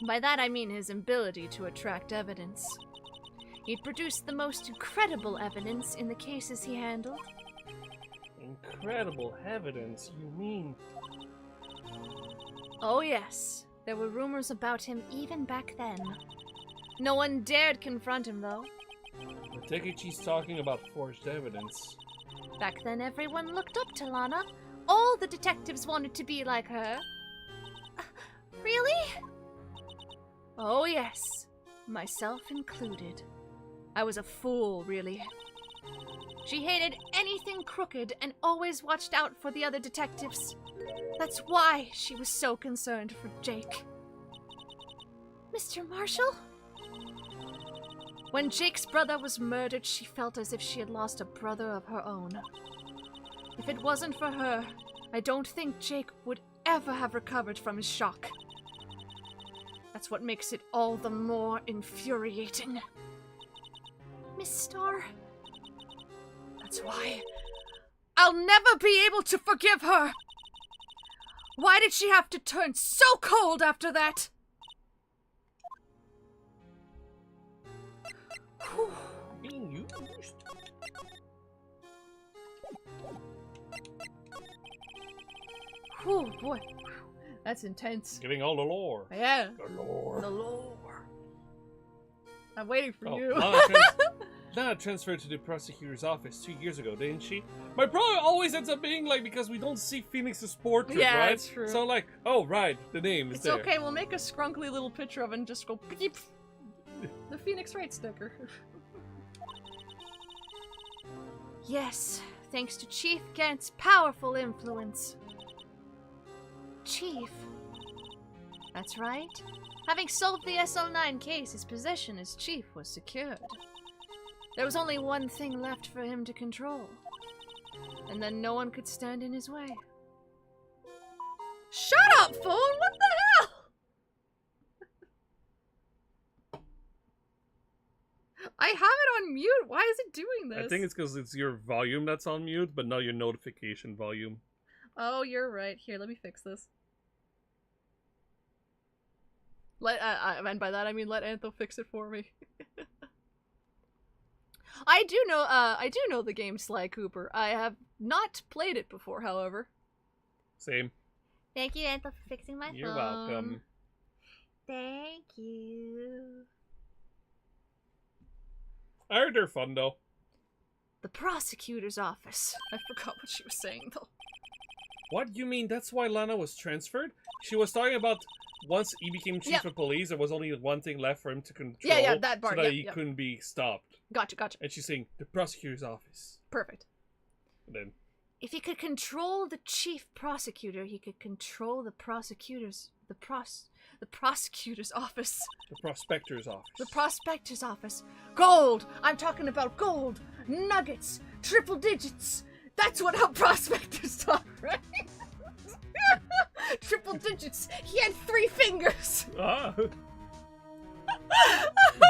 By that I mean his ability to attract evidence. He'd produced the most incredible evidence in the cases he handled. Incredible evidence, you mean? Oh yes, there were rumors about him even back then. No one dared confront him, though. I take it she's talking about forged evidence. Back then everyone looked up to Lana. All the detectives wanted to be like her. Really? Oh yes, myself included. I was a fool, really. She hated anything crooked and always watched out for the other detectives. That's why she was so concerned for Jake. Mr. Marshall? When Jake's brother was murdered, she felt as if she had lost a brother of her own. If it wasn't for her, I don't think Jake would ever have recovered from his shock. That's what makes it all the more infuriating. Miss Starr? That's why I'll never be able to forgive her! Why did she have to turn so cold after that? Being used? Oh boy, that's intense. Giving all the lore. Yeah. The lore. The lore. I'm waiting for you. Lana transferred to the prosecutor's office 2 years ago, didn't she? My problem always ends up being like, because we don't see Phoenix's portrait, Yeah, right? that's true. So like, oh right, the name is It's there. okay, we'll make a scrunkly little picture of it and just go beep. The Phoenix Wright sticker. Yes, thanks to Chief Gant's powerful influence. Chief. That's right. Having solved the SL9 case, his position as chief was secured. There was only one thing left for him to control. And then no one could stand in his way. Shut up, phone! What the hell? I have it on mute. Why is it doing this? I think it's because it's your volume that's on mute, but not your notification volume. Oh, you're right. Here, let me fix this. And by that I mean let Antho fix it for me. I do know the game Sly Cooper. I have not played it before, however. Same. Thank you, Antho, for fixing my phone. You're welcome. Thank you. I heard they're fun though. The prosecutor's office. I forgot what she was saying though. What? You mean that's why Lana was transferred? She was talking about once he became chief of police, there was only one thing left for him to control. Yeah, that part. So that he couldn't be stopped. Gotcha. And she's saying, the prosecutor's office. Perfect. And then... If he could control the chief prosecutor, he could control the prosecutor's... The prosecutor's office. The prospector's office. The prospector's office. Gold! I'm talking about gold! Nuggets! Triple digits! That's what our prospectors talk, right? Triple digits! He had 3 fingers! Ah!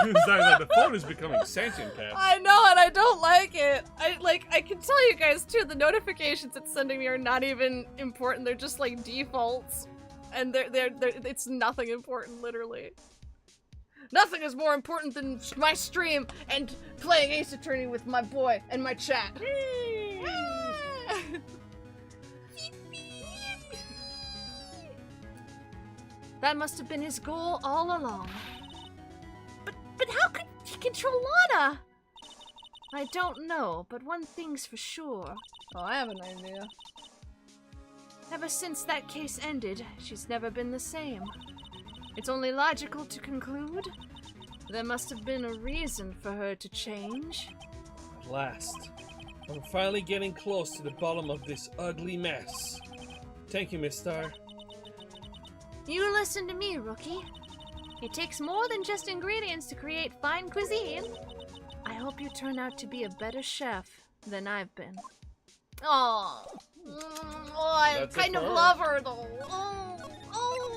The phone is becoming sentient, Cat. I know, and I don't like it. I can tell you guys too, the notifications it's sending me are not even important. They're just like defaults. And it's nothing important, literally. Nothing is more important than my stream and playing Ace Attorney with my boy and my chat. That must have been his goal all along. But how could he control Lana? I don't know, but one thing's for sure. Oh, I have an idea. Ever since that case ended, she's never been the same. It's only logical to conclude there must have been a reason for her to change. At last, I'm finally getting close to the bottom of this ugly mess. Thank you, Miss Star. You listen to me, rookie. It takes more than just ingredients to create fine cuisine. I hope you turn out to be a better chef than I've been. Oh, I kind of love her though.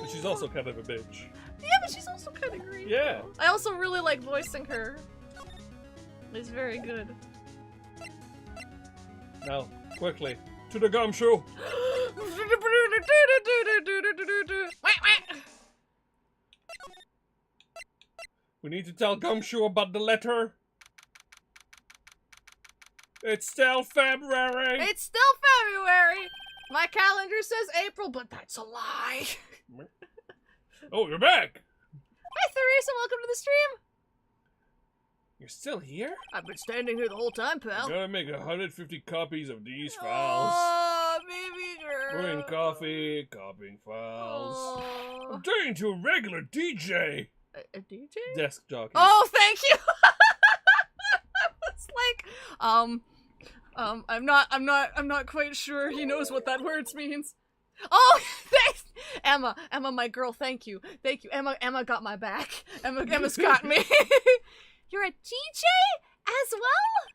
But she's also kind of a bitch. Yeah, but she's also kind of great. Yeah. I also really like voicing her. It's very good. Now, quickly, to the gumshoe. We need to tell Gumshoe about the letter. It's still February. It's still February. My calendar says April, but that's a lie. Oh, you're back. Hi, Theresa. Welcome to the stream. You're still here? I've been standing here the whole time, pal. Gotta make 150 copies of these files. Oh, baby girl. Brewing coffee, copying files. Oh. I'm turning into a regular DJ. A DJ? Desk jockey. Oh, thank you. It's like, I'm not quite sure he knows what that word means. Oh, thanks, Emma, my girl. Thank you. Emma got my back. Emma's got me. You're a DJ as well?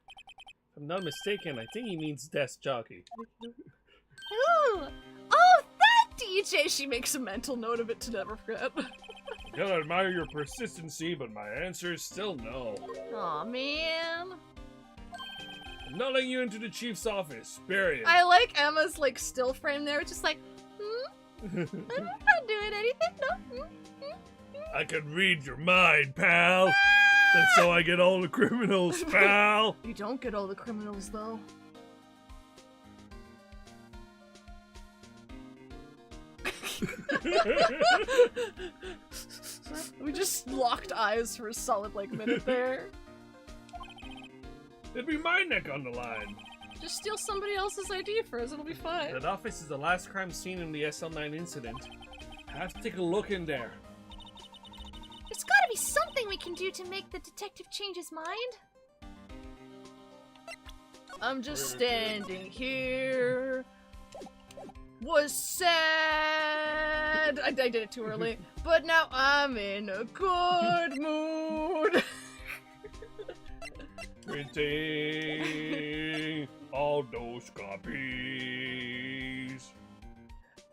If I'm not mistaken, I think he means desk jockey. Ooh. Oh, that DJ! She makes a mental note of it to never forget. I gotta admire your persistency, but my answer is still no. Aw, man. I'm not letting you into the chief's office, period. I like Emma's like still frame there, just like, I'm not doing anything, no. I can read your mind, pal. That's how I get all the criminals, pal. You don't get all the criminals, though. We just locked eyes for a solid, like, minute there. It'd be my neck on the line. Just steal somebody else's ID first, it'll be fine. That office is the last crime scene in the SL9 incident. I have to take a look in there. There's gotta be something we can do to make the detective change his mind. I'm just standing here. Was sad. I did it too early. But now I'm in a good mood. Printing all those copies.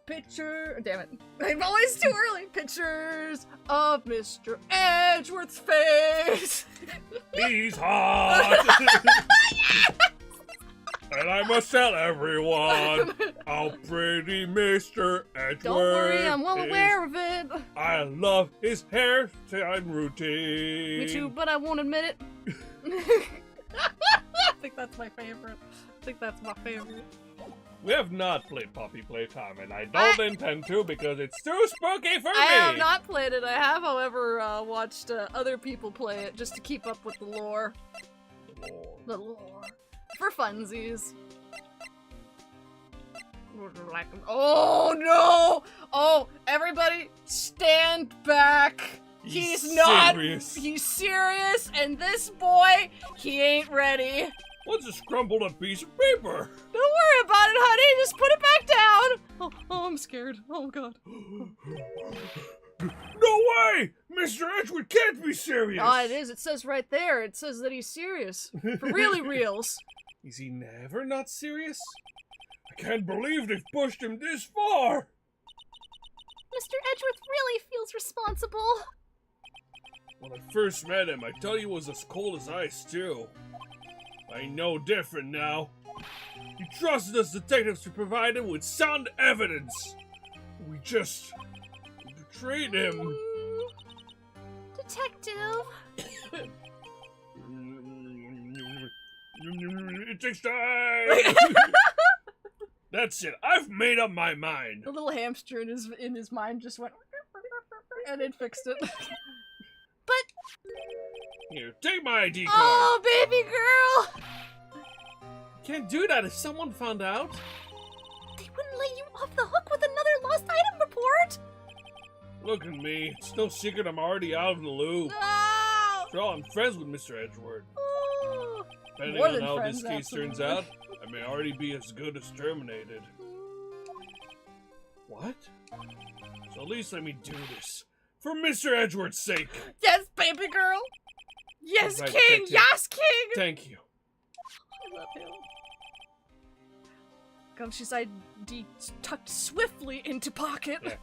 Picture. Damn it. I'm always too early. Pictures of Mr. Edgeworth's face. He's hot. And I must tell everyone how pretty Mr. Edgeworth Don't worry, I'm well aware of it. I love his hairstyle routine. Me too, but I won't admit it. I think that's my favorite. We have not played Poppy Playtime, and I don't intend to because it's too spooky for me! I have not played it. I have, however, watched other people play it just to keep up with the lore. The lore. For funsies. Oh no! Oh, everybody stand back! He's not serious. He's serious, and this boy, he ain't ready. What's a scrambled up piece of paper? Don't worry about it, honey. Just put it back down. Oh, I'm scared. Oh god. No way! Mr. Edgeworth can't be serious! Oh, it is. It says right there. It says that he's serious. For really reals. Is he never not serious? I can't believe they've pushed him this far! Mr. Edgeworth really feels responsible. When I first met him, I thought he was as cold as ice, too. I know different now. He trusted us detectives to provide him with sound evidence. We just betrayed him. Detective. It takes time. That's it. I've made up my mind. The little hamster in his mind just went and it fixed it. But here, take my ID card. Oh, baby girl. Can't do that if someone found out. They wouldn't let you off the hook with another lost item report. Look at me. It's no secret I'm already out of the loop. No. After all, I'm friends with Mr. Edgeworth. Oh. Depending More on than how friends, this case absolutely. turns out, I may already be as good as terminated. What? So at least let me do this. For Mr. Edgeworth's sake. Yes, baby girl. Yes, Right, king. detective. Yes, king. Thank you. I love him. Gumshoe's ID tucked swiftly into pocket. Yeah.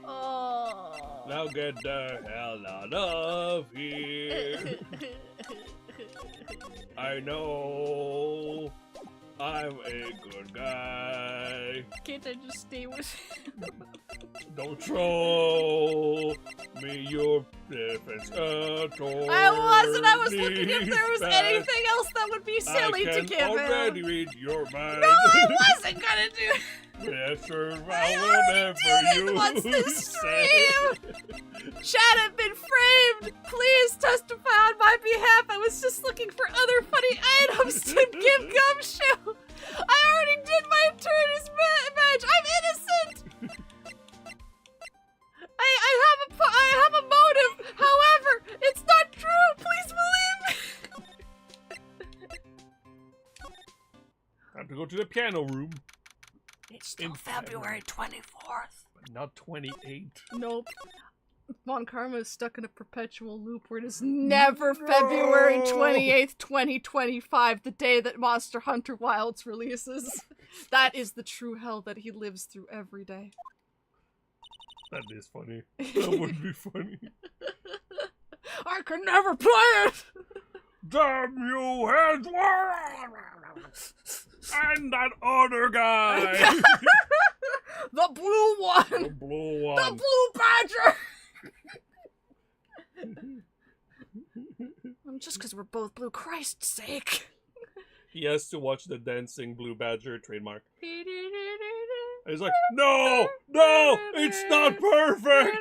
Oh. Now get the hell out of here. I know I'm a good guy. Can't I just stay with him? Don't throw me your defense at all. I wasn't. I was looking if there was anything else that would be silly to I give can already him. read your mind. No, I wasn't gonna do. Yes, sir, I I will already never did it use once this that. stream. Chat have been framed. Please testify on my behalf. I was just looking for other funny items to give Gumshoe. I already did my turn as badge. I'm innocent. I have a motive. However, it's not true. Please believe me. Time to go to the piano room. It's still February 24th. But not 28. Nope. Von Karma is stuck in a perpetual loop where it is never February 28th, 2025, the day that Monster Hunter Wilds releases. That is the true hell that he lives through every day. That is funny. That would be funny. I can never play it! Damn you, Edgeworth! And that other guy! The blue one! The blue one. The blue badger! Just because we're both blue, Christ's sake. He has to watch the dancing blue badger trademark. And he's like, no, it's not perfect.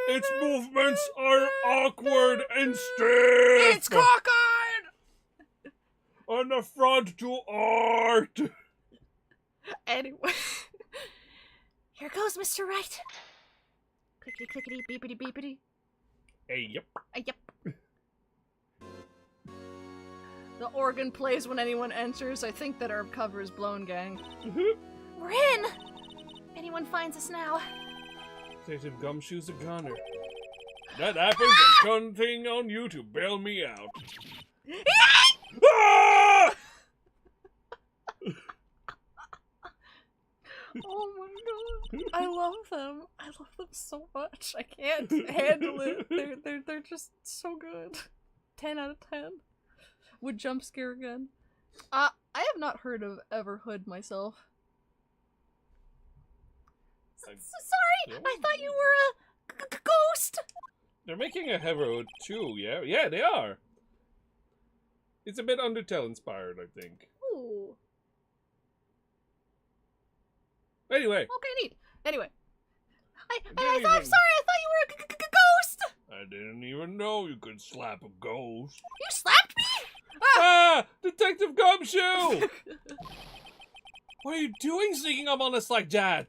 Its movements are awkward and stiff. It's cockeyed! On the front to art. Anyway. Here goes, Mr. Wright. Clickety clickety beepity beepity. Hey, yep. Yep. The organ plays when anyone enters. I think that our cover is blown, gang. We're in! Anyone finds us now. Detective Gumshoe's a gunner. That happens, I'm counting on you to bail me out. Ah! Oh my god. I love them. I love them so much. I can't handle it. They're just so good. 10 out of 10. Would jump scare again. I have not heard of Everhood myself. Sorry, I thought you were a ghost. They're making a Everhood too, yeah? Yeah, they are. It's a bit Undertale inspired, I think. Ooh. Okay, Anyway. neat. Anyway. I'm sorry, I even- thought you were a ghost. I didn't even know you could slap a ghost. You slapped me? Ah! Detective Gumshoe! What are you doing sneaking up on us like that?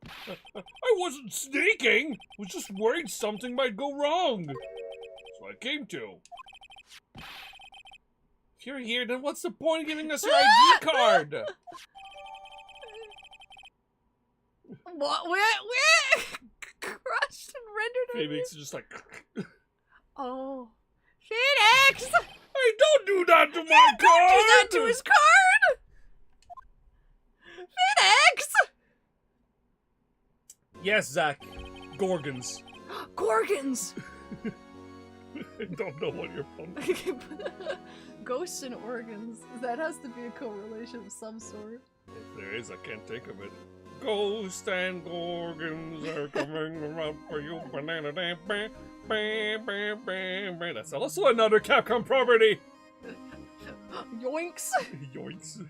I wasn't sneaking! I was just worried something might go wrong. So I came to. If you're here, then what's the point of giving us your ID card? What? Where? Crushed and rendered. Phoenix is just like, Oh. Phoenix! hey, don't do that to my Don't do card! that to his card! Phoenix! Yes, Zach. Gorgons. Gorgons! I don't know what you're from. Ghosts and organs. That has to be a correlation of some sort. If there is, I can't think of it. Ghosts and Gorgons are coming around for you. Banana dam, bam, bam, bam, bam, bam. That's also another Capcom property. Yoinks! Yoinks.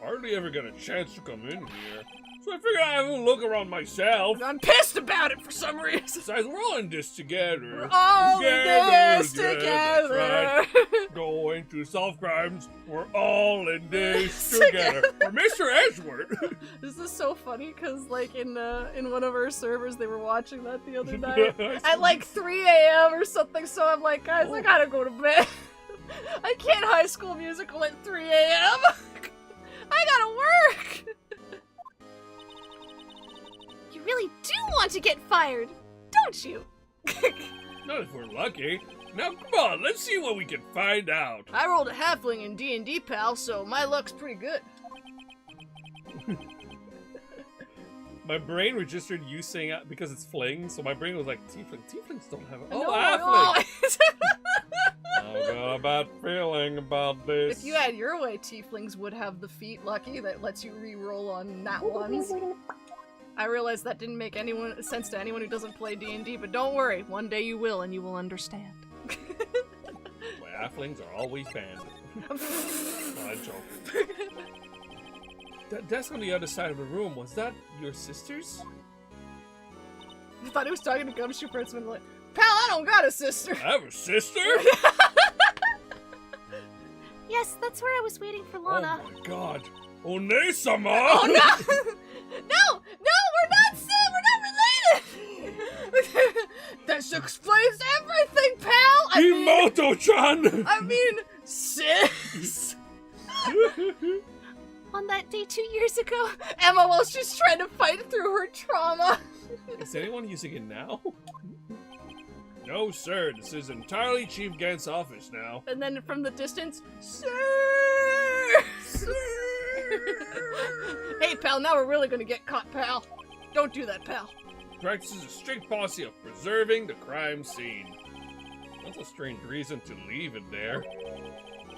Hardly ever get a chance to come in here. So I figured I'd have a look around myself. I'm pissed about it for some reason. Besides, we're all in this together. We're all in this That's right. together. Going to solve crimes. We're all in this together. For Mr. Edgeworth. This is so funny because, like, in one of our servers, they were watching that the other night at like 3 a.m. or something. So I'm like, guys, I gotta go to bed. I can't High School Musical at 3 a.m. I gotta work. You really do want to get fired, don't you? Not if we're lucky. Now, come on, let's see what we can find out. I rolled a halfling in D&D, pal, so my luck's pretty good. My brain registered you saying it because it's fling, so my brain was like, tiefling. Tieflings don't have it. Oh, No, halfling! no. I've got a bad feeling about this. If you had your way, tieflings would have the feat lucky that lets you re-roll on nat ones. I realize that didn't make sense to anyone who doesn't play D&D, but don't worry, one day you will, and you will understand. My halflings are always banned. No, I joke. That desk on the other side of the room, was that your sister's? I thought he was talking to Gumshoe first, and like, pal, I don't got a sister. I have a sister? Yes, that's where I was waiting for Lana. Oh my god. One-sama! Oh no! No, we're not related! This explains everything, pal! Imoto-chan! I mean, sis! On that day 2 years ago. Emma, while she's trying to fight through her trauma. Is anyone using it now? No, sir. This is entirely Chief Gant's office now. And then from the distance, sir! Hey, pal, now we're really gonna get caught, pal. Don't do that, pal. Practices a strict policy of preserving the crime scene. That's a strange reason to leave it there.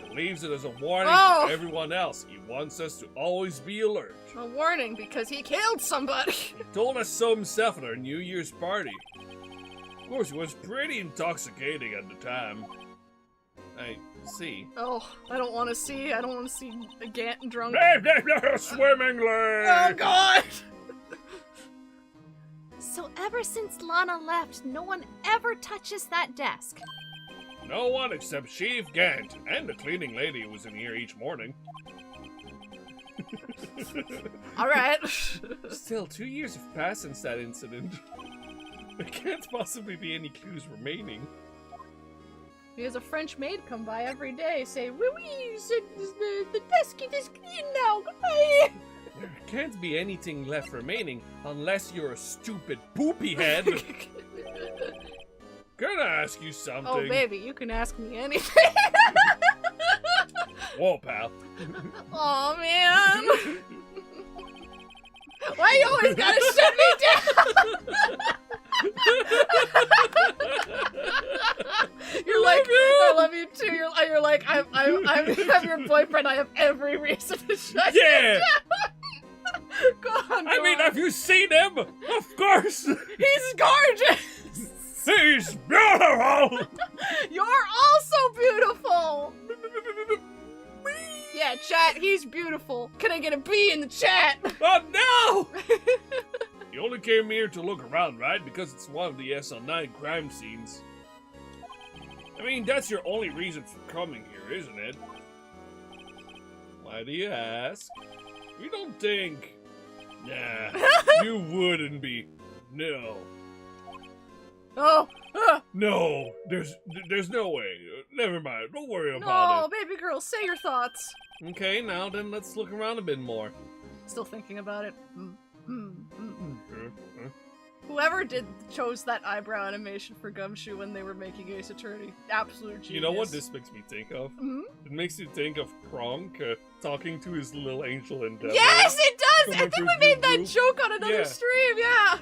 He leaves it as a warning to everyone else. He wants us to always be alert. A warning because he killed somebody. He told us so himself at our New Year's party. Of course, it was pretty intoxicating at the time. I see. Oh, I don't want to see. I don't want to see a Gant drunk. Swimmingly! Oh God! So ever since Lana left, no one ever touches that desk. No one except Chief Gant and the cleaning lady who was in here each morning. Alright. Still, 2 years have passed since that incident. There can't possibly be any clues remaining. He has a French maid come by every day, say, "Oui, oui, the desk is clean now. Goodbye." There can't be anything left remaining unless you're a stupid poopy head. Can I ask you something? Oh, baby, you can ask me anything. Whoa, pal. Oh man. Why you always gotta shut me down? You're like, I love you too. You're like, I'm your boyfriend. I have every reason to shut you down. Go on. I mean, have you seen him? Of course. He's gorgeous. He's beautiful. You're also beautiful. Yeah, chat, he's beautiful. Can I get a B in the chat? Oh no! You only came here to look around, right? Because it's one of the SL9 crime scenes. I mean, that's your only reason for coming here, isn't it? Why do you ask? We don't think... Nah, you wouldn't be. No. Oh, No, there's no way. Never mind, don't worry about no, baby girl, say your thoughts. it. Okay, now then let's look around a bit more. Still thinking about it. Whoever chose that eyebrow animation for Gumshoe when they were making Ace Attorney, absolute genius. You know what this makes me think of? It makes you think of Kronk talking to his little angel endeavor. Yes, it does! I think from we his made that group. joke on another Yeah. stream, yeah!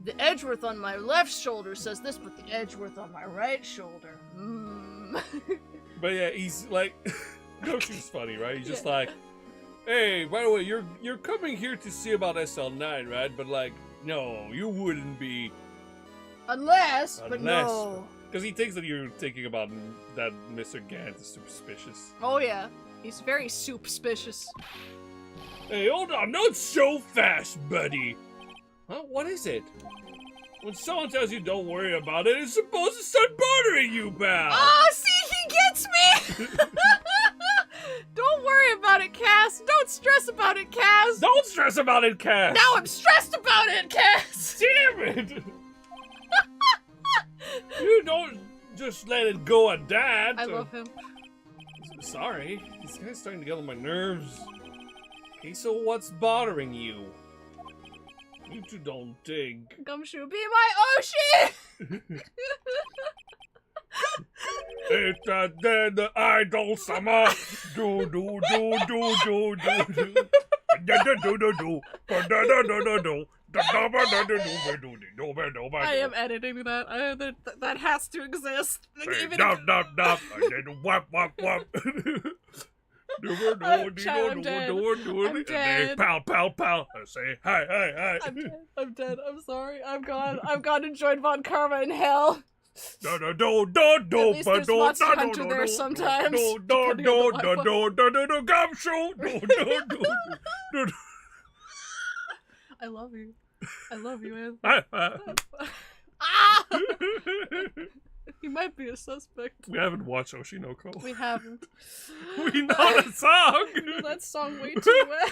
The Edgeworth on my left shoulder says this, but the Edgeworth on my right shoulder. But yeah, he's like, Gumshoe's funny, right? He's just like, hey, by the way, you're coming here to see about SL9, right? But like, no, you wouldn't be. Unless, but no. Because he thinks that you're thinking about that Mr. Gant is suspicious. Oh yeah, he's very suspicious. Hey, hold on, not so fast, buddy. Huh? What is it? When someone tells you don't worry about it, it's supposed to start bothering you, pal. Oh, see, he gets me! Don't worry about it, Cass. Don't stress about it, Cass. Don't stress about it, Cass. Now I'm stressed about it, Cass. Damn it! You don't just let it go at that. I love him. Sorry, this guy's starting to get on my nerves. Okay, so what's bothering you? You two don't dig. Gumshoe, be my ocean! It's a dead idol summer. Do do do do do do do. Do do do do. I am editing that. That has to exist. Even Wap wap wap. I'm dead. Pow pow pow. I say hi hi hi. I'm dead. I'm sorry. I'm gone. I've gone and joined Von Karma in hell. Do. At least there's Monster Hunter there sometimes. Gumshoe. Do. I love you. I love you, Anthony. Ah! He might be a suspect. We haven't watched Oshinoko. We haven't. We know that song. We know that song way too well.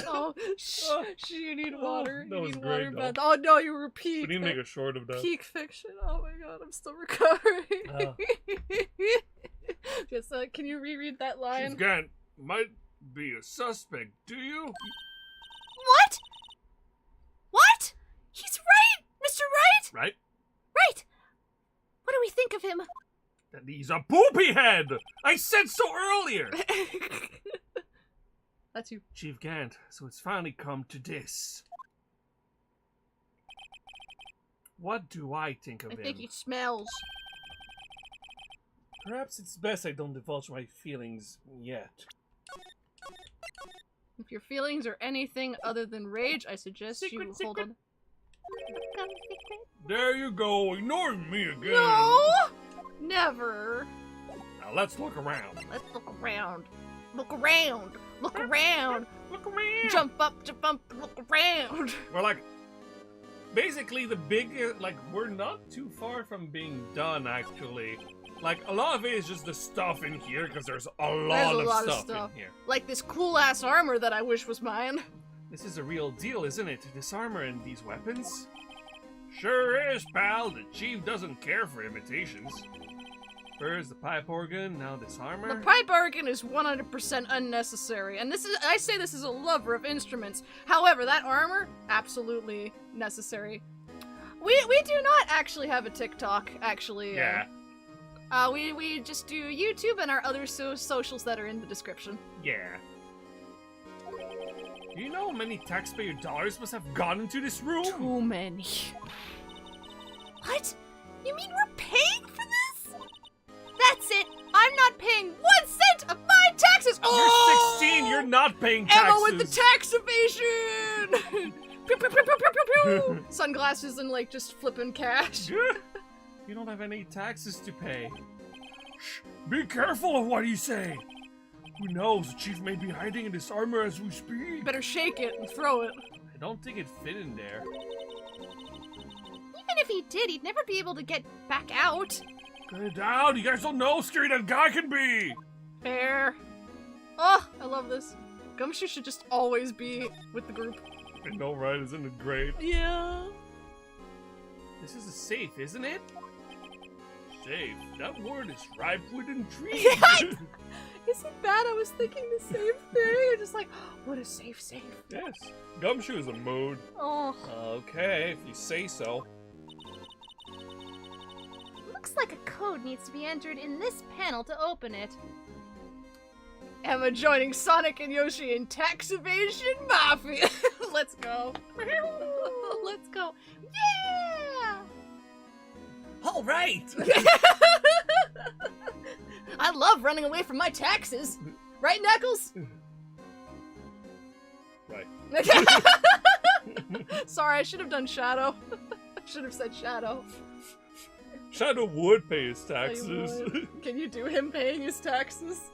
Oh, you need water. That You was need great, water, though. Beth. Oh no, you were peak. We need to make a short of that. Peak fiction. Oh my god, I'm still recovering. Just can you reread that line? Chief Gant might be a suspect. Do you? What? What? He's right, Mr. Wright? Right? Right. What do we think of him? That he's a poopy head. I said so earlier. That's you. Chief Gant, so it's finally come to this. What do I think of him? I think he smells. Perhaps it's best I don't divulge my feelings yet. If your feelings are anything other than rage, I suggest you hold on. There you go, ignoring me again. No! Never. Now let's look around. Let's look around. Look around. Look around. Look around. Jump up, look around. We're like, basically the big, like, we're not too far from being done, actually. Like, a lot of it is just the stuff in here, because there's a lot of stuff in here. Like this cool-ass armor that I wish was mine. This is a real deal, isn't it? This armor and these weapons? Sure is, pal. The chief doesn't care for imitations. First the pipe organ, now this armor. The pipe organ is 100% unnecessary, and I say this as a lover of instruments. However, that armor, absolutely necessary. We do not actually have a TikTok, actually. Yeah. We just do YouTube and our other socials that are in the description. Yeah. Do you know how many taxpayer dollars must have gone into this room? Too many. What? You mean we're paying for this? That's it. I'm not paying 1 cent of my taxes. You're 16. You're not paying taxes. Emma with the tax evasion. Pew, pew, pew, pew, pew, pew, pew. Sunglasses and like just flipping cash. You don't have any taxes to pay. Shh. Be careful of what you say. Who knows? The chief may be hiding in this armor as we speak. Better shake it and throw it. I don't think it fit in there. Even if he did, he'd never be able to get back out. Get it down. You guys don't know how scary that guy can be. Fair. Oh, I love this. Gumshoe should just always be with the group. I know, right? Isn't it great? Yeah. This is a safe, isn't it? Safe. That word is ripe with intrigue. Is it bad? I was thinking the same thing. I'm just like, what a safe. Yes. Gumshoe is a mood. Oh. Okay, if you say so. Looks like a code needs to be entered in this panel to open it. Emma joining Sonic and Yoshi in Tax Evasion Mafia. Let's go. Let's go. Yeah! All right. I love running away from my taxes. Right, Knuckles? Right. Sorry, I should have done Shadow. I should have said Shadow. Shadow would pay his Oh, taxes. Can you do him paying his taxes?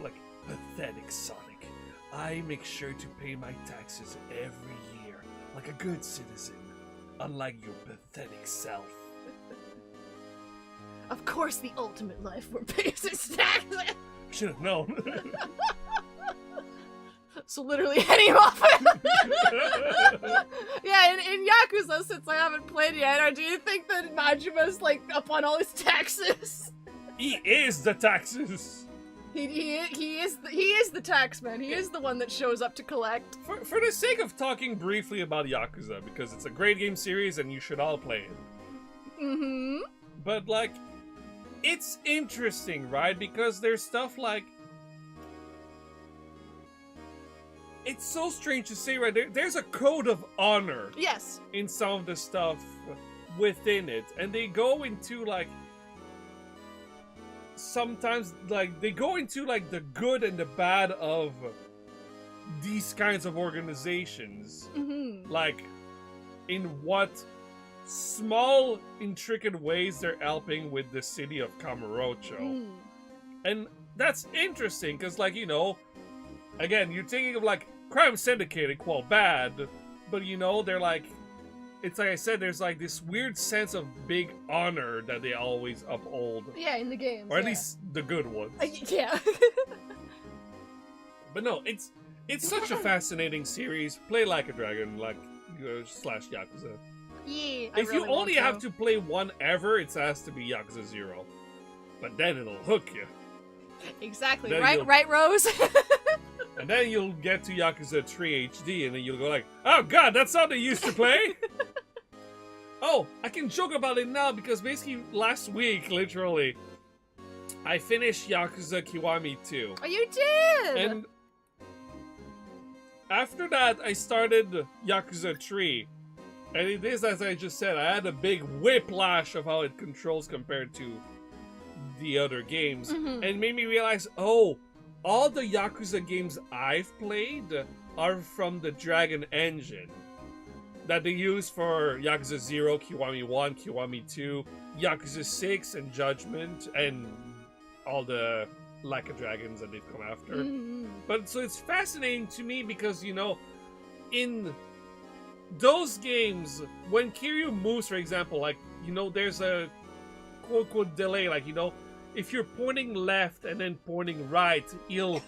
Like pathetic Sonic. I make sure to pay my taxes every year, like a good citizen, unlike your pathetic self. Of course, the ultimate life form pays his taxes. Should have known. So literally heading him off. Yeah, in Yakuza, since I haven't played yet, or do you think that Majima's like up on all his taxes? He is the taxes. He is the taxman. He is the one that shows up to collect. For the sake of talking briefly about Yakuza, because it's a great game series and you should all play it. Mm-hmm. But like, it's interesting, right? Because there's stuff like, it's so strange to say, right? There's a code of honor. Yes. In some of the stuff within it, and they go into like, sometimes like they go into like the good and the bad of these kinds of organizations. Mm-hmm. Like, in what small intricate ways they're helping with the city of Kamurocho. Mm. And that's interesting because, like, you know, again, you're thinking of like Crime Syndicate, quote, bad, but you know, they're like, it's like I said, there's like this weird sense of big honor that they always uphold. Yeah, in the games. Or at least the good ones. Yeah. But no, it's such a fascinating series. Play Like a Dragon, like, slash Yakuza. Yeah. If you only have to play one ever, it has to be Yakuza 0. But then it'll hook you. Exactly. Then Right, Rose? And then you'll get to Yakuza 3 HD, and then you'll go like, oh god, that's how they used to play? Oh, I can joke about it now, because basically last week, literally, I finished Yakuza Kiwami 2. Oh, you did! And after that, I started Yakuza 3. And it is, as I just said, I had a big whiplash of how it controls compared to the other games. Mm-hmm. And it made me realize, oh, all the Yakuza games I've played are from the Dragon engine. that they use for Yakuza 0, Kiwami 1, Kiwami 2, Yakuza 6, and Judgment, and all the Like a Dragons that they've come after. But so it's fascinating to me because, you know, in those games, when Kiryu moves, for example, like, you know, there's a quote-unquote delay, like, you know, if you're pointing left and then pointing right, he'll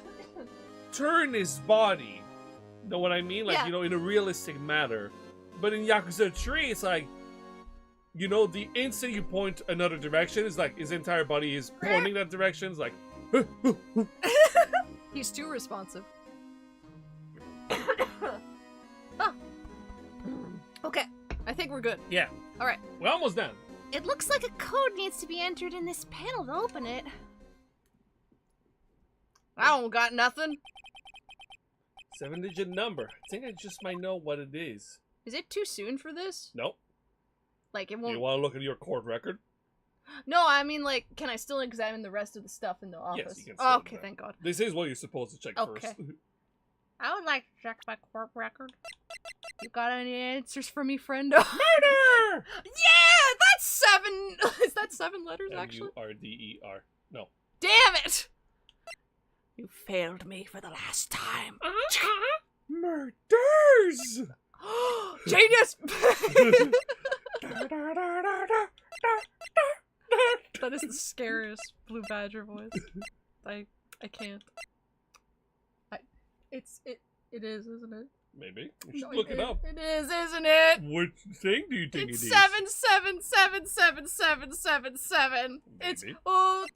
turn his body. Know what I mean? Like, you know, in a realistic manner. But in Yakuza 3, it's like, you know, the instant you point another direction, it's like his entire body is pointing that direction. It's like, he's too responsive. Okay, I think we're good. Yeah. All right. We're almost done. It looks like a code needs to be entered in this panel to open it. I don't got nothing. 7-digit number. I think I just might know what it is. Is it too soon for this? Nope. Like, it Do won't... you want to look at your court record? No, I mean, like, can I still examine the rest of the stuff in the office? Yes, you can still Oh, do okay, that. thank God. This is what you're supposed to check Okay. first. I would like to check my court record. You got any answers for me, friendo? Murder! Yeah, that's 7. Is that 7 letters, actually? M-U-R-D-E-R. No. Damn it! You failed me for the last time. Murders! Genius! That is the scariest Blue Badger voice. I can't. It is, isn't it? Maybe. You should look it up. It is, isn't it? What thing do you think It's it is? 777777. It's Maybe. Ultraman 7!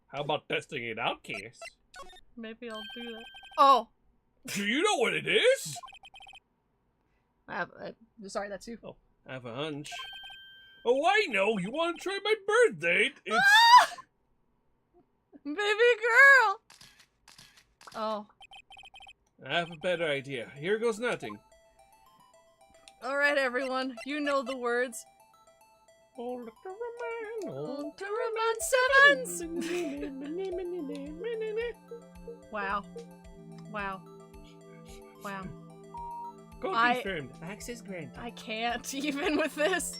How about testing it out, Cass? Maybe I'll do that. Oh! Do you know what it is? Sorry, that's you. Oh, I have a hunch. Oh, I know! You want to try my birth date? It's... Ah! Baby girl! Oh. I have a better idea. Here goes nothing. Alright, everyone. You know the words. Ultraman, Ultraman 7! Wow. Wow. Wow. Code I- confirmed. Access granted. I can't even with this.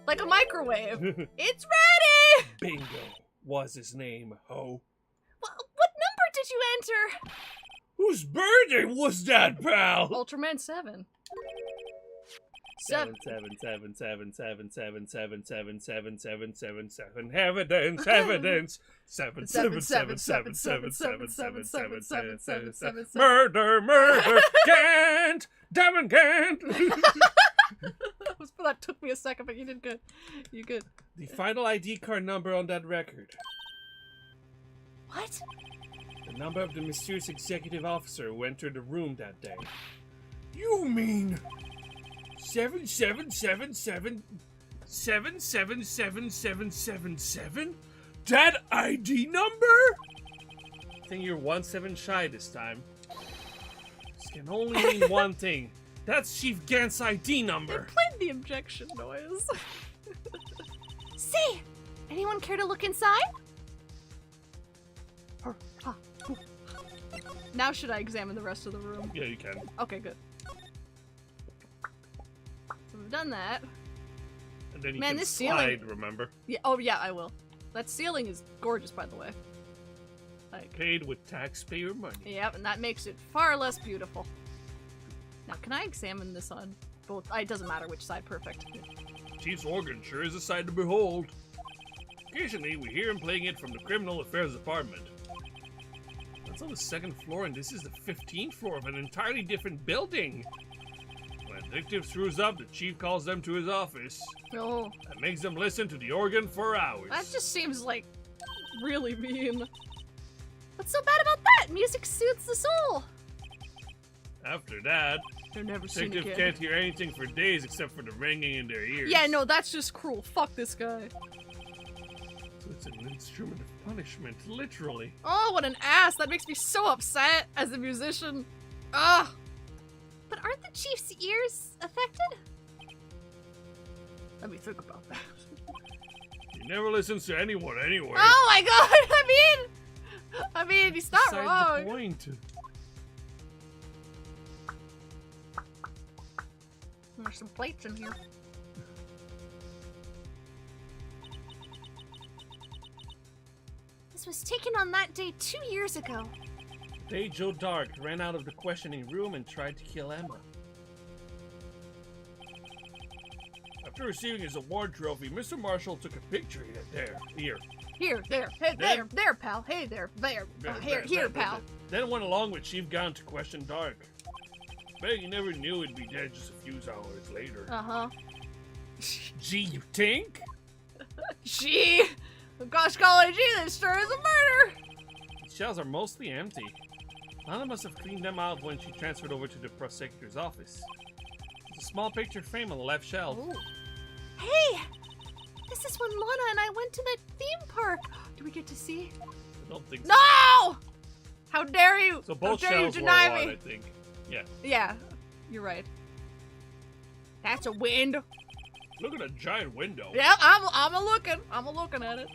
Like a microwave. It's ready! Bingo was his name, ho. What number did you enter? Whose birthday was that, pal? Ultraman 7. 7. Evidence. 7. Murder. Can't. Damn can't. That took me a second, but you did good. You good. The final ID card number on that record. What? The number of the mysterious executive officer who entered the room that day. You mean 777777777? That ID number? I think you're 1 7 shy this time. This can only mean one thing. That's Chief Gant's ID number. Played the objection noise. Say, anyone care to look inside? Now should I examine the rest of the room? Yeah, you can. Okay, good. So we've done that. And then you Man, can this slide, ceiling- remember? Yeah. Oh yeah, I will. That ceiling is gorgeous, by the way. Like, Paid with taxpayer money. yep, and that makes it far less beautiful. Now, can I examine this on both? It doesn't matter which side. Perfect. Chief's organ sure is a sight to behold. Occasionally, we hear him playing it from the Criminal Affairs Department. That's on the 2nd floor, and this is the 15th floor of an entirely different building. When a detective screws up, the chief calls them to his office. Oh, That makes them listen to the organ for hours. that just seems like really mean. What's so bad about that? Music soothes the soul. After that, They're never seen detectives again. can't hear anything for days except for the ringing in their ears. Yeah, no, that's just cruel. Fuck this guy. So it's an instrument of punishment, literally. Oh, what an ass! That makes me so upset as a musician. Ugh. But aren't the chief's ears affected? Let me think about that. He never listens to anyone anyway. Oh my god! I mean, he's not Besides wrong. the point. There's some plates in here. This was taken on that day 2 years ago. The day Joe Dark ran out of the questioning room and tried to kill Emma. After receiving his award trophy, Mr. Marshall took a picture here. Here, there, hey, there, pal. Hey, there, here, pal. Then went along with Chief Gunn to question Dark. But he never knew he'd be dead just a few hours later. Uh-huh. Gee, you think? Gee! Gosh golly gee, this sure is a murder! The shells are mostly empty. Lana must have cleaned them out when she transferred over to the prosecutor's office. There's a small picture frame on the left shelf. Ooh. Hey! This is when Lana and I went to the theme park. Do we get to see? I don't think so. No! How dare you! So both How dare you shells were deny one, me? I think. Yeah. Yeah, you're right. That's a wind. Look at a giant window. Yep, I'm a looking at it.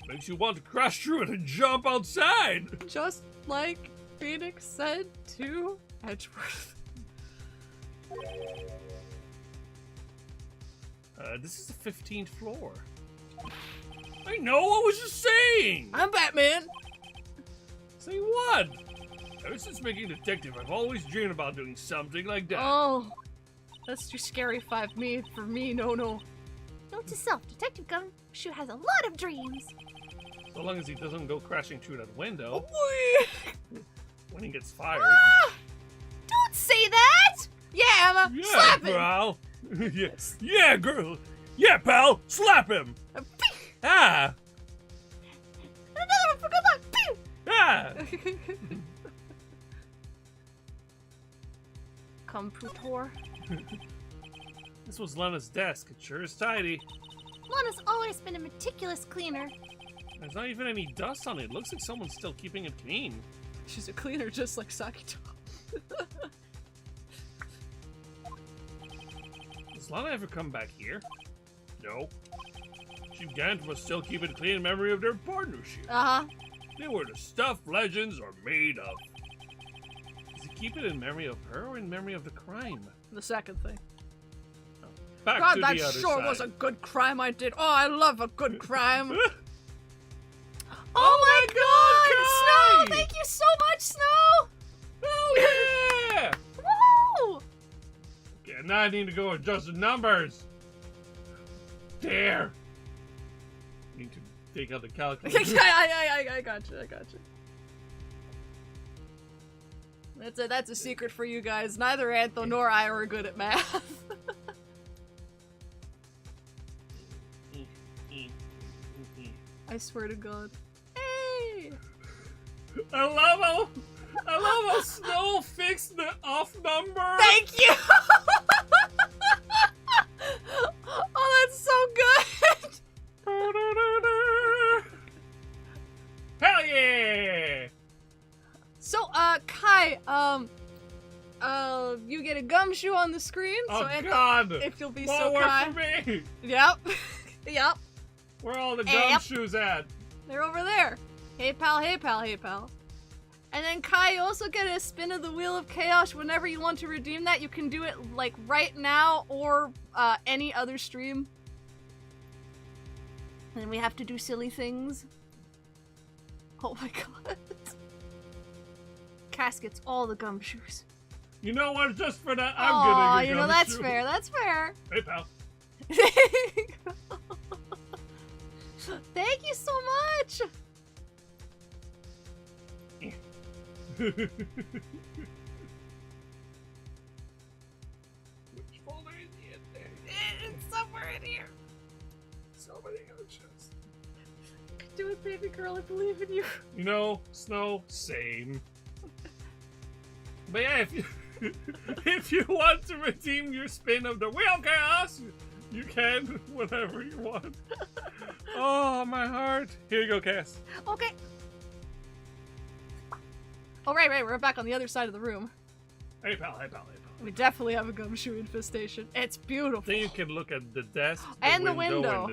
Makes you want to crash through it and jump outside. Just like Phoenix said to Edgeworth. This is the 15th floor. I know, I was just saying! I'm Batman! Say what? Ever since making Detective, I've always dreamed about doing something like that. Oh, that's too scary for me, no. Note to self, Detective Gumshoe has a lot of dreams. So long as he doesn't go crashing through that window when he gets fired. Ah! Don't say that! Yeah, Emma, Yeah, slap him! pal. Yes. Yeah, girl. Yeah, pal. Slap him. Ah. Another one for good luck! Pew! Ah. Computer. This was Lana's desk. It sure is tidy. Lana's always been a meticulous cleaner. There's not even any dust on it. Looks like someone's still keeping it clean. She's a cleaner just like Sakito. Does Lana ever come back here? No. Chief Gant must still keep it clean in memory of their partnership. Uh-huh. They were the stuff legends are made of. Does he keep it in memory of her or in memory of the crime? The second thing. Back God, to that the other sure side. was a good crime I did. Oh, I love a good crime. Oh my God, God! Kai! Snow! Thank you so much, Snow! Oh yeah! Woo! Okay, now I need to go adjust the numbers. There. Need to take out the calculator. I got you. That's a secret for you guys. Neither Antho nor I are good at math. I swear to God. Hey! I love how Snow fixed the off number. Thank you! Oh, that's so good! Hell yeah! So, Kai, you get a gumshoe on the screen. Oh so Antho, God! if you'll be More so work kind. for me. Yep. Yep. Where are all the Yep. gumshoes at? They're over there. Hey pal, hey pal, hey pal. And then Kai, you also get a spin of the Wheel of Chaos whenever you want to redeem that. You can do it like right now or any other stream. And we have to do silly things. Oh my God. Cass gets all the gumshoes. You know what? Just for that, I'm Aw, gonna get you know, that's gumshoe. fair, that's fair. Hey, pal. Thank you so much. Which folder is he in there? It's somewhere in here. So many gumshoes. Do it, baby girl, I believe in you. You know, Snow, same. But yeah, if you if you want to redeem your spin of the Wheel of Chaos, you can whenever you want. Oh, my heart. Here you go, Cass. Okay. Oh, right, we're back on the other side of the room. Hey, pal, hey, pal, hey, pal. We definitely have a gumshoe infestation. It's beautiful. Then you can look at the desk, And the window.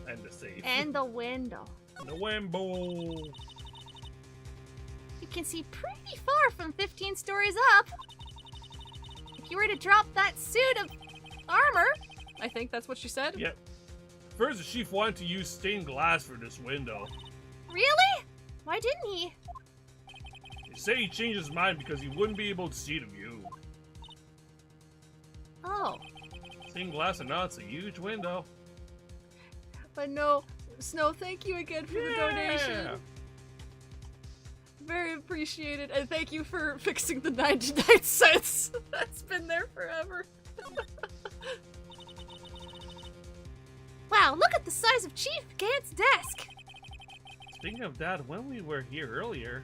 and the safe. And the window. The window. You can see pretty far from 15 stories up. If you were to drop that suit of Armor? I think that's what she said. Yep. First, the chief wanted to use stained glass for this window. Really? Why didn't he? They say he changed his mind because he wouldn't be able to see the view. Oh. Stained glass or not, it's a huge window. But no, Snow, thank you again for the donation. Very appreciated, and thank you for fixing the 99 cents. That's been there forever. Wow, look at the size of Chief Gant's desk. Speaking of that, when we were here earlier...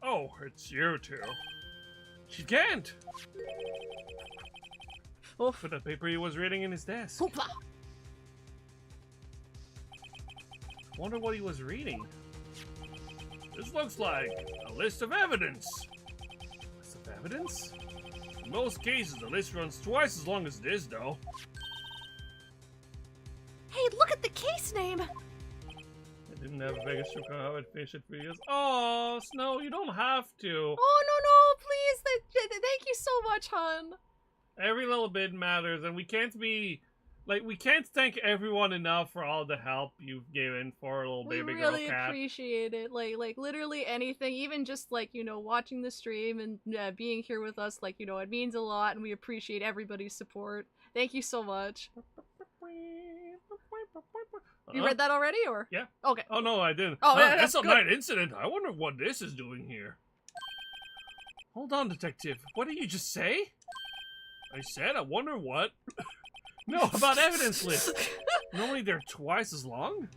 Oh, it's you two. She can't! Oof. Put the paper he was reading in his desk. Hoopla. Wonder what he was reading. This looks like a list of evidence. List of evidence? In most cases, the list runs twice as long as this, though. Hey, look at the case name. I didn't have a Vegas show how I'd finish it for you. Oh, Snow, you don't have to. Oh, no, please. Thank you so much, hon. Every little bit matters, and we can't be... Like, we can't thank everyone enough for all the help you've given for a little baby girl cat. We really appreciate it. Like literally anything, even just like, you know, watching the stream and being here with us, like, you know, it means a lot, and we appreciate everybody's support. Thank you so much. You read that already, or? Yeah. Okay. Oh, no, I didn't. Oh, yeah, that's SL9 Incident. I wonder what this is doing here. Hold on, detective. What did you just say? I said, I wonder what... No, about evidence lists. Normally they're twice as long?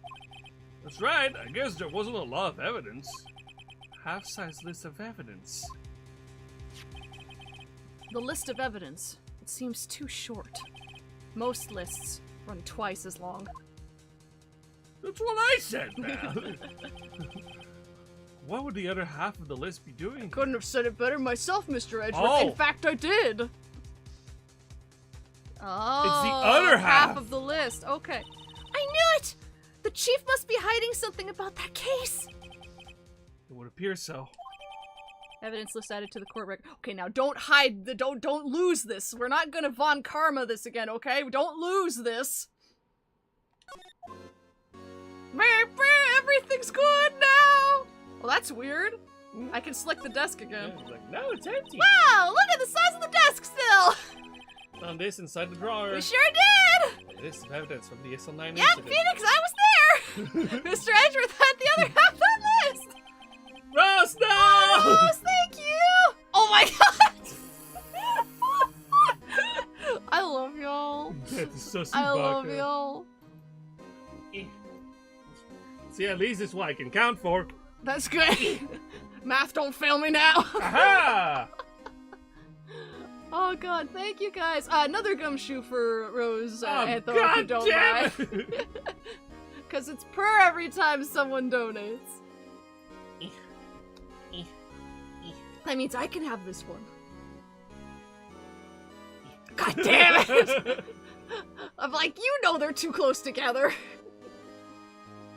That's right, I guess there wasn't a lot of evidence. Half-size list of evidence. The list of evidence. It seems too short. Most lists run twice as long. That's what I said, pal. What would the other half of the list be doing? Couldn't have said it better myself, Mr. Edgeworth. Oh. In fact, I did. Oh, it's the other half of the list. Okay. I knew it! The chief must be hiding something about that case. It would appear so. Evidence list added to the court record. Okay, now don't hide the don't lose this. We're not gonna Von Karma this again, okay? Don't lose this. Everything's good now. Well, that's weird. I can select the desk again. Yeah, like, no, it's empty. Wow, look at the size of the desk still. Found this inside the drawer. We sure did. This is evidence from the SL9 Yeah, Incident. Phoenix, I was there. Mr. Edgeworth had the other half of that list. Rose, no! Rose, thank you. Oh my god. I love y'all. That is so I love y'all. See, at least it's what I can count for. That's good. Math don't fail me now. Aha! Oh god, thank you guys. Another gumshoe for Rose Antho, if you don't damn mind. Because it's per every time someone donates. That means I can have this one. God damn it! I'm like, you know they're too close together.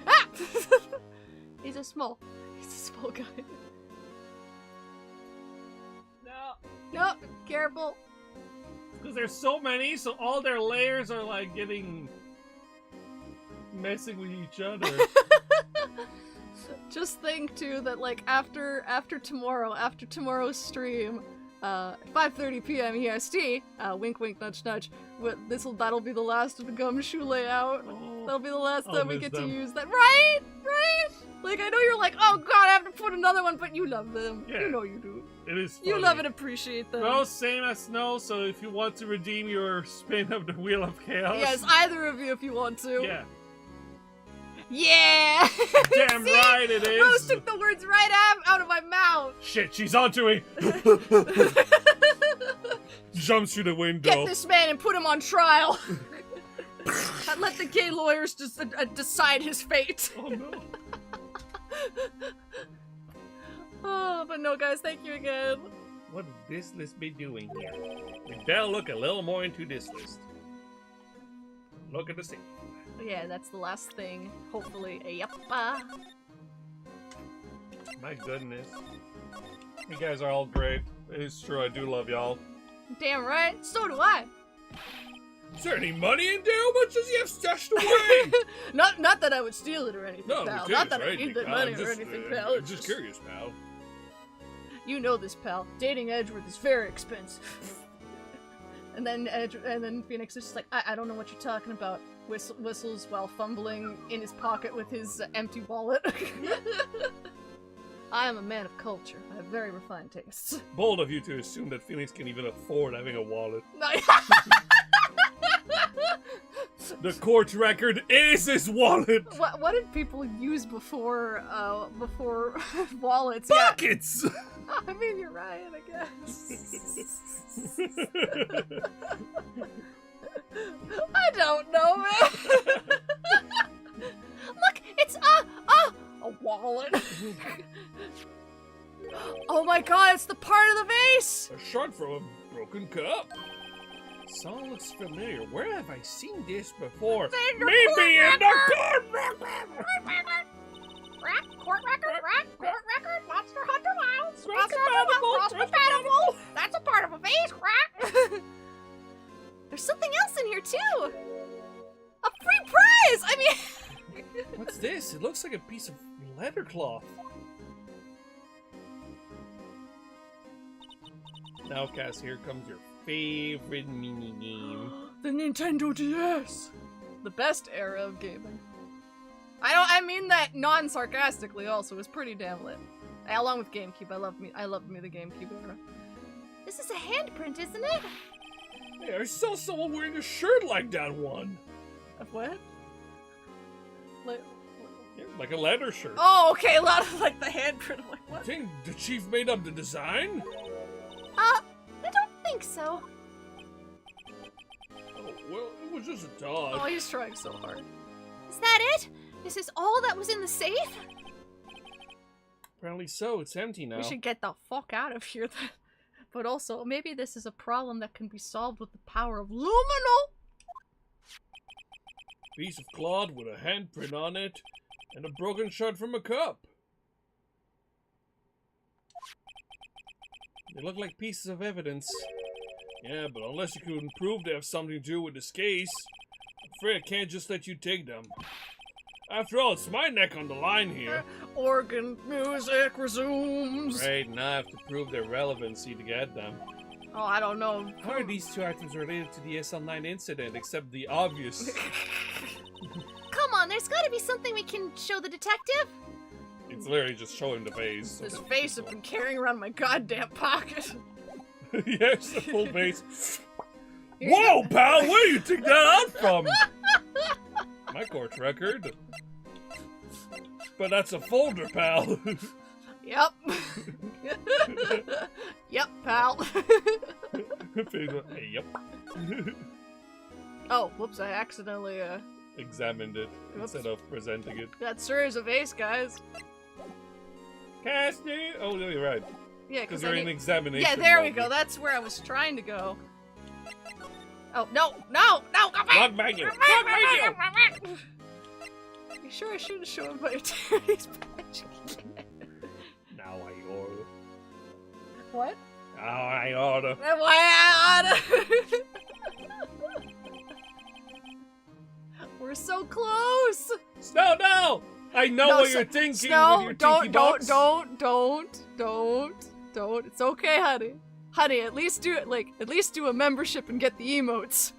Ah! He's a small guy. No, careful. Because there's so many, so all their layers are like messing with each other. Just think too that like after tomorrow's stream, 5:30 p.m. EST, wink wink nudge nudge, that'll be the last of the gumshoe layout. Oh, That'll be the last I'll time we miss get them. to use that. Right? Like I know you're like, oh god, I have to put another one, but you love them. Yeah. You know you do. It is funny. You love and appreciate them. Well, same as Snow, so if you want to redeem your spin of the Wheel of Chaos. Yes, either of you if you want to. Yeah. Yeah! Damn See? right it is! Rose took the words right out of my mouth! Shit, she's onto me! Jumps through the window. Get this man and put him on trial! And let the gay lawyers just decide his fate. Oh no. Oh, but no guys, thank you again. What would this list be doing here? We better look a little more into this list. Look at the scene. Yeah, that's the last thing. Hopefully. Yep. My goodness. You guys are all great. It is true, I do love y'all. Damn right. So do I. Is there any money in there? How much does he have stashed away? not that I would steal it or anything, No, pal. I'm Not curious, that I right? need the money or anything, pal. I'm just curious, pal. You know this, pal. Dating Edgeworth is very expensive. and then Phoenix is just like, I don't know what you're talking about. Whistles while fumbling in his pocket with his empty wallet. I am a man of culture. I have very refined tastes. Bold of you to assume that Phoenix can even afford having a wallet. The court record is his wallet. What did people use before wallets? Pockets. Yeah. I mean, you're right, I guess. I don't know, man. Look, it's a wallet. Oh my god, it's the part of the vase. A shard from a broken cup. Song looks familiar. Where have I seen this before? Maybe in the court record. court record, Monster Hunter Wilds, compatible. That's a part of a vase, There's something else in here too. A free prize. I mean, What's this? It looks like a piece of leather cloth. Now, Cass, here comes your favorite mini game. The Nintendo DS. The best era of gaming. I mean that non-sarcastically also. It was pretty damn lit. Along with GameCube. I loved me the GameCube era. This is a handprint, isn't it? Hey, I saw someone wearing a shirt like that one. Of what? Yeah, like a leather shirt. Oh, okay, a lot of like the handprint. I'm like, what? I think the chief made up the design? I don't think so. Oh, well, it was just a thought. Oh, he's trying so hard. Is that it? This is all that was in the safe? Apparently so, it's empty now. We should get the fuck out of here then. But also, maybe this is a problem that can be solved with the power of luminol. Piece of cloth with a handprint on it, and a broken shard from a cup. They look like pieces of evidence. Yeah, but unless you can prove they have something to do with this case, I'm afraid I can't just let you take them. After all, it's my neck on the line here. Organ music resumes. Right, now I have to prove their relevancy to get them. Oh, I don't know. How are these two items related to the SL9 incident, except the obvious? Come on, there's gotta be something we can show the detective. It's literally just showing the face. This face I've been carrying around my goddamn pocket. Yes, the full face. Whoa, pal, where do you think that out from? My court record. But that's a folder, pal. Yep. Yep, pal. Hey, yep. Oh, whoops, I accidentally, Examined it instead of presenting it. That sure is a vase, guys. Casting? Oh, no, you're right. Yeah, Because you're in examination. Yeah, there we mode. go. That's where I was trying to go. Oh, no, come back! Lock back you! Lock back you! You sure I shouldn't show him my attorney's badge? Now I order. What? Now I order. Why I oughta... We're so close! Snow, no! I know what you're thinking Snow, with your tinky box. Don't. It's okay, honey. Honey, at least do a membership and get the emotes.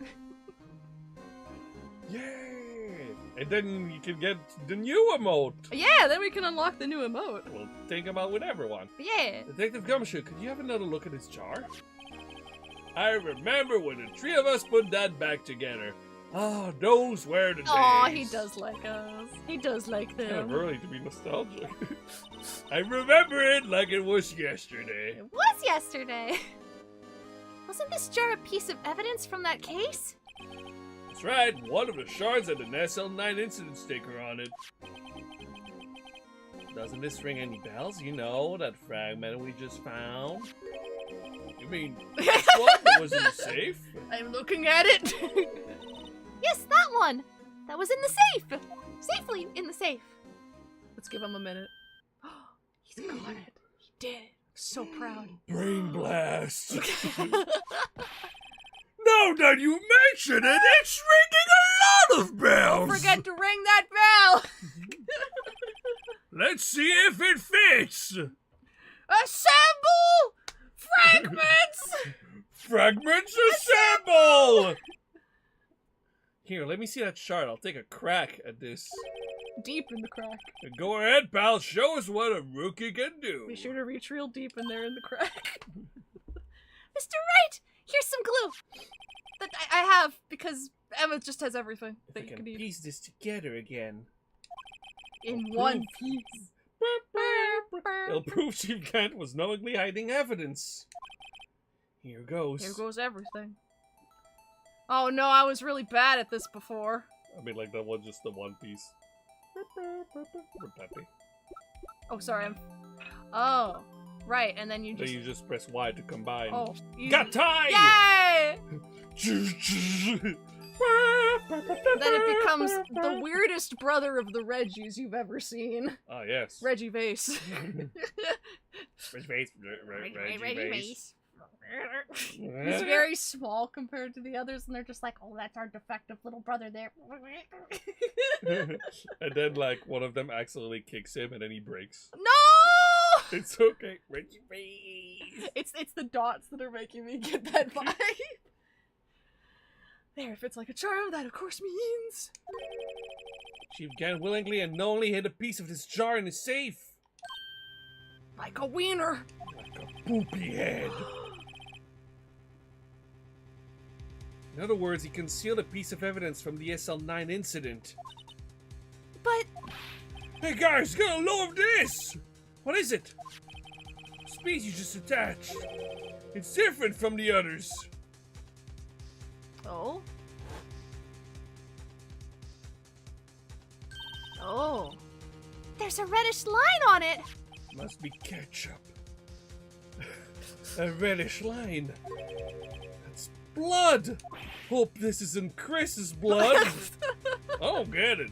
Yay! And then you can get the new emote. Yeah, then we can unlock the new emote. We'll take them out with everyone. Yeah. Detective Gumshoe, could you have another look at this jar? I remember when the three of us put that back together. Ah, those were the days. Aw, he does like us. He does like them. Kind of early to be nostalgic. I remember it like it was yesterday. It was yesterday. Wasn't this jar a piece of evidence from that case? That's right, one of the shards had an SL9 incident sticker on it. Doesn't this ring any bells? You know, that fragment we just found? You mean, this one that was in the safe? I'm looking at it. Yes, that one! That was in the safe! Safely in the safe. Let's give him a minute. He's got it. He did. I'm so proud. Brain blast! Now that you mention it, it's ringing a lot of bells! Don't forget to ring that bell! Let's see if it fits! Assemble! Fragments! Fragments assemble! Here, let me see that shard. I'll take a crack at this. Deep in the crack. Go ahead, pal. Show us what a rookie can do. Be sure to reach real deep in there in the crack. Mr. Wright, here's some glue. That I have, because Emma just has everything If that I you can can need. piece this together again. In Oh, one proof. piece. It'll prove Chief Kent was knowingly hiding evidence. Here goes. Here goes everything. Oh no, I was really bad at this before. I mean, like, that was just the one piece. Oh, sorry, Oh, right, and then you Then just... you just press Y to combine. Oh, you... Got time! Yay! Then Then it becomes the weirdest brother of the Reggies you've ever seen. Ah, yes. Reggie Vase. Reggie Vase. He's very small compared to the others, and they're just like, oh, that's our defective little brother there. And then, like, one of them accidentally kicks him, and then he breaks. No! It's okay, Reggie Vase. It's the dots that are making me get that vibe. There, if it's like a charm, that of course means... Chief Gan willingly and knowingly hid a piece of this jar in his safe. Like a wiener. Like a poopy head. In other words, he concealed a piece of evidence from the SL9 incident. But Hey guys, you're gonna love this! What is it? Species you just attached. It's different from the others. Oh? Oh. there's a reddish line on it. Must be ketchup. A reddish line. That's blood! Hope this isn't Chris's blood. Oh, get it.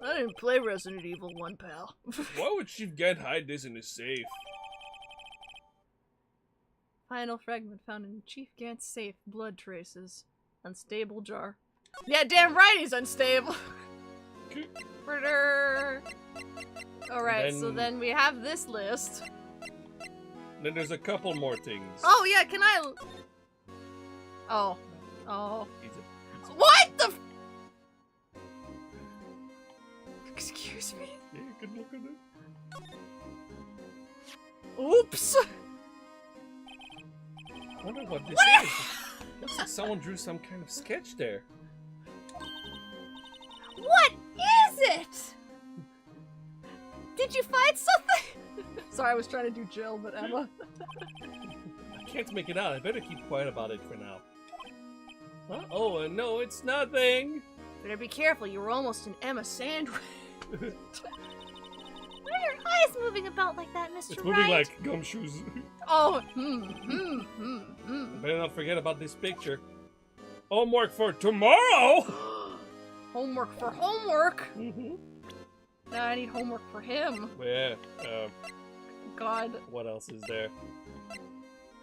I didn't play Resident Evil 1, pal. Why would Chief Gan hide this in his safe? Final fragment found in Chief Gant's safe. Blood traces. Unstable jar. Yeah, damn right he's unstable. Alright, so then we have this list. Then there's a couple more things. Oh, yeah, can I... Oh. Oh. Easy. What the... Excuse me? Yeah, you can look at it. Oops! I wonder what this is. Looks like someone drew some kind of sketch there. What is it? Did you find something? Sorry, I was trying to do Jill, but Emma. I can't make it out. I better keep quiet about it for now. Huh? Oh, no, it's nothing. Better be careful, you were almost an Emma sandwich. Why are your eyes moving about like that, Mr. It's Wright? moving like gumshoes. Oh, Better not forget about this picture. Homework for tomorrow! Homework for homework! Mm-hmm. Now I need homework for him. Yeah, God. what else is there?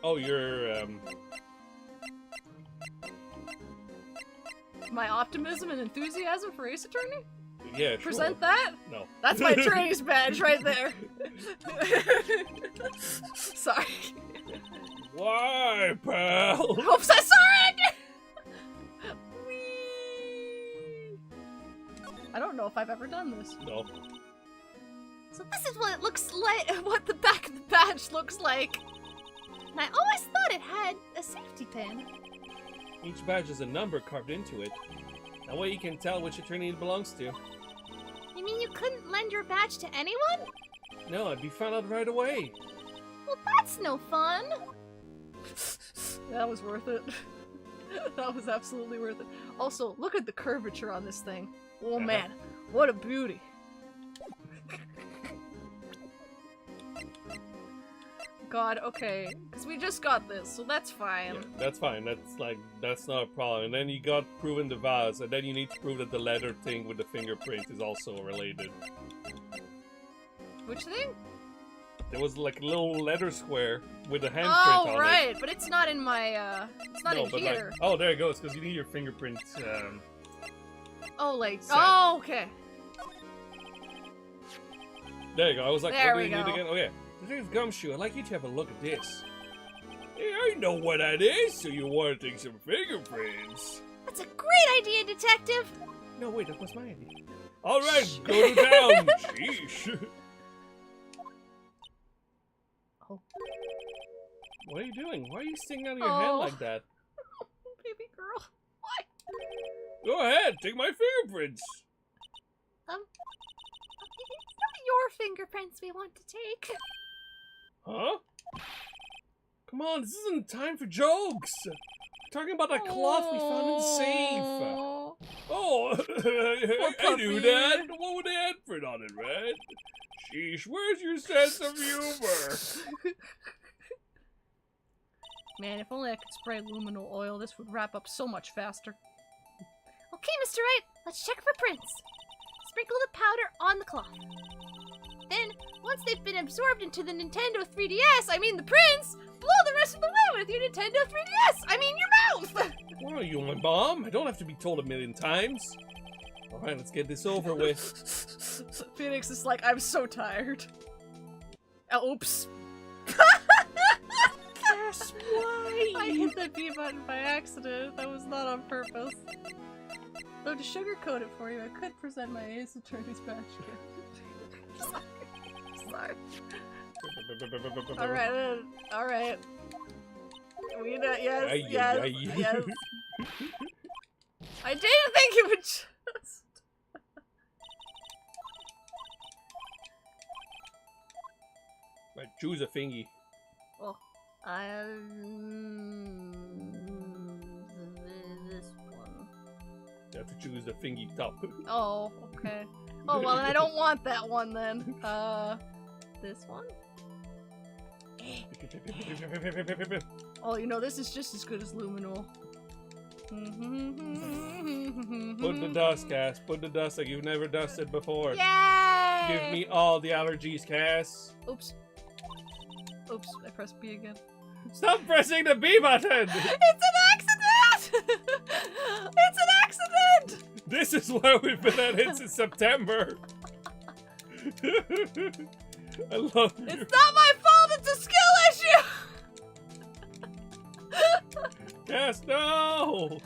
Oh, you're, My optimism and enthusiasm for Ace Attorney? yeah, sure. Present that? No. That's my attorney's badge right there. Sorry. Why, pal? Oops, I saw it! Whee! I don't know if I've ever done this. No. So this is what it looks like. What the back of the badge looks like. And I always thought it had a safety pin. Each badge has a number carved into it. That way you can tell which attorney it belongs to. You mean you couldn't lend your badge to anyone? No, I'd be found out right away. Well, that's no fun. That was worth it. That was absolutely worth it. Also, look at the curvature on this thing. Oh man, what a beauty. God, okay, because we just got this, so that's fine. Yeah, that's fine. That's not a problem. And then you got proven the vase, and then you need to prove that the leather thing with the fingerprint is also related. Which thing? There was like a little letter square with a handprint on it. Oh, right, but it's not in my, it's not in here. Like, oh, there it goes, because you need your fingerprint, Oh, like, set. oh, okay. There you go, I was like, There what do we you need go. again? Oh, yeah. This is Gumshoe, I'd like you to have a look at this. Hey, I know what that is, so you want to take some fingerprints. That's a great idea, Detective. No, wait, that was my idea. Alright, go to town, sheesh. Oh. What are you doing? Why are you sticking out of your hand like that? Baby girl. Why? Go ahead, take my fingerprints. It's not your fingerprints we want to take. Huh? Come on, this isn't time for jokes. We're talking about that cloth we found in the safe. Oh, I knew that. What would the handprint on it, right? Sheesh, where's your sense of humor? Man, if only I could spray luminol oil, this would wrap up so much faster. Okay, Mr. Wright, let's check for prints. Sprinkle the powder on the cloth. Then, once they've been absorbed into the Nintendo 3DS, I mean the prints, blow the rest of the way with your Nintendo 3DS, I mean your mouth! What are you, my mom? I don't have to be told 1,000,000 times. Alright, let's get this over with. Phoenix is like, I'm so tired. Oh, oops. That's why. I hit the B button by accident. That was not on purpose. Though to sugarcoat it for you, I could present my Ace Attorney's badge again. Sorry. Alright, alright. We know, yes, yes. I didn't think it would just... Right, choose a thingy. Well, this one. You have to choose the thingy top. Oh, okay. Oh, well, I don't want that one then. This one? Oh, you know, this is just as good as luminol. Put the dust, Cass. Put the dust like you've never dusted before. Yay! Give me all the allergies, Cass. Oops. Oops, I pressed B again. Stop pressing the B button! It's an accident! It's an accident! This is where we've been at it since September. I love you. It's not my fault, it's a skill issue! Cass, no!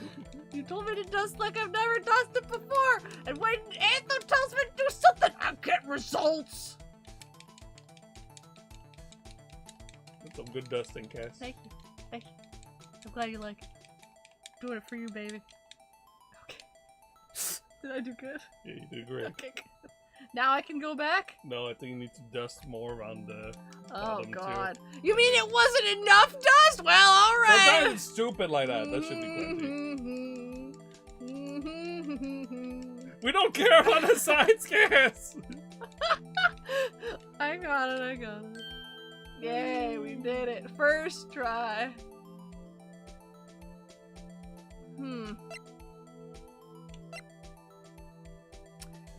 You told me to dust like I've never dusted before, and when Antho tells me to do something, I get results! That's some good dusting, Cass. Thank you. Thank you. I'm glad you like it. Doing it for you, baby. Okay. Did I do good? Yeah, you did great. Okay, good. Now I can go back? No, I think you need to dust more around the bottom, God. Too. You mean it wasn't enough dust? Well, alright! Sometimes it's stupid like that. That should be plenty. We don't care about the sides, Cass! I got it, I got it. Yay, we did it. First try.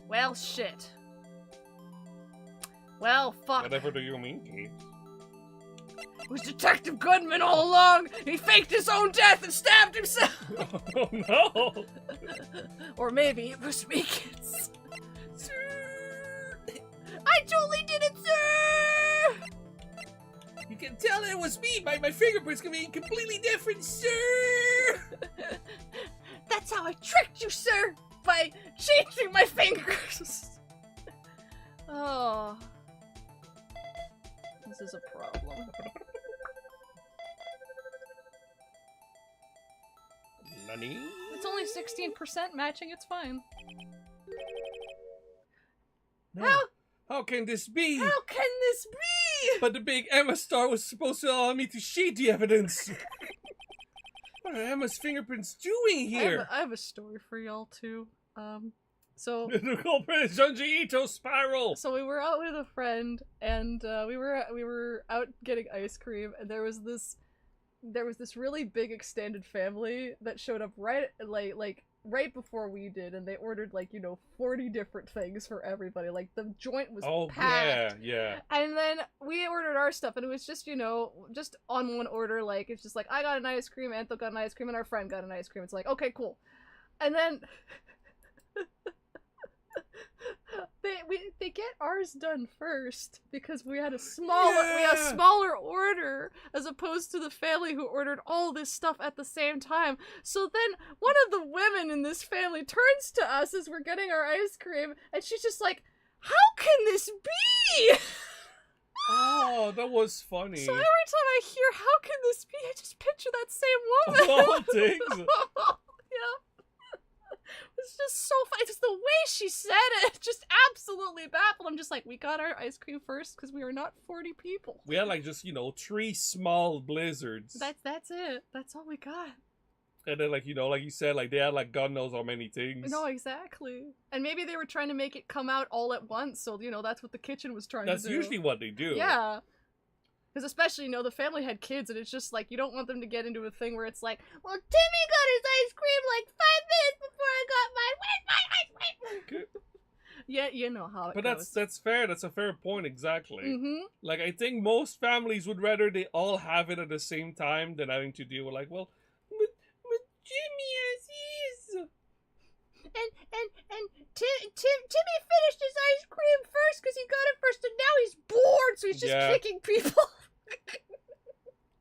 Well, shit. Well, fuck. Whatever do you mean, Kate? It was Detective Goodman all along! He faked his own death and stabbed himself! Oh no! Or maybe it was me, kids. Sir! I totally did it, sir! You can tell it was me by my fingerprints being completely different, sir! That's how I tricked you, sir! By changing my fingers! Oh. This is a problem. Nani? It's only 16% matching, it's fine. No. How can this be? How can this be? But the big Emma star was supposed to allow me to sheet the evidence. What are Emma's fingerprints doing here? I have a story for y'all too. So The culprit is Junji Ito's spiral. So we were out with a friend, and we were out getting ice cream, and there was this there was this really big extended family that showed up right before we did, and they ordered 40 different things for everybody. Like the joint was packed. Yeah. And then we ordered our stuff, and it was just just on one order. Like it's just like I got an ice cream, Antho got an ice cream, and our friend got an ice cream. It's like okay, cool. And then they get ours done first because we had a smaller order as opposed to the family who ordered all this stuff at the same time. So then one of the women in this family turns to us as we're getting our ice cream, and she's just like, "How can this be?" Oh, that was funny. So every time I hear "How can this be?" I just picture that same woman. Of all things. Yeah. It's just so funny. It's the way she said it. Just absolutely baffled. I'm just like, we got our ice cream first because we were not 40 people. We had just 3 small blizzards. That's it. That's all we got. And then like you said, they had God knows how many things. No, exactly. And maybe they were trying to make it come out all at once. So that's what the kitchen was trying to do. That's usually what they do. Yeah. Because especially, the family had kids, and it's just like, you don't want them to get into a thing where it's like, well, Timmy got his ice cream 5 minutes before I got mine. Where's my ice cream? Yeah, you know how it goes. But that's fair. That's a fair point, exactly. Mm-hmm. I think most families would rather they all have it at the same time than having to deal with but Jimmy has his. And Timmy finished his ice cream first because he got it first, and now he's bored, so he's just kicking people.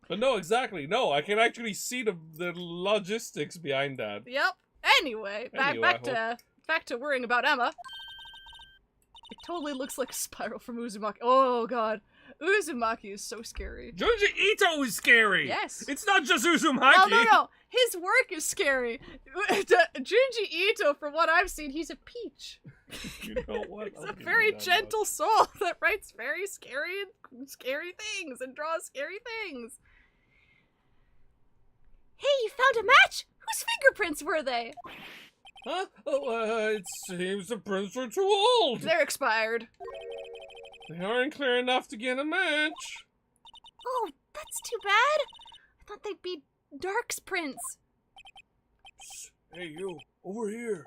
But no, exactly. No, I can actually see the logistics behind that. Yep. Anyway, back to worrying about Emma. It totally looks like a spiral from Uzumaki. Oh god. Uzumaki is so scary. Junji Ito is scary! Yes. It's not just Uzumaki! No. His work is scary. Junji Ito, from what I've seen, he's a peach. You know what? He's a very gentle soul that writes very scary things and draws scary things. Hey, you found a match? Whose fingerprints were they? Huh? Oh, it seems the prints are too old. They're expired. They aren't clear enough to get a match. Oh, that's too bad. I thought they'd be Dark's prints. Hey, you, over here.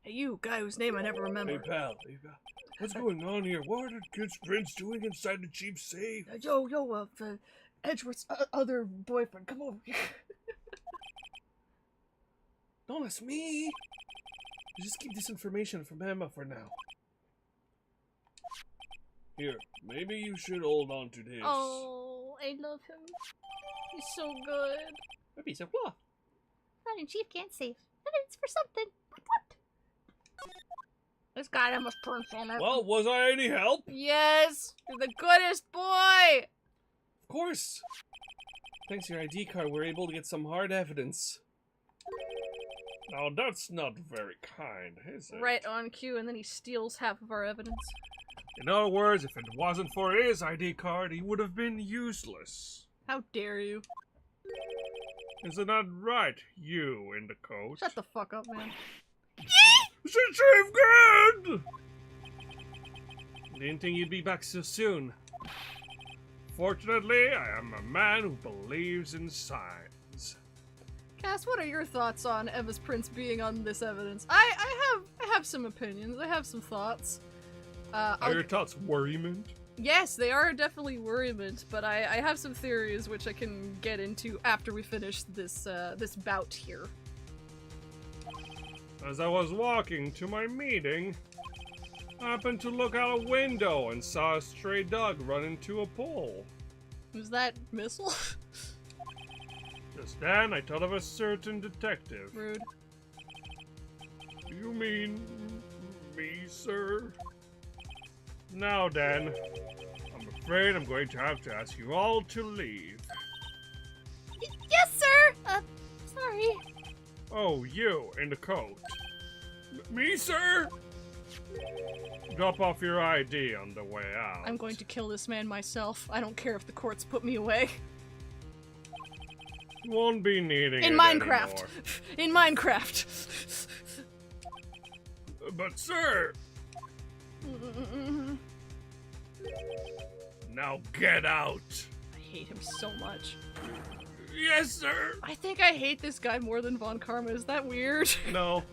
Hey, you, guy whose name I never remember. Hey, pal. What's going on here? What are the kids' prints doing inside the cheap safe? Edgeworth's other boyfriend, come over here. Don't ask me. Just keep this information from Emma for now. Here, maybe you should hold on to this. Oh, I love him. He's so good. Maybe so what? Not in Chief can't save. Evidence for something. What? This guy Emma's prints on it. Well, was I any help? Yes, you're the goodest boy. Of course. Thanks to your ID card, we're able to get some hard evidence. Now, that's not very kind, is it? Right on cue, and then he steals half of our evidence. In other words, if it wasn't for his ID card, he would have been useless. How dare you? Isn't that right, you in the coat? Shut the fuck up, man. Chief Good! Didn't think you'd be back so soon. Fortunately, I am a man who believes in signs. Cass, what are your thoughts on Emma's prints being on this evidence? I have some opinions. I have some thoughts. Are your thoughts worriment? Yes, they are definitely worriment, but I have some theories which I can get into after we finish this this bout here. As I was walking to my meeting, I happened to look out a window and saw a stray dog run into a pole. Was that Missile? Just then, I thought of a certain detective. Rude. You mean me, sir? Now then, I'm afraid I'm going to have to ask you all to leave. Yes, sir! Sorry. Oh, you, in the coat. Me, sir? Drop off your ID on the way out. I'm going to kill this man myself. I don't care if the courts put me away. You won't be needing in it Minecraft. anymore. In Minecraft. But, sir... Now get out! I hate him so much. Yes, sir! I think I hate this guy more than Von Karma. Is that weird? No.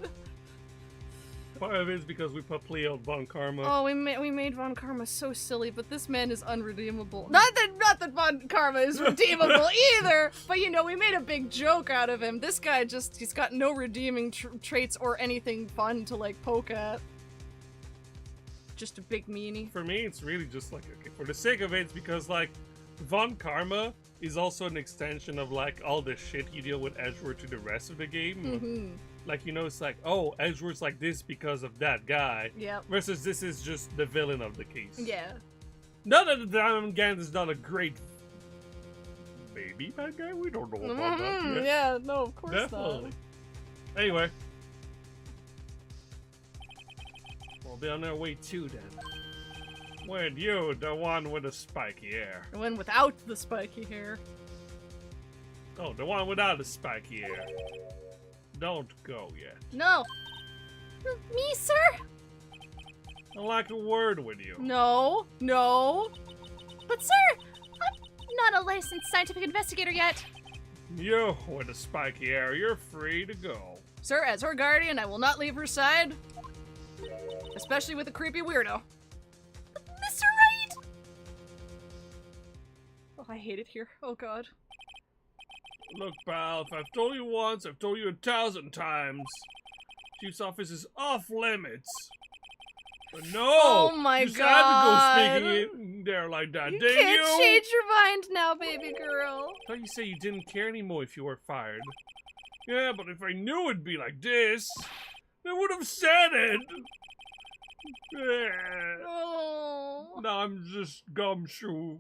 Part of it is because we put plea on Von Karma. Oh, we made Von Karma so silly, but this man is unredeemable. Not that Von Karma is redeemable either, but you know, we made a big joke out of him. This guy he's got no redeeming traits or anything fun to, like, poke at. Just a big meanie. For me, it's really just like, okay, for the sake of it, it's because, like, Von Karma is also an extension of, like, all the shit you deal with Edgeworth to the rest of the game. Mm-hmm. Like, you know, it's like, oh, Edgeworth's like this because of that guy. Yep. Versus this is just the villain of the case. Yeah. Not that the Diamond Gang is not a great baby bad guy. We don't know about that yet. Yeah, no, of course Definitely. not. Anyway. We'll be on our way too, then. When you, the one with the spiky hair. The one without the spiky hair. Oh, the one without the spiky hair. Don't go yet. No. Me, sir? I'd like a word with you. No, no. But sir, I'm not a licensed scientific investigator yet. You with the spiky hair, you're free to go. Sir, as her guardian, I will not leave her side. Especially with a creepy weirdo. Mr. Wright! Oh, I hate it here. Oh, God. Look, pal, if I've told you once, I've told you 1,000 times. Chief's office is off limits. But no! Oh my you had God. to go speaking in there like that, You didn't can't you? change your mind now, baby girl. I thought you say you didn't care anymore if you were fired. Yeah, but if I knew it'd be like this, I would have said it. Yeah. Oh. Now I'm just gumshoe.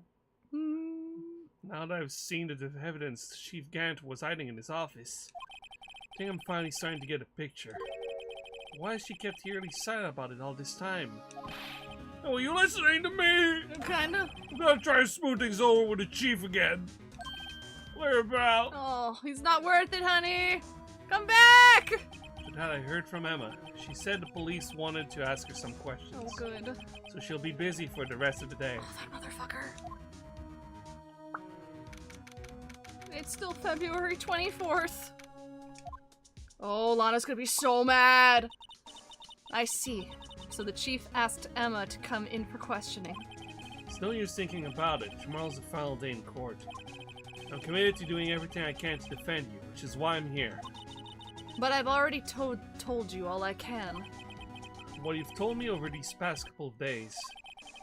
Hmm. Now that I've seen the evidence Chief Gant was hiding in his office, I think I'm finally starting to get a picture. Why has she kept eerily silent about it all this time? Oh, are you listening to me? Kinda. I'm gonna try to smooth things over with the Chief again. Clear about. Oh, he's not worth it, honey. Come back! But that I heard from Emma. She said the police wanted to ask her some questions. Oh, good. So she'll be busy for the rest of the day. Oh, that motherfucker. It's still February 24th. Oh, Lana's gonna be so mad. I see. So the chief asked Emma to come in for questioning. It's no use thinking about it. Tomorrow's the final day in court. I'm committed to doing everything I can to defend you, which is why I'm here. But I've already told you all I can. What you've told me over these past couple of days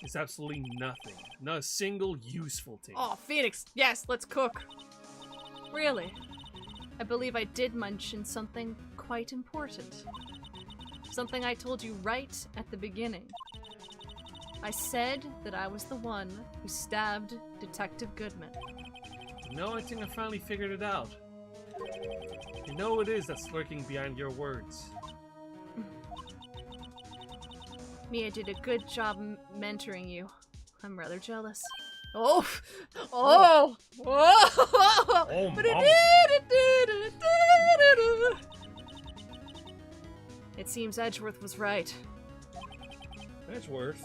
is absolutely nothing. Not a single useful thing. Oh, Phoenix, yes, let's cook. Really? I believe I did mention something quite important. Something I told you right at the beginning. I said that I was the one who stabbed Detective Goodman. No, I think I finally figured it out. You know who it is that's lurking behind your words. Mia did a good job mentoring you. I'm rather jealous. Oh! Oh! Oh! Oh, It seems Edgeworth was right. Edgeworth?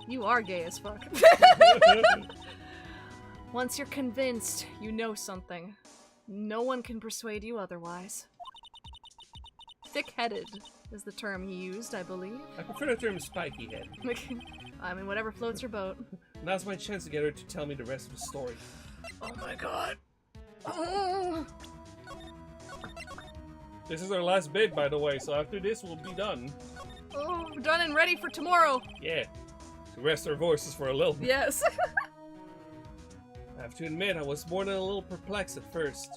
You are gay as fuck. Once you're convinced you know something, no one can persuade you otherwise. Thick-headed is the term he used, I believe. I prefer the term spiky head. I mean, whatever floats your boat. Now's my chance to get her to tell me the rest of the story. Oh my god. Oh. This is our last bit, by the way, so after this we'll be done. Oh, done and ready for tomorrow. Yeah. To rest our voices for a little bit. Yes. I have to admit, I was more than a little perplexed at first.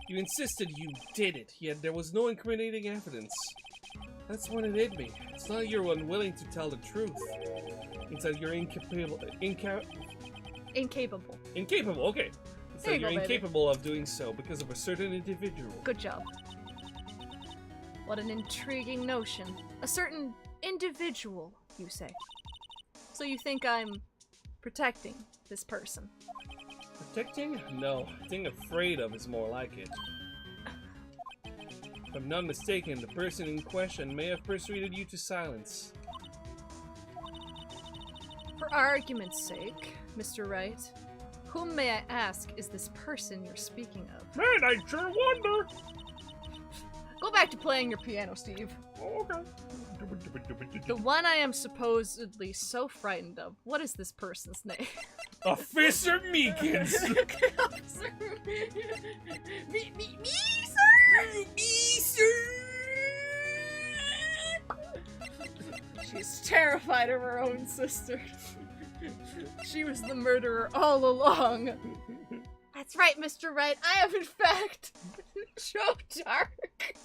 You insisted you did it, yet there was no incriminating evidence. That's when it hit me. It's not you're unwilling to tell the truth. It's that you're incapable. Incapable. Incapable, okay. It's that you're incapable of doing so because of a certain individual. Good job. What an intriguing notion. A certain individual, you say. So you think I'm protecting this person? Protecting? No. I think afraid of is more like it. If I'm not mistaken, the person in question may have persuaded you to silence. For argument's sake, Mr. Wright, Whom, may I ask, is this person you're speaking of? Man, I sure wonder. Go back to playing your piano, Steve. Oh, okay. The one I am supposedly so frightened of. What is this person's name? Officer Meekins. me, sir? Me, sir. She's terrified of her own sister. She was the murderer all along. That's right, Mr. Wright. I am, in fact, Joe Dark.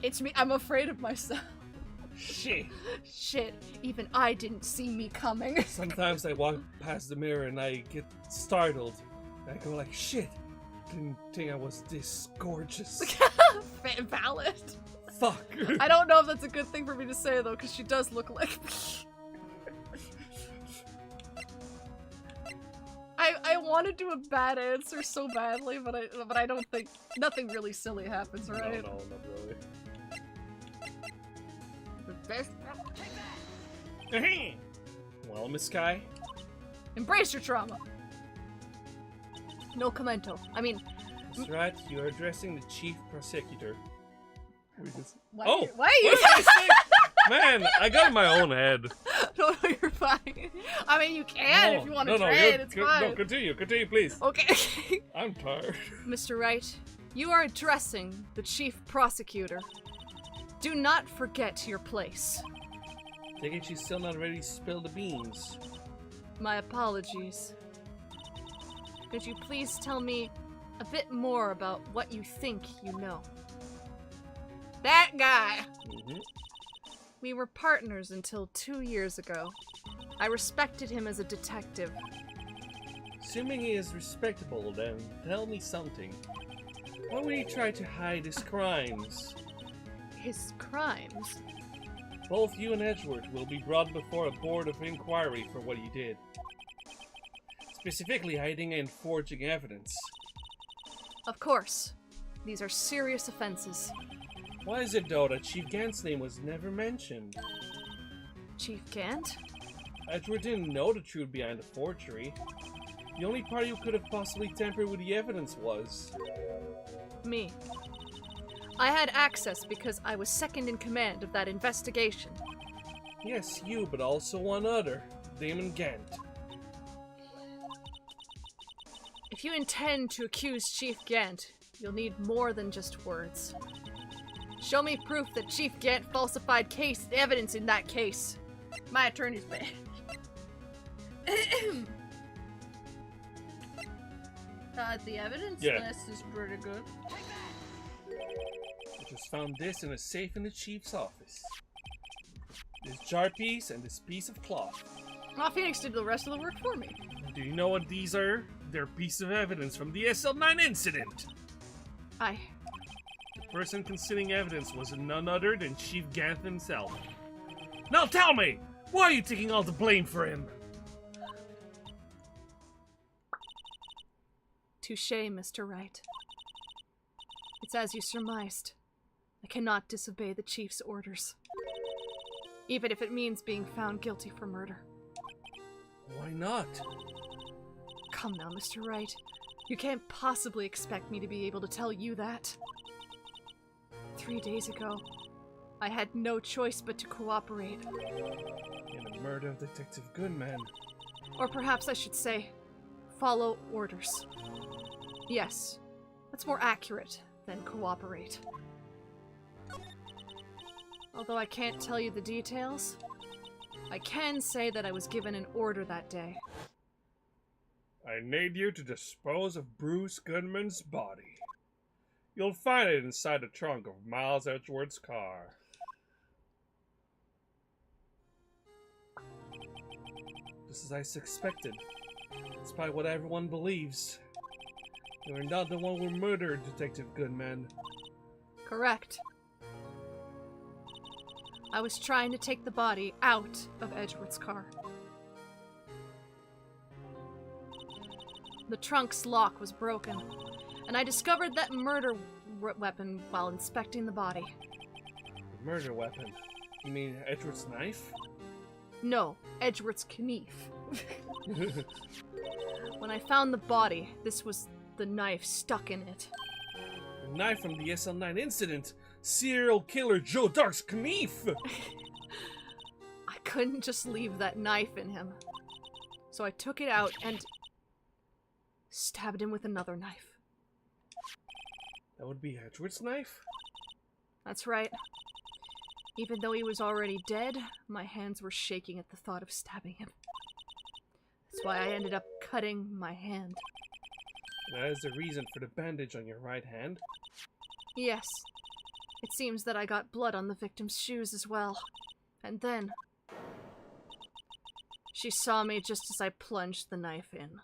It's me. I'm afraid of myself. Shit. Shit. Even I didn't see me coming. Sometimes I walk past the mirror and I get startled. I go like, shit. Didn't think I was this gorgeous. Valid. Fuck. I don't know if that's a good thing for me to say, though, because she does look like me. I want to do a bad answer so badly, but I don't think nothing really silly happens, right? No, not really. Well, Miss Sky? Embrace your trauma. No commento. I mean... That's right, you're addressing the chief prosecutor. Why Oh! Why are you... What did I say? Man, I got in my own head. No, you're fine. I mean, you can if you want to trade, it's fine. No, continue, please. Okay. I'm tired. Mr. Wright, you are addressing the chief prosecutor. Do not forget your place. Thinking she's still not ready to spill the beans. My apologies. Could you please tell me a bit more about what you think you know? That guy! Mm-hmm. We were partners until 2 years ago. I respected him as a detective. Assuming he is respectable, then tell me something. Why would he try to hide his crimes? His crimes? Both you and Edgeworth will be brought before a board of inquiry for what you did. Specifically hiding and forging evidence. Of course. These are serious offenses. Why is it though that Chief Gant's name was never mentioned? Chief Gant? Edgeworth didn't know the truth behind the forgery. The only party who could have possibly tampered with the evidence was... me. I had access because I was second in command of that investigation. Yes, you, but also one other, Damon Gant. If you intend to accuse Chief Gant, you'll need more than just words. Show me proof that Chief Gant falsified case evidence in that case. My attorney's bad. The evidence list is pretty good. I just found this in a safe in the chief's office. This jar piece and this piece of cloth. Well, Phoenix did the rest of the work for me. Do you know what these are? They're pieces of evidence from the SL9 incident. The person concealing evidence was none other than Chief Gant himself. Now tell me, why are you taking all the blame for him? Touché, Mr. Wright. It's as you surmised. I cannot disobey the Chief's orders. Even if it means being found guilty for murder. Why not? Come now, Mr. Wright. You can't possibly expect me to be able to tell you that. 3 days ago, I had no choice but to cooperate. In the murder of Detective Goodman. Or perhaps I should say, follow orders. Yes, that's more accurate than cooperate. Although I can't tell you the details, I can say that I was given an order that day. I need you to dispose of Bruce Goodman's body. You'll find it inside the trunk of Miles Edgeworth's car. Just as I suspected, despite what everyone believes. You're not the one who murdered Detective Goodman. Correct. I was trying to take the body out of Edgeworth's car. The trunk's lock was broken, and I discovered that murder weapon while inspecting the body. The murder weapon? You mean Edgeworth's knife? No, Edgeworth's knife. When I found the body, this was the knife stuck in it. A knife from the SL9 Incident. Serial killer Joe Dark's knife. I couldn't just leave that knife in him. So I took it out and stabbed him with another knife. That would be Edward's knife? That's right. Even though he was already dead, my hands were shaking at the thought of stabbing him. That's why I ended up cutting my hand. That is the reason for the bandage on your right hand. Yes. It seems that I got blood on the victim's shoes as well. And then she saw me just as I plunged the knife in.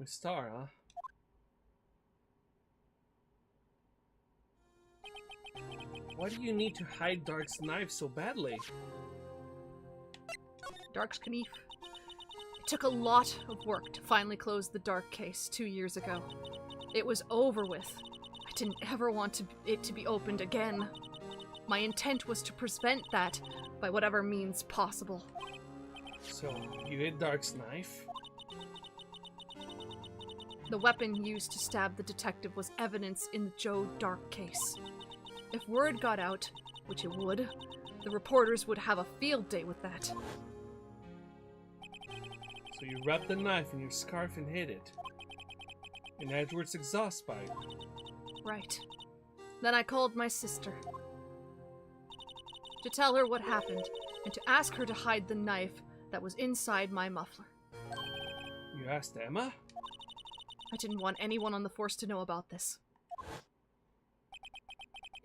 A star, huh? Why do you need to hide Dark's knife so badly? Dark's knife. It took a lot of work to finally close the Dark case 2 years ago. It was over with. I didn't ever want it to be opened again. My intent was to prevent that by whatever means possible. So, you hid Dark's knife? The weapon used to stab the detective was evidence in the Joe Dark case. If word got out, which it would, the reporters would have a field day with that. So you wrapped the knife in your scarf and hid it. In Edward's exhaust pipe. Right. Then I called my sister. To tell her what happened, and to ask her to hide the knife that was inside my muffler. You asked Emma? I didn't want anyone on the force to know about this.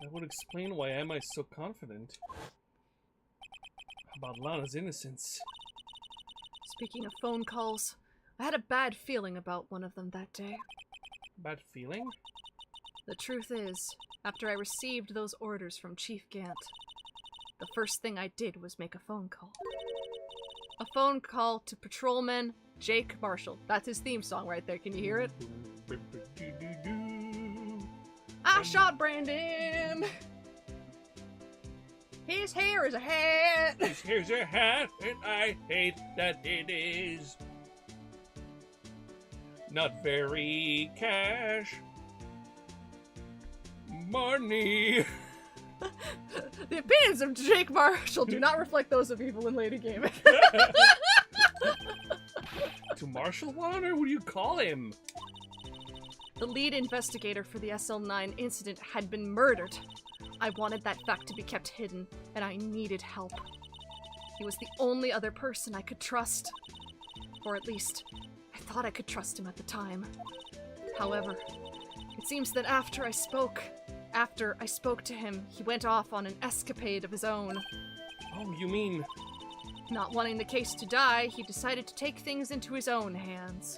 That would explain why Emma is so confident about Lana's innocence. Speaking of phone calls, I had a bad feeling about one of them that day. Bad feeling? The truth is, after I received those orders from Chief Gant, the first thing I did was make a phone call. A phone call to Patrolman Jake Marshall. That's his theme song right there. Can you hear it? I shot Brandon! His hair is a hat! His hair's a hat, and I hate that it is not very cash money. The opinions of Jake Marshall do not reflect those of Evil and Lady Gaming. To Marshall Warner? What do you call him? The lead investigator for the SL9 incident had been murdered. I wanted that fact to be kept hidden, and I needed help. He was the only other person I could trust. Or at least, I thought I could trust him at the time. However, it seems that after I spoke to him, he went off on an escapade of his own. Oh, you mean... Not wanting the case to die, he decided to take things into his own hands.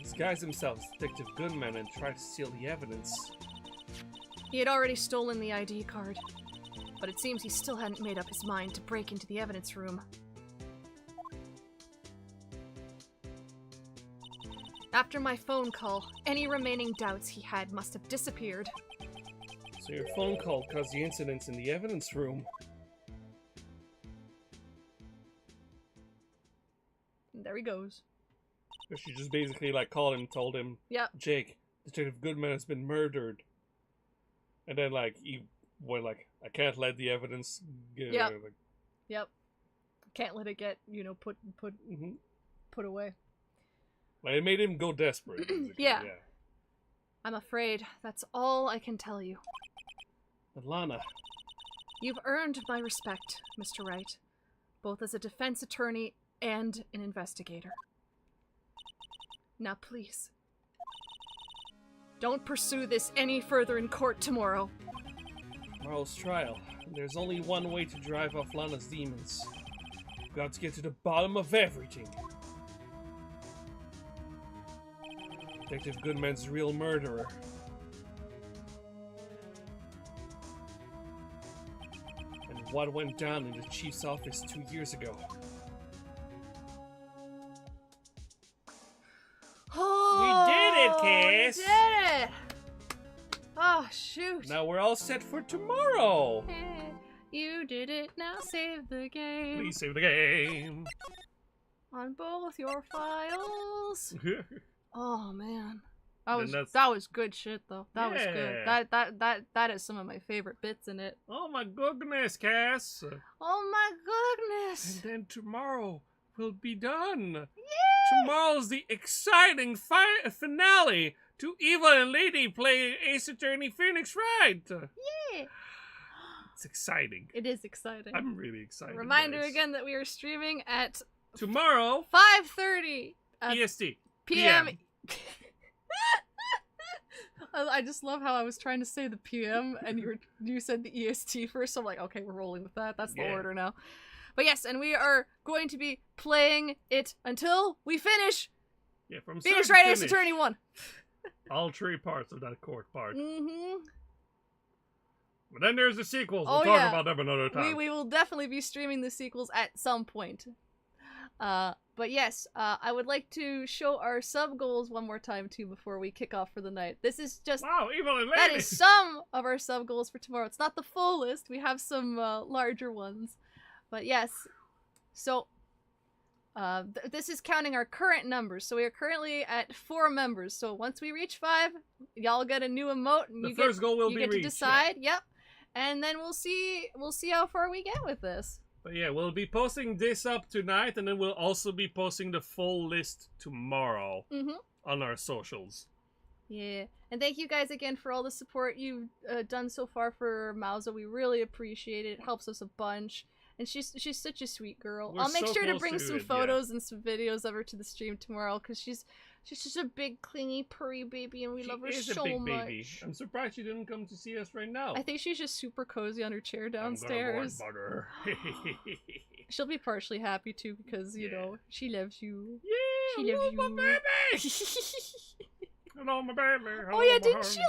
Disguised himself as Detective Goodman and tried to steal the evidence. He had already stolen the ID card, but it seems he still hadn't made up his mind to break into the evidence room. After my phone call, any remaining doubts he had must have disappeared. So your phone call caused the incidents in the evidence room. And there he goes. She just basically like called him, told him, Yep. Jake, Detective Goodman has been murdered. And then like he went like, I can't let the evidence get Yep. like, Yep. Can't let it get, put away. Like, it made him go desperate. Yeah. I'm afraid that's all I can tell you. But Lana, You've earned my respect, Mr. Wright, both as a defense attorney and an investigator. Now please, don't pursue this any further in court tomorrow. tomorrow's trial. There's only one way to drive off Lana's demons. We've got to get to the bottom of everything. Detective Goodman's the real murderer. And what went down in the chief's office 2 years ago. Oh, We did it, Cass! We did it! Oh, shoot. Now we're all set for tomorrow! You did it, now save the game. Please save the game. On both your files. Oh man. That was good shit though. That was good. That is some of my favorite bits in it. Oh my goodness, Cass. Oh my goodness. And then tomorrow will be done. Yeah. Tomorrow's the exciting finale to Eva and Lady play Ace Attorney Phoenix Wright. Yeah. It's exciting. It is exciting. I'm really excited. Reminder guys. again that we are streaming at tomorrow 5:30 EST PM. I just love how I was trying to say the PM and you said the EST first. So I'm like, okay, we're rolling with that. That's the order now. But yes, and we are going to be playing it until we finish. Yeah, from Phoenix Wright Ace Attorney 1. All 3 parts of that court part. Mm-hmm. But then there's the sequels. We'll talk about them another time. We will definitely be streaming the sequels at some point. But yes, I would like to show our sub goals one more time too before we kick off for the night. This is just that is some of our sub goals for tomorrow. It's not the full list. We have some larger ones, but yes. So this is counting our current numbers. So we are currently at 4 members. So once we reach 5, y'all get a new emote, and the first goal will be reached. You get to decide. Yeah. Yep, and then we'll see how far we get with this. But yeah, we'll be posting this up tonight, and then we'll also be posting the full list tomorrow on our socials. Yeah, and thank you guys again for all the support you've done so far for Mauza. We really appreciate it. It helps us a bunch. And she's such a sweet girl. I'll make sure to bring some photos and some videos of her to the stream tomorrow, because she's just a big, clingy, purry baby, and we love her so much. Baby. I'm surprised she didn't come to see us right now. I think she's just super cozy on her chair downstairs. I'm gonna butter. She'll be partially happy too, because you know she loves you. Yeah, she loves you. My baby. Hello, my baby. Hello, oh yeah, didn't she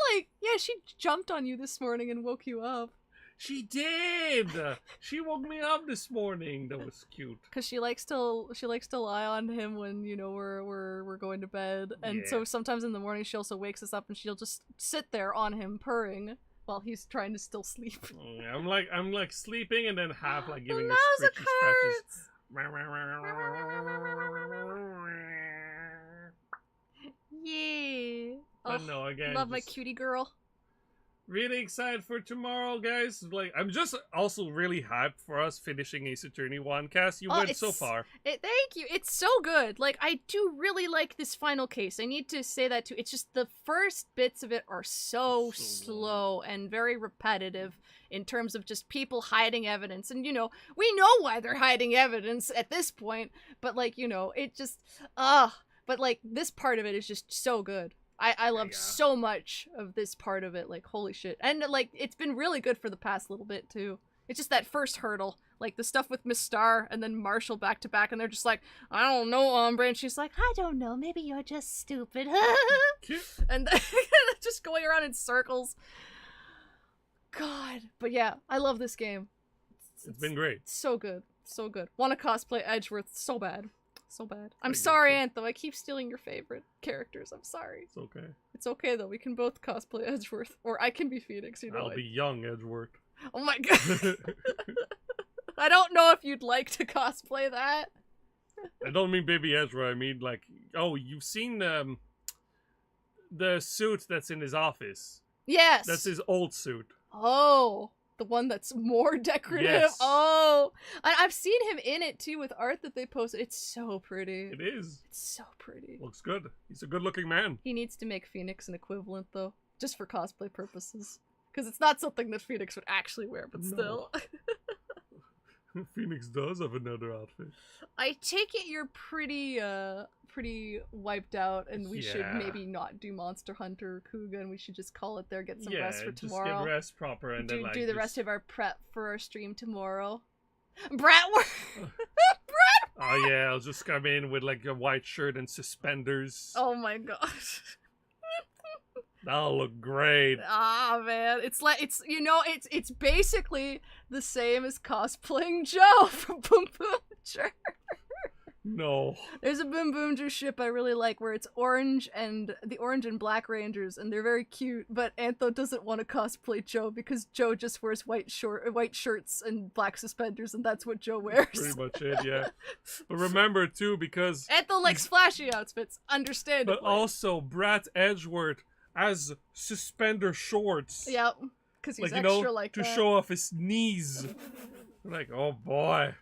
she jumped on you this morning and woke you up? She did. She woke me up this morning. That was cute. Cause she likes to lie on him when we're going to bed, and so sometimes in the morning she also wakes us up and she'll just sit there on him purring while he's trying to still sleep. Yeah, I'm like sleeping and then half like giving her scratches. Yeah. But no, again, love my cutie girl. Really excited for tomorrow, guys. Like, I'm just also really hyped for us finishing Ace Attorney 1. Cass, you went so far. Thank you. It's so good. Like, I do really like this final case. I need to say that too. It's just the first bits of it are so slow and very repetitive in terms of just people hiding evidence. And, you know, we know why they're hiding evidence at this point. But, like, you know, it just, but, like, this part of it is just so good. I loved so much of this part of it, like, holy shit. And, like, it's been really good for the past little bit, too. It's just that first hurdle, like, the stuff with Miss Star and then Marshall back to back, and they're just like, I don't know, Ombre, and she's like, I don't know, maybe you're just stupid. And just going around in circles. God. But yeah, I love this game. It's been great. So good. So good. Want to cosplay Edgeworth so bad. So bad. I'm sorry, Antho. I keep stealing your favorite characters. I'm sorry. It's okay. It's okay, though. We can both cosplay Edgeworth. Or I can be Phoenix, you know. I'll be young Edgeworth. Oh my god. I don't know if you'd like to cosplay that. I don't mean Baby Ezra. I mean, like, oh, you've seen the suit that's in his office. Yes. That's his old suit. Oh. The one that's more decorative. Yes. Oh, I've seen him in it too with art that they posted. It's so pretty. It is. It's so pretty. Looks good. He's a good-looking man. He needs to make Phoenix an equivalent though, just for cosplay purposes, because it's not something that Phoenix would actually wear. But still, Phoenix does have another outfit. I take it you're pretty wiped out, and we should maybe not do Monster Hunter or Kuga, and we should just call it there, get some rest for tomorrow. Just get rest proper, and then do the rest of our prep for our stream tomorrow. Bratwurst! Oh yeah, I'll just come in with like a white shirt and suspenders. Oh my gosh. That'll look great. Ah man, it's like it's basically the same as cosplaying Joe from Boom Boom Sure. No. There's a Boom Boom Juice ship I really like where it's orange and the orange and black rangers, and they're very cute, but Antho doesn't want to cosplay Joe because Joe just wears white shirts and black suspenders, and that's what Joe wears. Pretty much it, yeah. But remember, too, because... Antho likes flashy outfits, understandably. But also, Brad Edgeworth has suspender shorts. Yep, because he's like, extra like to that. show off his knees. Like, oh boy.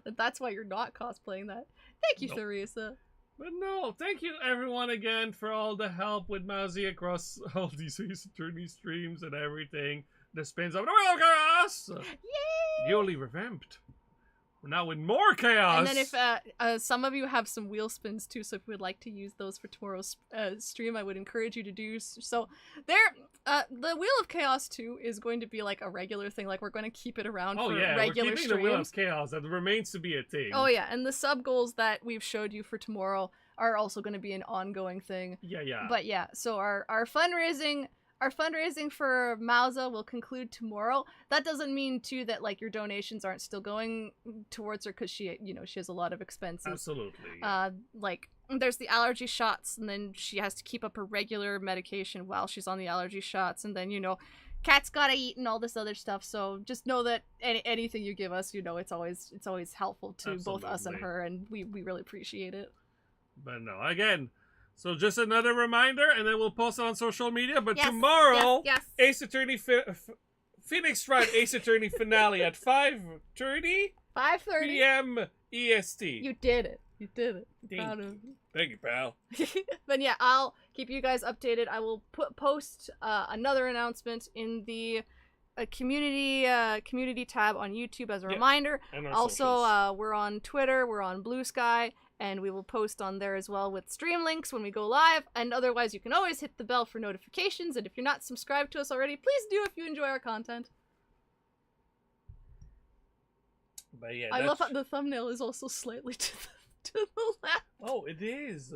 That's why you're not cosplaying that. Thank you, Nope. Theresa. But no, thank you everyone again for all the help with Mousy across all these Ace Attorney streams and everything. The spins of the Wheel of Chaos! Yay! Newly revamped. Now with more chaos! And then if some of you have some wheel spins too, so if you would like to use those for tomorrow's stream, I would encourage you to do so. The Wheel of Chaos 2 is going to be like a regular thing, like we're going to keep it around for regular we're keeping streams. the Wheel of Chaos. That remains to be a thing. Oh yeah, and the sub goals that we've showed you for tomorrow are also going to be an ongoing thing. Yeah. But yeah, so our fundraising for Mauza will conclude tomorrow. That doesn't mean too that like your donations aren't still going towards her because she has a lot of expenses. Absolutely. Yeah. Like there's the allergy shots, and then she has to keep up her regular medication while she's on the allergy shots, and then cat's gotta eat and all this other stuff. So just know that anything you give us, it's always helpful to both us and her, and we really appreciate it. But no, again. So just another reminder, and then we'll post it on social media. But Yes, tomorrow, yes. Ace Attorney Phoenix Wright Ace Attorney finale at 5:30 5:30 p.m. EST. You did it. You did it. Proud of you. Thank you, pal. But yeah, I'll keep you guys updated. I will post another announcement in the community tab on YouTube as a reminder. And our Also, socials. we're on Twitter, we're on Blue Sky, and we will post on there as well with stream links when we go live. And otherwise, you can always hit the bell for notifications. And if you're not subscribed to us already, please do if you enjoy our content. But yeah, I love how the thumbnail is also slightly to the left. Oh, it is.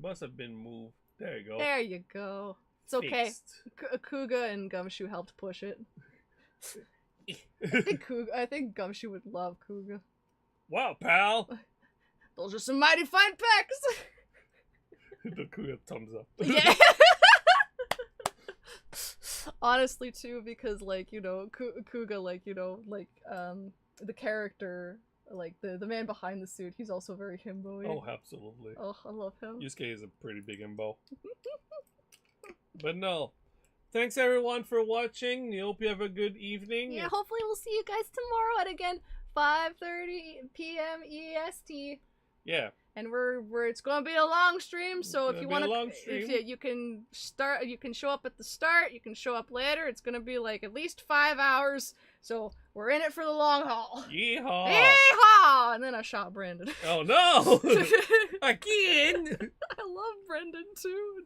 Must have been moved. There you go. There you go. It's okay. Fixed. Kuga and Gumshoe helped push it. I think Gumshoe would love Kuga. Wow, pal. Those are some mighty fine pecs. The Kuga thumbs up. Yeah. Honestly, too, because Kuga, the character, like the man behind the suit, he's also very himbo-y. Oh, absolutely. Oh, I love him. Yusuke is a pretty big himbo. But no. Thanks everyone for watching. We hope you have a good evening. Yeah, hopefully we'll see you guys tomorrow at again 5:30 p.m. EST. Yeah. And it's going to be a long stream, so if you want to, you can show up at the start, you can show up later. It's going to be like at least 5 hours, so we're in it for the long haul. Yeehaw! Yeehaw! And then I shot Brandon. Oh no! Again! I love Brendan too.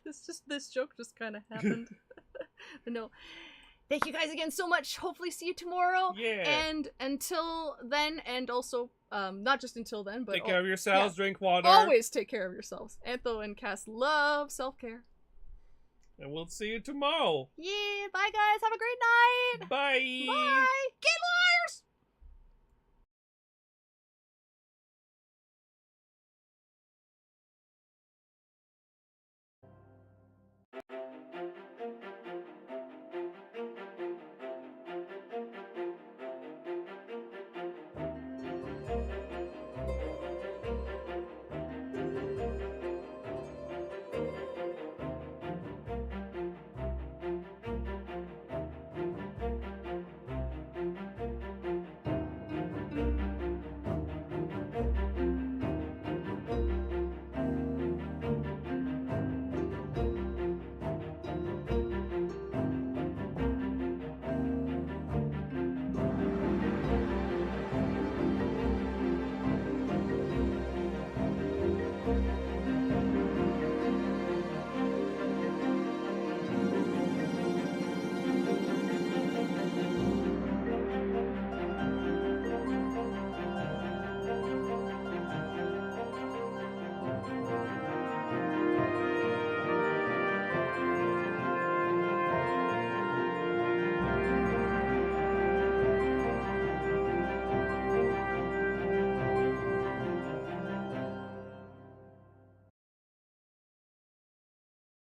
This joke just kind of happened. But no. Thank you guys again so much. Hopefully see you tomorrow. Yeah. And until then, and also, not just until then, but take care of yourselves, drink water. Always take care of yourselves. Antho and Cass love self-care. And we'll see you tomorrow. Yeah, bye guys. Have a great night. Bye. Bye. Get liars!